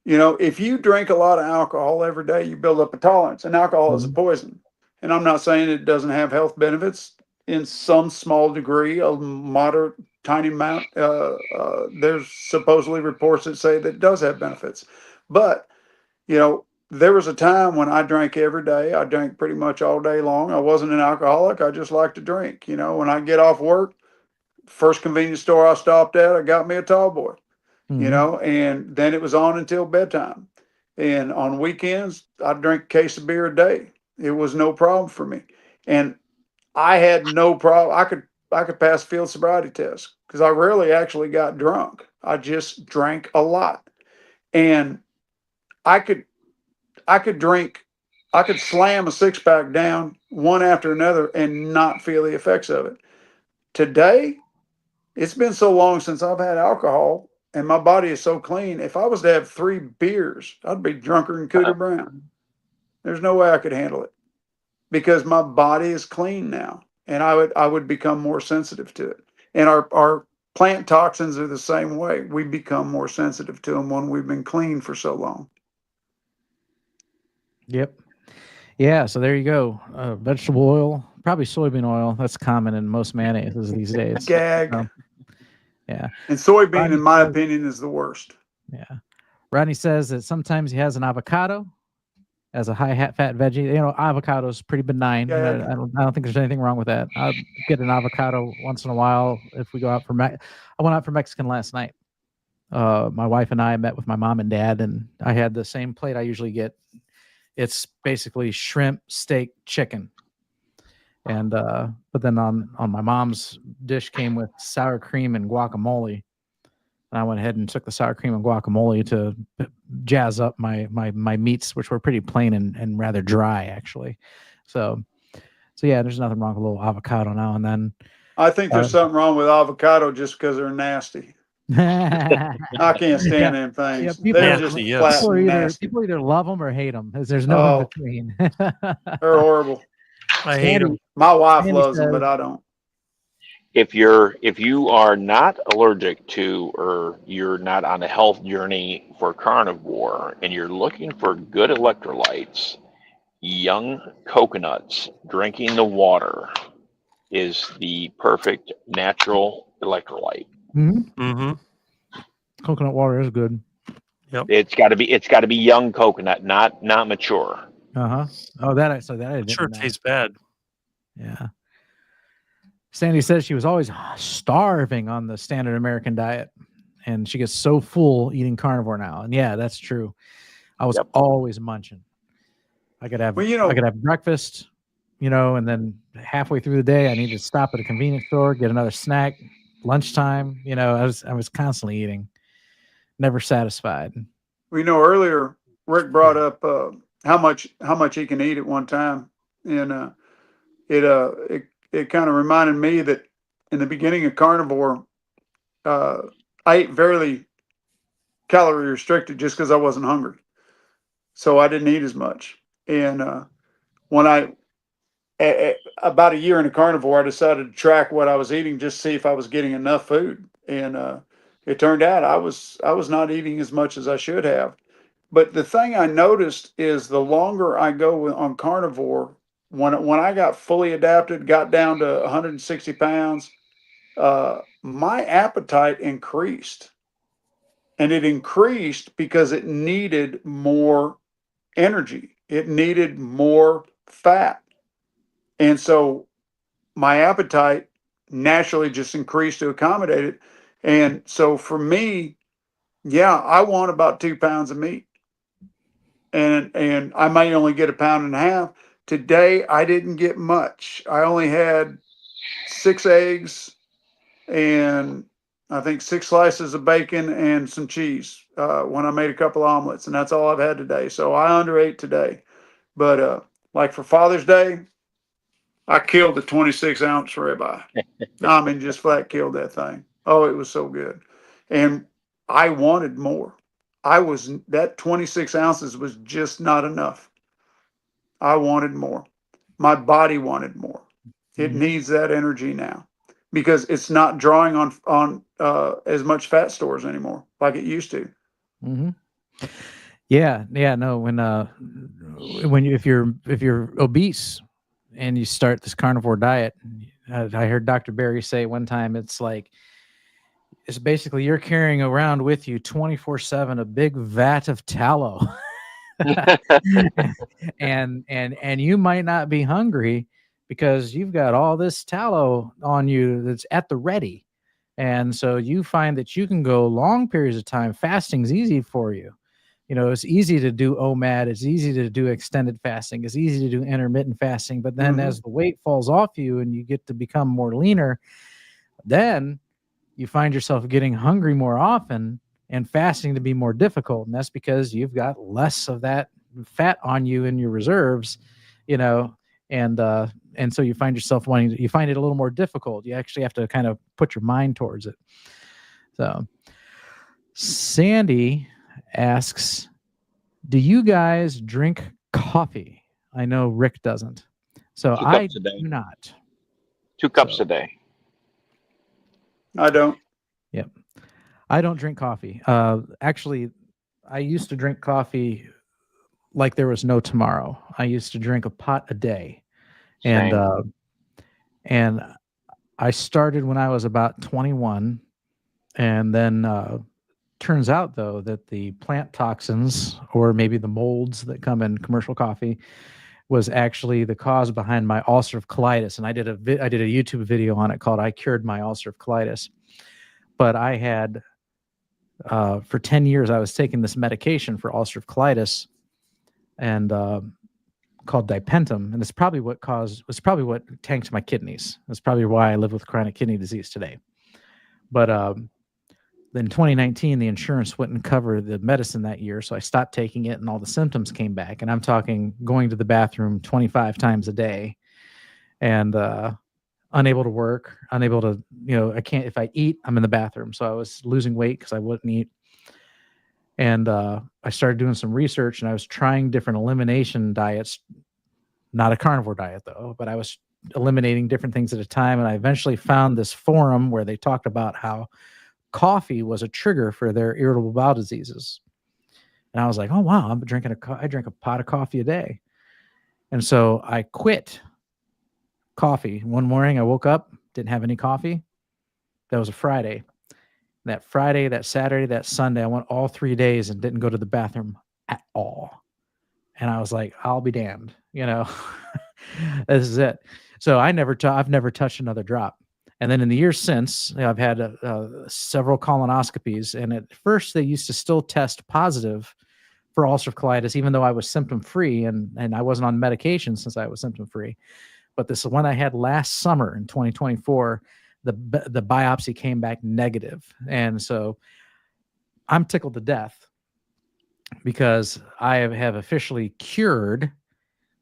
If you drink a lot of alcohol every day, you build up a tolerance, and alcohol is a poison. And I'm not saying it doesn't have health benefits in some small degree, a moderate, tiny amount. There's supposedly reports that say that it does have benefits. But, there was a time when I drank every day. I drank pretty much all day long. I wasn't an alcoholic. I just liked to drink. When I get off work, first convenience store I stopped at, I got me a tall boy. And then it was on until bedtime. And on weekends, I'd drink a case of beer a day. It was no problem for me. And I had no problem. I could pass field sobriety test because I rarely actually got drunk. I just drank a lot. And I could slam a 6-pack down one after another and not feel the effects of it. Today, it's been so long since I've had alcohol and my body is so clean. If I was to have 3 beers, I'd be drunker than Cooter Brown. There's no way I could handle it because my body is clean now, and I would become more sensitive to it. And our plant toxins are the same way. We become more sensitive to them when we've been clean for so long. Yep. Yeah. So there you go. Vegetable oil, probably soybean oil. That's common in most mayonnaises these days. Gag. Yeah. And soybean, in my opinion, is the worst. Yeah. Rodney says that sometimes he has an avocado as a high fat veggie. Avocado is pretty benign. Yeah. I don't think there's anything wrong with that. I'll get an avocado once in a while if we go out for I went out for Mexican last night. My wife and I met with my mom and dad, and I had the same plate I usually get. It's basically shrimp, steak, chicken. And but then on my mom's dish came with sour cream and guacamole. And I went ahead and took the sour cream and guacamole to jazz up my meats, which were pretty plain and rather dry, actually. So yeah, there's nothing wrong with a little avocado now and then. I think there's something wrong with avocado just because they're nasty. I can't stand them things. Yeah, They're just flat and nasty. People either love them or hate them. There's no in between. They're horrible. I hate them. My wife loves them, but I don't. If you are not allergic to, or you're not on a health journey for carnivore, and you're looking for good electrolytes, young coconuts drinking the water is the perfect natural electrolyte. Mm-hmm. Coconut water is good. It's got to be young coconut, not mature. Uh-huh. Oh, that I didn't Sure, it know. tastes bad. Yeah. Sandy says she was always starving on the standard American diet, and she gets so full eating carnivore now. And yeah, that's true. I was always munching. I could have breakfast, and then halfway through the day, I needed to stop at a convenience store, get another snack. Lunchtime, I was constantly eating, never satisfied. Well, earlier Rick brought up how much he can eat at one time, and it kind of reminded me that in the beginning of carnivore, I ate very calorie restricted just because I wasn't hungry, so I didn't eat as much. And when about a year into carnivore, I decided to track what I was eating just to see if I was getting enough food, and it turned out I was not eating as much as I should have. But the thing I noticed is the longer I go on carnivore, when I got fully adapted, got down to 160 pounds, my appetite increased. And it increased because it needed more energy. It needed more fat. And so my appetite naturally just increased to accommodate it. And so for me, yeah, I want about 2 pounds of meat. And I may only get a pound and a half. Today I didn't get much. I only had 6 eggs and I think 6 slices of bacon and some cheese when I made a couple omelets, and that's all I've had today. So I underate today. But like for Father's Day, I killed the 26-ounce ribeye. I mean, just flat killed that thing. Oh, it was so good, and I wanted more. That 26 ounces was just not enough. I wanted more. My body wanted more. It needs that energy now because it's not drawing on as much fat stores anymore like it used to. Mm-hmm. Yeah, no. If you're obese and you start this carnivore diet, I heard Dr. Barry say one time, it's basically you're carrying around with you 24/7 a big vat of tallow, and you might not be hungry because you've got all this tallow on you that's at the ready. And so you find that you can go long periods of time. Fasting's easy for you. It's easy to do OMAD. It's easy to do extended fasting. It's easy to do intermittent fasting. But then as the weight falls off you and you get to become more leaner, then you find yourself getting hungry more often and fasting to be more difficult. And that's because you've got less of that fat on you in your reserves, and so you find yourself you find it a little more difficult. You actually have to kind of put your mind towards it. So Sandy asks, do you guys drink coffee? I know Rick doesn't. So I do not. 2 cups a day. I don't. Yep. I don't drink coffee. Actually, I used to drink coffee like there was no tomorrow. I used to drink a pot a day. And I started when I was about 21. And then turns out, though, that the plant toxins, or maybe the molds that come in commercial coffee, was actually the cause behind my ulcerative colitis. And I did a YouTube video on it called "I Cured My Ulcerative Colitis." But I had, for 10 years, I was taking this medication for ulcerative colitis, and called dipentum, and it's probably what tanked my kidneys. That's probably why I live with chronic kidney disease today. But in 2019, the insurance wouldn't cover the medicine that year, so I stopped taking it, and all the symptoms came back. And I'm talking going to the bathroom 25 times a day, and unable to work, unable to, I can't. If I eat, I'm in the bathroom. So I was losing weight because I wouldn't eat. And I started doing some research, and I was trying different elimination diets, not a carnivore diet though, but I was eliminating different things at a time. And I eventually found this forum where they talked about how coffee was a trigger for their irritable bowel diseases. And I was like, oh wow, I drink a pot of coffee a day. And so I quit coffee. One morning I woke up, didn't have any coffee. That was a Friday. That Friday, that Saturday, that Sunday, I went all 3 days and didn't go to the bathroom at all. And I was like, I'll be damned, this is it. So I've never touched another drop. And then in the years since, I've had several colonoscopies. And at first they used to still test positive for ulcerative colitis, even though I was symptom free and I wasn't on medication since I was symptom free. But this one I had last summer in 2024, the biopsy came back negative. And so I'm tickled to death because I have officially cured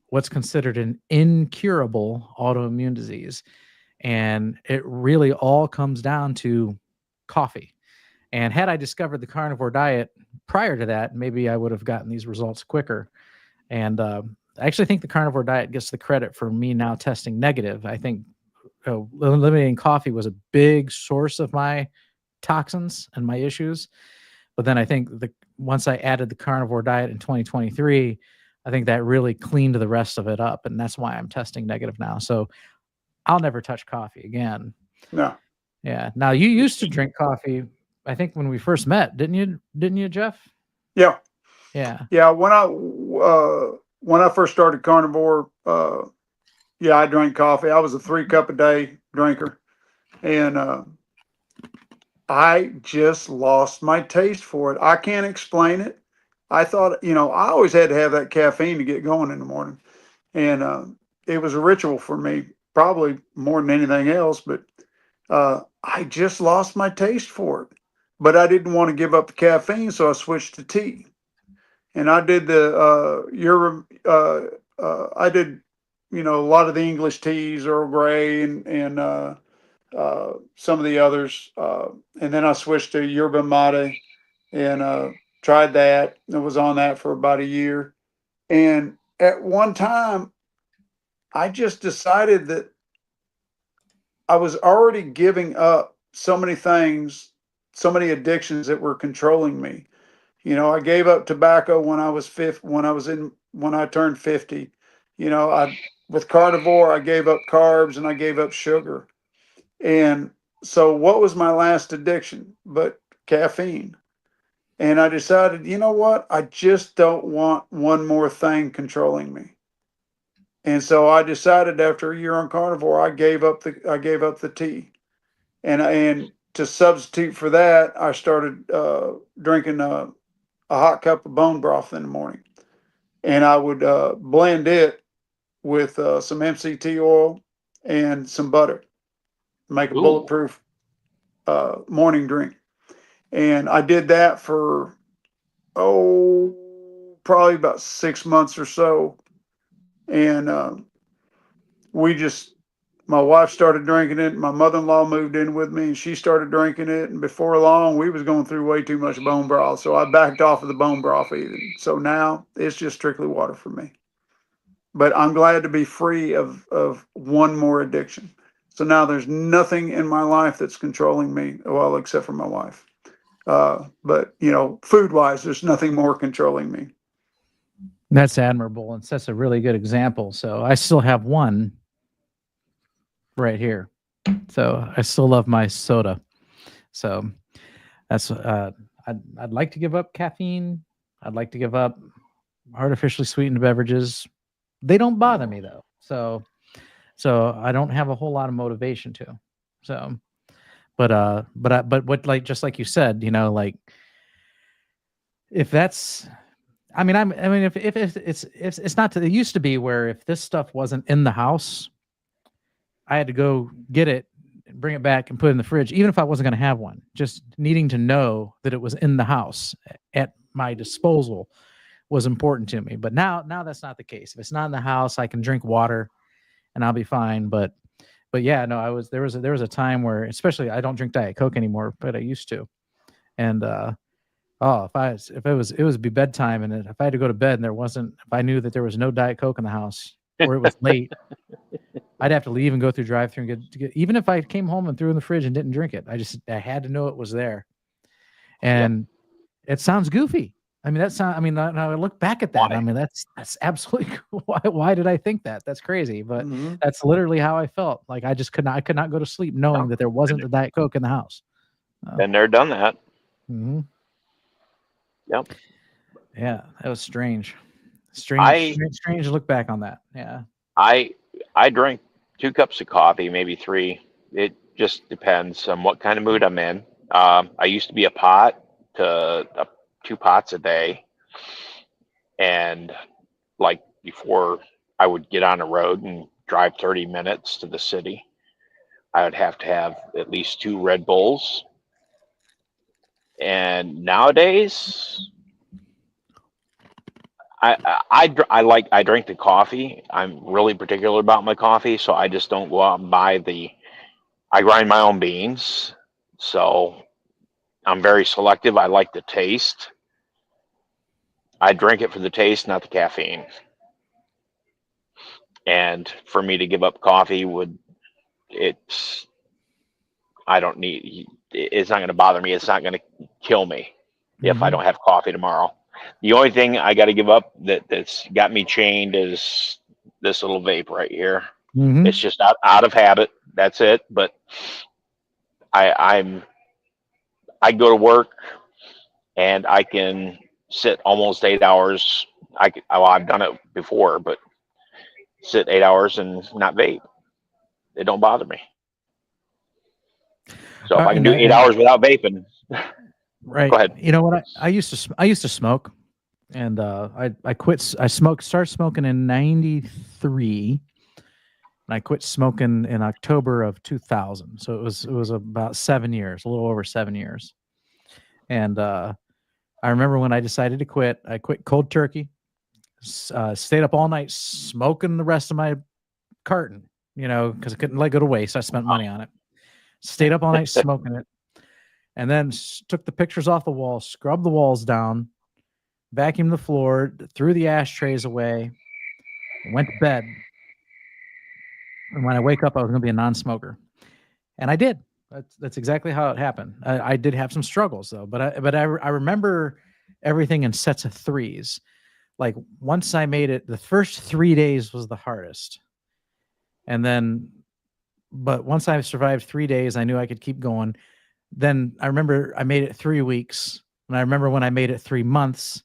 what's considered an incurable autoimmune disease. And it really all comes down to coffee. And had I discovered the carnivore diet prior to that, maybe I would have gotten these results quicker. And I actually think the carnivore diet gets the credit for me now testing negative. I think eliminating coffee was a big source of my toxins and my issues. But then I think once I added the carnivore diet in 2023, I think that really cleaned the rest of it up. And that's why I'm testing negative now. So I'll never touch coffee again. No. Yeah. Now you used to drink coffee, I think, when we first met, didn't you, Jeff? Yeah. Yeah. Yeah. When I first started carnivore, I drank coffee. I was a 3 cup a day drinker, and I just lost my taste for it. I can't explain it. I thought, I always had to have that caffeine to get going in the morning, and it was a ritual for me, probably more than anything else. But I just lost my taste for it. But I didn't want to give up the caffeine, so I switched to tea. And I did I did, a lot of the English teas, Earl Grey, and some of the others. And then I switched to yerba mate and tried that. I was on that for about a year. And at one time, I just decided that I was already giving up so many things, so many addictions that were controlling me. I gave up tobacco when I was when I turned 50. With carnivore, I gave up carbs and I gave up sugar. And so what was my last addiction but caffeine? And I decided, you know what? I just don't want one more thing controlling me. And so I decided after a year on carnivore, I gave up the tea. And to substitute for that, I started drinking a hot cup of bone broth in the morning. And I would blend it with some MCT oil and some butter, make a bulletproof morning drink. And I did that for, probably about 6 months or so. And my wife started drinking it. My mother-in-law moved in with me and she started drinking it. And before long, we was going through way too much bone broth. So I backed off of the bone broth eating. So now it's just strictly water for me. But I'm glad to be free of one more addiction. So now there's nothing in my life that's controlling me, well, except for my wife. But food-wise, there's nothing more controlling me. That's admirable and that's a really good example. So I still have one right here. So I still love my soda. So that's I'd like to give up caffeine. I'd like to give up artificially sweetened beverages. They don't bother me though. So I don't have a whole lot of motivation to. So but what, like, just like you said, if that's, if it's not it used to be where if this stuff wasn't in the house, I had to go get it, bring it back and put it in the fridge, even if I wasn't going to have one. Just needing to know that it was in the house at my disposal was important to me. But now that's not the case. If it's not in the house, I can drink water and I'll be fine. But yeah, no, there was a time where, especially, I don't drink Diet Coke anymore, but I used to. And if it would be bedtime, and if I had to go to bed and if I knew that there was no Diet Coke in the house or it was late, I'd have to leave and go through drive-thru and get, even if I came home and threw it in the fridge and didn't drink it. I had to know it was there. And it sounds goofy. I mean, that's not, I mean, now I look back at that. Why? I mean, that's absolutely, why did I think that? That's crazy. But Mhm. that's literally how I felt. Like I could not go to sleep knowing that there wasn't a Diet Coke in the house. Been there, done that. Mm-hmm. Yep. Yeah, that was strange. I- Strange to look back on that. Yeah. I drink 2 cups of coffee, maybe 3. It just depends on what kind of mood I'm in. I used to be a pot to 2 pots a day, and like before I would get on the road and drive 30 minutes to the city, I would have to have at least 2 Red Bulls. And nowadays, I drink the coffee. I'm really particular about my coffee, so I just don't go out and buy I grind my own beans, so I'm very selective. I like the taste. I drink it for the taste, not the caffeine. And for me to give up coffee I don't need, it's not going to bother me. It's not going to kill me if I Mhm. don't have coffee tomorrow. The only thing I got to give up that's got me chained is this little vape right here. Mhm. It's just out of habit. That's it. But I go to work and I can sit almost 8 hours. I've done it before, but sit 8 hours and not vape. It don't bother me. So if I can do 8 hours without vaping, right. Go ahead. You know what? I used to smoke, and I quit. I started smoking in '93, and I quit smoking in October of 2000. So it was about 7 years, a little over 7 years. And I remember when I decided to quit, I quit cold turkey. Stayed up all night smoking the rest of my carton, because I couldn't let go to waste. I spent money on it. Stayed up all night smoking it, and then took the pictures off the wall, scrubbed the walls down, vacuumed the floor, threw the ashtrays away, went to bed. And when I wake up, I was going to be a non-smoker, and I did. That's exactly how it happened. I did have some struggles though, but I remember everything in sets of 3s. Like once I made it, the first 3 days was the hardest, and then, but once I survived 3 days, I knew I could keep going. Then I remember I made it 3 weeks, and I remember when I made it 3 months,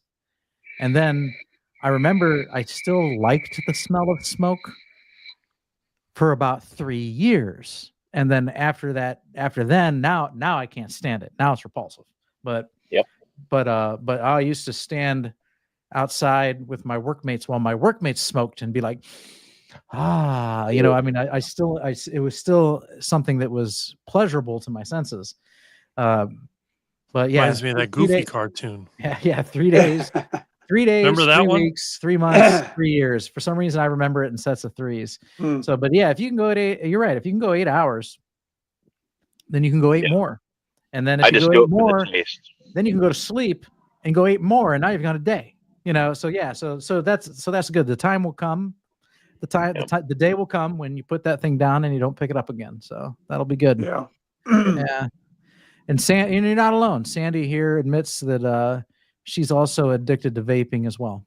and then I remember I still liked the smell of smoke for about 3 years. And then after then, now I can't stand it. Now it's repulsive. But Yep. But I used to stand outside with my workmates while my workmates smoked and be like, I mean, it was still something that was pleasurable to my senses. But yeah, Reminds me of that Goofy cartoon. Yeah, 3 days. 3 days, Remember that 3 one? weeks, 3 months, 3 years. For some reason, I remember it in sets of 3s. Mm. So, but yeah, if you can go at 8, you're right. If you can go 8 hours, then you can go 8 more. And then if I you just go do 8 it for more, the taste. then you can go to sleep and go 8 more, and now you've got a day. So yeah, so that's good. The time will come. The day will come when you put that thing down and you don't pick it up again. So that'll be good. Yeah. Yeah. And you're not alone. Sandy here admits that she's also addicted to vaping as well.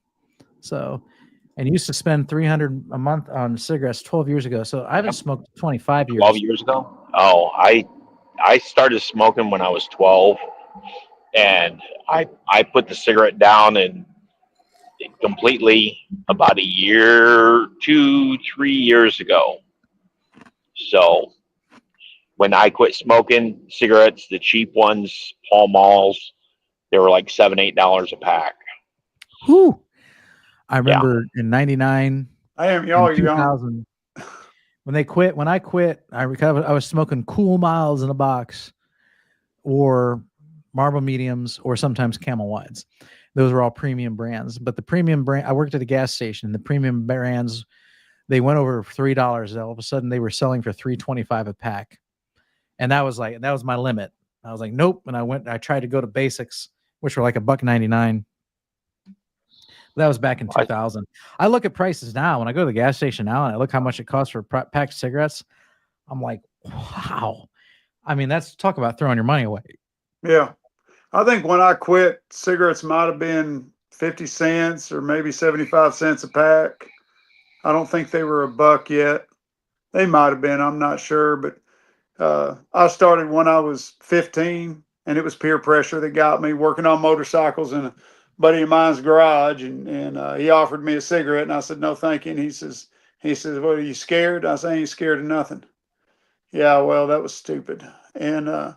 So, and used to spend $300 a month on cigarettes 12 years ago. So I haven't smoked 25 years. 12 years ago? Oh, I started smoking when I was 12, and I put the cigarette down and completely about 2, 3 years ago. So when I quit smoking cigarettes, the cheap ones, Pall Malls, they were like $7, $8 a pack. Whew. I remember in '99, I am y'all young. 2000, when I quit, I was smoking Cool Miles in a box, or Marlboro Mediums, or sometimes Camel Wides. Those were all premium brands. But the premium brand, I worked at a gas station, and the premium brands, they went over $3. All of a sudden, they were selling for $3.25 a pack, and that was my limit. I was like, nope. And I tried to go to basics, which were like $1.99. That was back in 2000. I look at prices now. When I go to the gas station now and I look how much it costs for a pack of cigarettes, I'm like, wow. I mean, talk about throwing your money away. Yeah. I think when I quit, cigarettes might have been 50 cents or maybe 75 cents a pack. I don't think they were $1 yet. They might have been, I'm not sure, but I started when I was 15, and it was peer pressure that got me working on motorcycles in a buddy of mine's garage, and he offered me a cigarette, and I said no, thank you. And he says, "What, are you scared?" I said, "I ain't scared of nothing." Yeah, well, that was stupid, and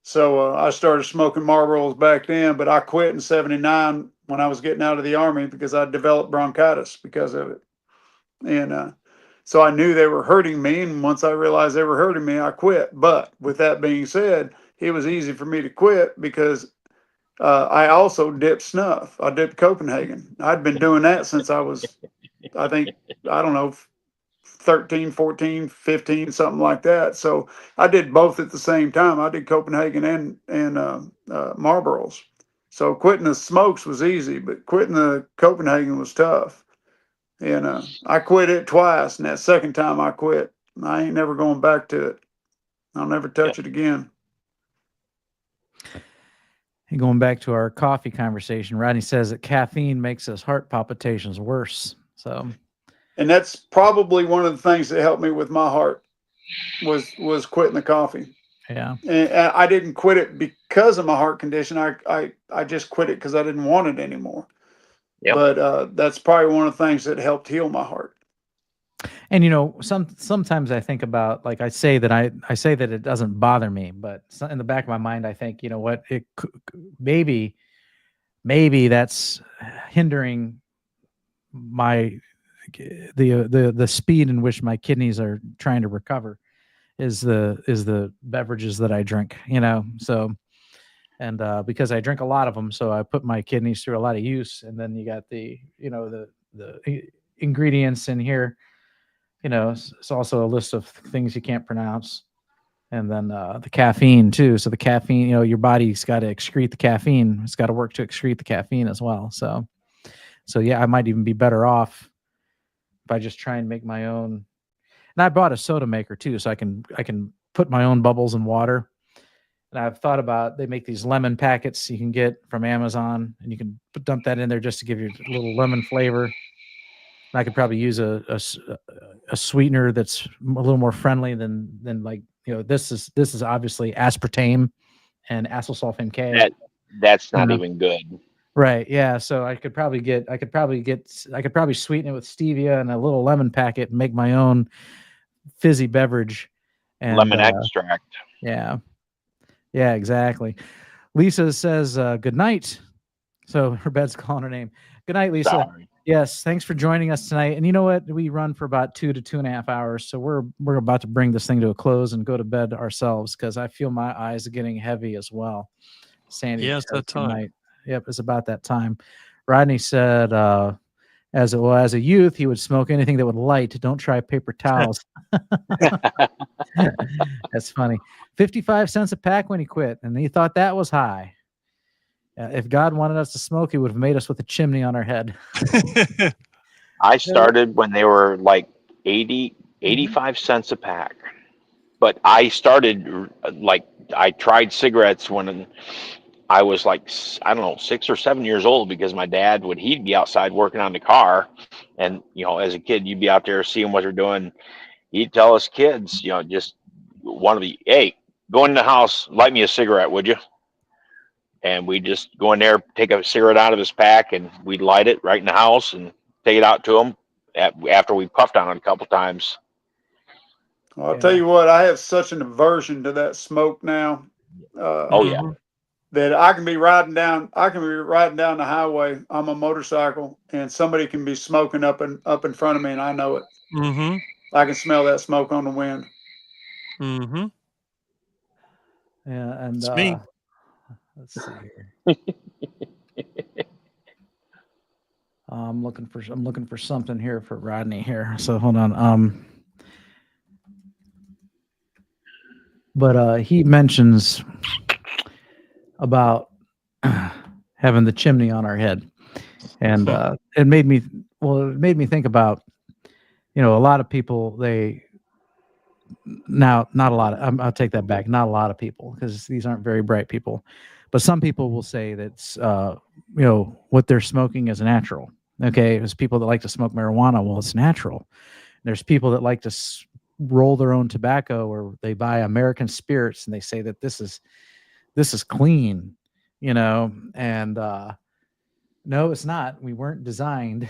so I started smoking Marlboros back then, but I quit in '79 when I was getting out of the Army because I developed bronchitis because of it, and so I knew they were hurting me, and once I realized they were hurting me, I quit. But with that being said, it was easy for me to quit because I also dipped snuff. I dipped Copenhagen. I'd been doing that since I was, I think, I don't know, 13, 14, 15, something like that. So I did both at the same time. I did Copenhagen and Marlboros. So quitting the smokes was easy, but quitting the Copenhagen was tough. And I quit it twice, and that second time I quit, I ain't never going back to it. I'll never touch it again. And going back to our coffee conversation, Rodney says that caffeine makes his heart palpitations worse. So, and that's probably one of the things that helped me with my heart was quitting the coffee. yeah. And I didn't quit it because of my heart condition. I just quit it because I didn't want it anymore. Yep. But that's probably one of the things that helped heal my heart. And sometimes I think about, like, I say that it doesn't bother me, but in the back of my mind I think, you know what, it maybe that's hindering the speed in which my kidneys are trying to recover is the beverages that I drink, so. And because I drink a lot of them, so I put my kidneys through a lot of use. And then you got the ingredients in here. It's also a list of things you can't pronounce. And then the caffeine too. So the caffeine, your body's got to excrete the caffeine. It's got to work to excrete the caffeine as well. So yeah, I might even be better off if I just try and make my own. And I bought a soda maker too, so I can put my own bubbles in water. And I've thought about, they make these lemon packets you can get from Amazon, and you can dump that in there just to give you a little lemon flavor. And I could probably use a sweetener that's a little more friendly than like, this is obviously aspartame and acylsulfame K. That's not even good. Right. Yeah. So I could probably sweeten it with stevia and a little lemon packet and make my own fizzy beverage. And, lemon extract. Yeah. Yeah, exactly. Lisa says, good night. So her bed's calling her name. Good night, Lisa. Sorry. Yes, thanks for joining us tonight. And you know what? We run for about 2 to 2.5 hours. So we're about to bring this thing to a close and go to bed ourselves, because I feel my eyes are getting heavy as well. Sandy. Yeah, it's that time. Night. Yep, it's about that time. Rodney said, as a youth, he would smoke anything that would light. Don't try paper towels. That's funny. 55 cents a pack when he quit, and he thought that was high. If God wanted us to smoke, he would have made us with a chimney on our head. I started when they were like 85 cents a pack. But I started, I tried cigarettes when I was like, I don't know, 6 or 7 years old, because my dad he'd be outside working on the car. And, as a kid, you'd be out there seeing what they're doing. He'd tell us kids, just hey, go in the house, light me a cigarette, would you? And we just go in there, take a cigarette out of his pack, and we'd light it right in the house and take it out to him after we puffed on it a couple times. Well, I'll tell you what, I have such an aversion to that smoke now. That I can be riding down the highway on my motorcycle, and somebody can be smoking up in front of me, and I know it. Mm-hmm. I can smell that smoke on the wind. Mm-hmm. Yeah, and it's me. Let's see here. I'm looking for something here for Rodney here. So hold on. But he mentions about having the chimney on our head, and it made me think about, a lot of people, they now, not a lot of, I'll take that back. Not a lot of people, because these aren't very bright people, but some people will say that, what they're smoking is natural. Okay. There's people that like to smoke marijuana. Well, it's natural. There's people that like to roll their own tobacco, or they buy American spirits and they say that this is clean, and, no, it's not. We weren't designed,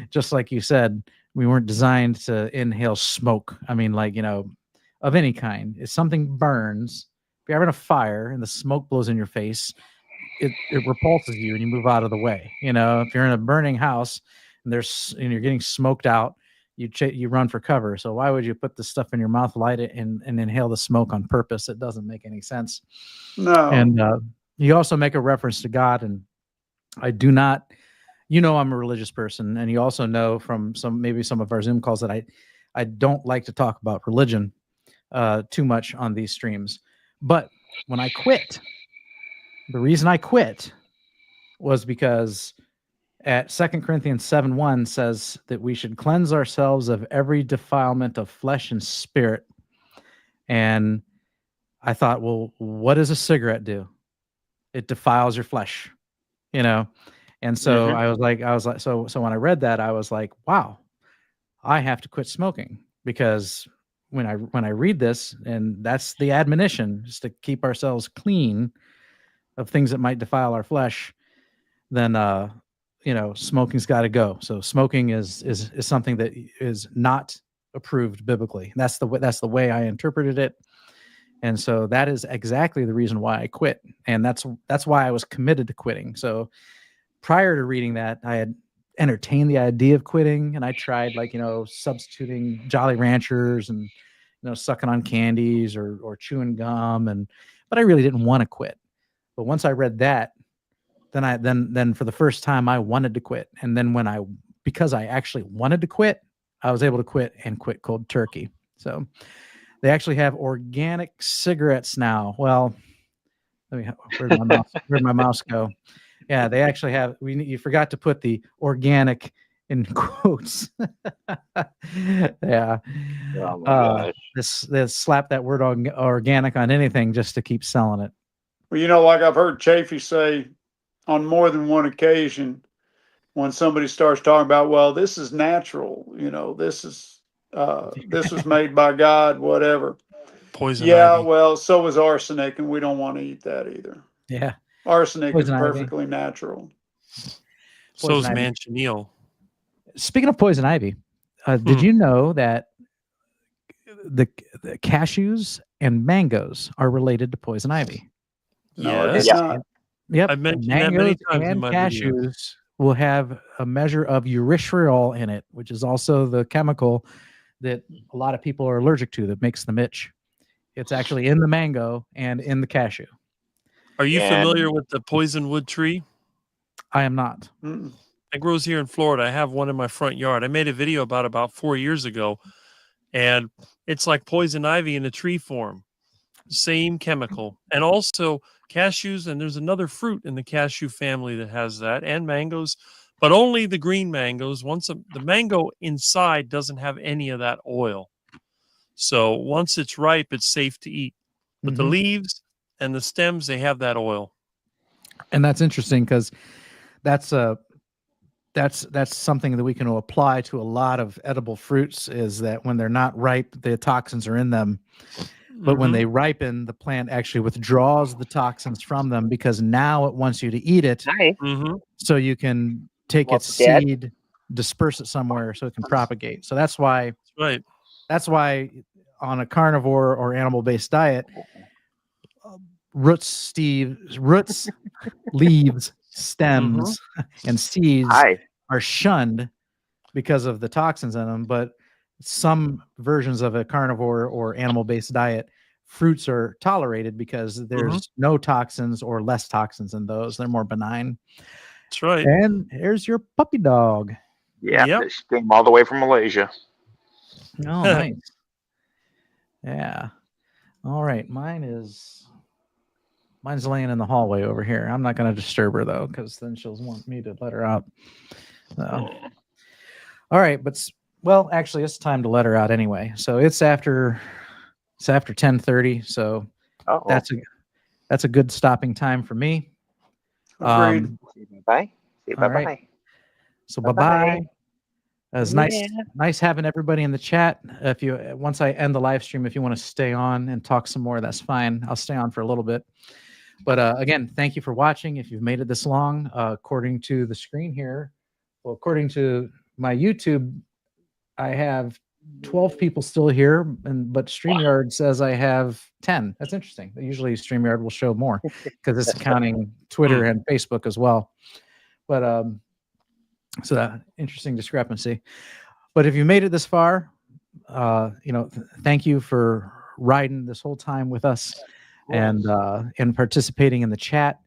just like you said, we weren't designed to inhale smoke. I mean, like, of any kind. If something burns, if you're having a fire and the smoke blows in your face, it repulses you and you move out of the way. If you're in a burning house and you're getting smoked out, you run for cover. So why would you put the stuff in your mouth, light it, and inhale the smoke on purpose? It doesn't make any sense. No. And you also make a reference to God, and I do not, I'm a religious person, and you also know from some of our Zoom calls that I don't like to talk about religion too much on these streams. But when I quit, the reason I quit was because at 2 Corinthians 7:1 says that we should cleanse ourselves of every defilement of flesh and spirit. And I thought, well, what does a cigarette do? It defiles your flesh, And so I was like, so when I read that, I was like, wow, I have to quit smoking, because when I read this, and that's the admonition, is to keep ourselves clean of things that might defile our flesh, then smoking's got to go. So smoking is something that is not approved biblically. That's the way I interpreted it. And so that is exactly the reason why I quit. And that's why I was committed to quitting. So prior to reading that, I had entertained the idea of quitting, and I tried, substituting Jolly Ranchers and, sucking on candies or chewing gum, but I really didn't want to quit. But once I read that, then for the first time I wanted to quit. And then because I actually wanted to quit, I was able to quit cold turkey. So they actually have organic cigarettes now. Well, where'd my mouse go? Yeah, they actually have. You forgot to put the organic in quotes. Yeah. Oh my gosh. They slap that word organic on anything just to keep selling it. Well, like I've heard Chafee say on more than one occasion, when somebody starts talking about, well, this is natural, this was made by God, whatever. Poison Yeah, ivy. well, so is arsenic, and we don't want to eat that either. Yeah. Arsenic Poison is ivy. perfectly natural. So is Poison ivy. manchineal. Speaking of poison ivy, did you know that the cashews and mangoes are related to poison ivy? No, Yes. it's not. Yep. I've mentioned that many Mangoes times in and my cashews videos. will have a measure of urushiol in it, which is also the chemical that a lot of people are allergic to that makes them itch. It's actually in the mango and in the cashew. Are you Yeah. familiar with the poisonwood tree? I am not. Mm-mm. It grows here in Florida. I have one in my front yard. I made a video about 4 years ago, and it's like poison ivy in a tree form. Same chemical. And also cashews, and there's another fruit in the cashew family that has that, and mangoes, but only the green mangoes. The mango inside doesn't have any of that oil. So once it's ripe, it's safe to eat. But the leaves and the stems, they have that oil. And that's interesting, because that's something that we can apply to a lot of edible fruits, is that when they're not ripe, the toxins are in them. But when they ripen, the plant actually withdraws the toxins from them, because now it wants you to eat it. Hi. So you can take its seed, disperse it somewhere so it can propagate. So that's why on a carnivore or animal-based diet, roots, leaves, stems, and seeds are shunned because of the toxins in them. But some versions of a carnivore or animal-based diet, fruits are tolerated because there's no toxins or less toxins in those. They're more benign. That's right. And here's your puppy dog. Yeah, this came all the way from Malaysia. Oh, nice. Yeah. All right. Mine's laying in the hallway over here. I'm not going to disturb her, though, because then she'll want me to let her out. So. All right. But Well, actually, it's time to let her out anyway. So it's after 10:30. So Oh, that's a good stopping time for me. Agreed. bye. See you. All Bye right. bye. So Bye-bye. bye-bye. It was Yeah. nice having everybody in the chat. If you once I end the live stream, if you want to stay on and talk some more, that's fine. I'll stay on for a little bit. But again, thank you for watching. If you've made it this long, according to the screen here, well, according to my YouTube, I have 12 people still here, but StreamYard says I have 10. That's interesting. Usually StreamYard will show more because it's counting Twitter and Facebook as well. But so that interesting discrepancy. But if you made it this far, thank you for riding this whole time with us and participating in the chat.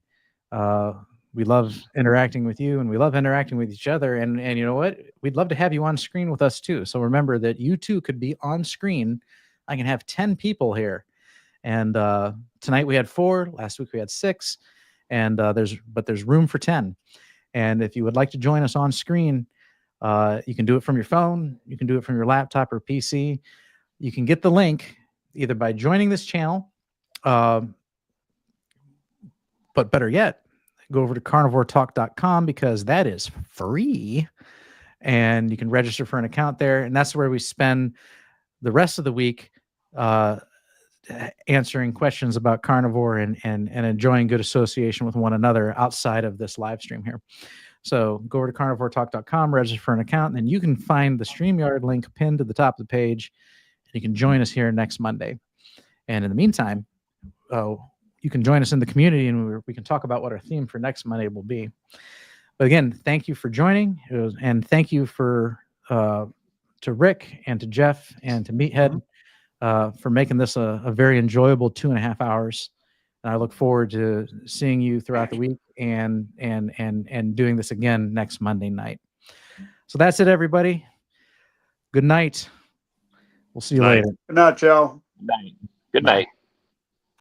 We love interacting with you, and we love interacting with each other. And you know what? We'd love to have you on screen with us too. So remember that you too could be on screen. I can have 10 people here. And tonight we had 4. Last week we had 6. And there's room for 10. And if you would like to join us on screen, you can do it from your phone. You can do it from your laptop or PC. You can get the link either by joining this channel, but better yet, go over to carnivoretalk.com because that is free. And you can register for an account there. And that's where we spend the rest of the week answering questions about carnivore and enjoying good association with one another outside of this live stream here. So go over to carnivoretalk.com, register for an account, and then you can find the StreamYard link pinned to the top of the page. And you can join us here next Monday. And in the meantime, you can join us in the community, and we can talk about what our theme for next Monday will be. But again, thank you for joining, and thank you to Rick and to Jeff and to Meathead for making this a very enjoyable 2.5 hours. And I look forward to seeing you throughout the week and doing this again next Monday night. So that's it, everybody. Good night. We'll see you later. Good night, y'all. Good night.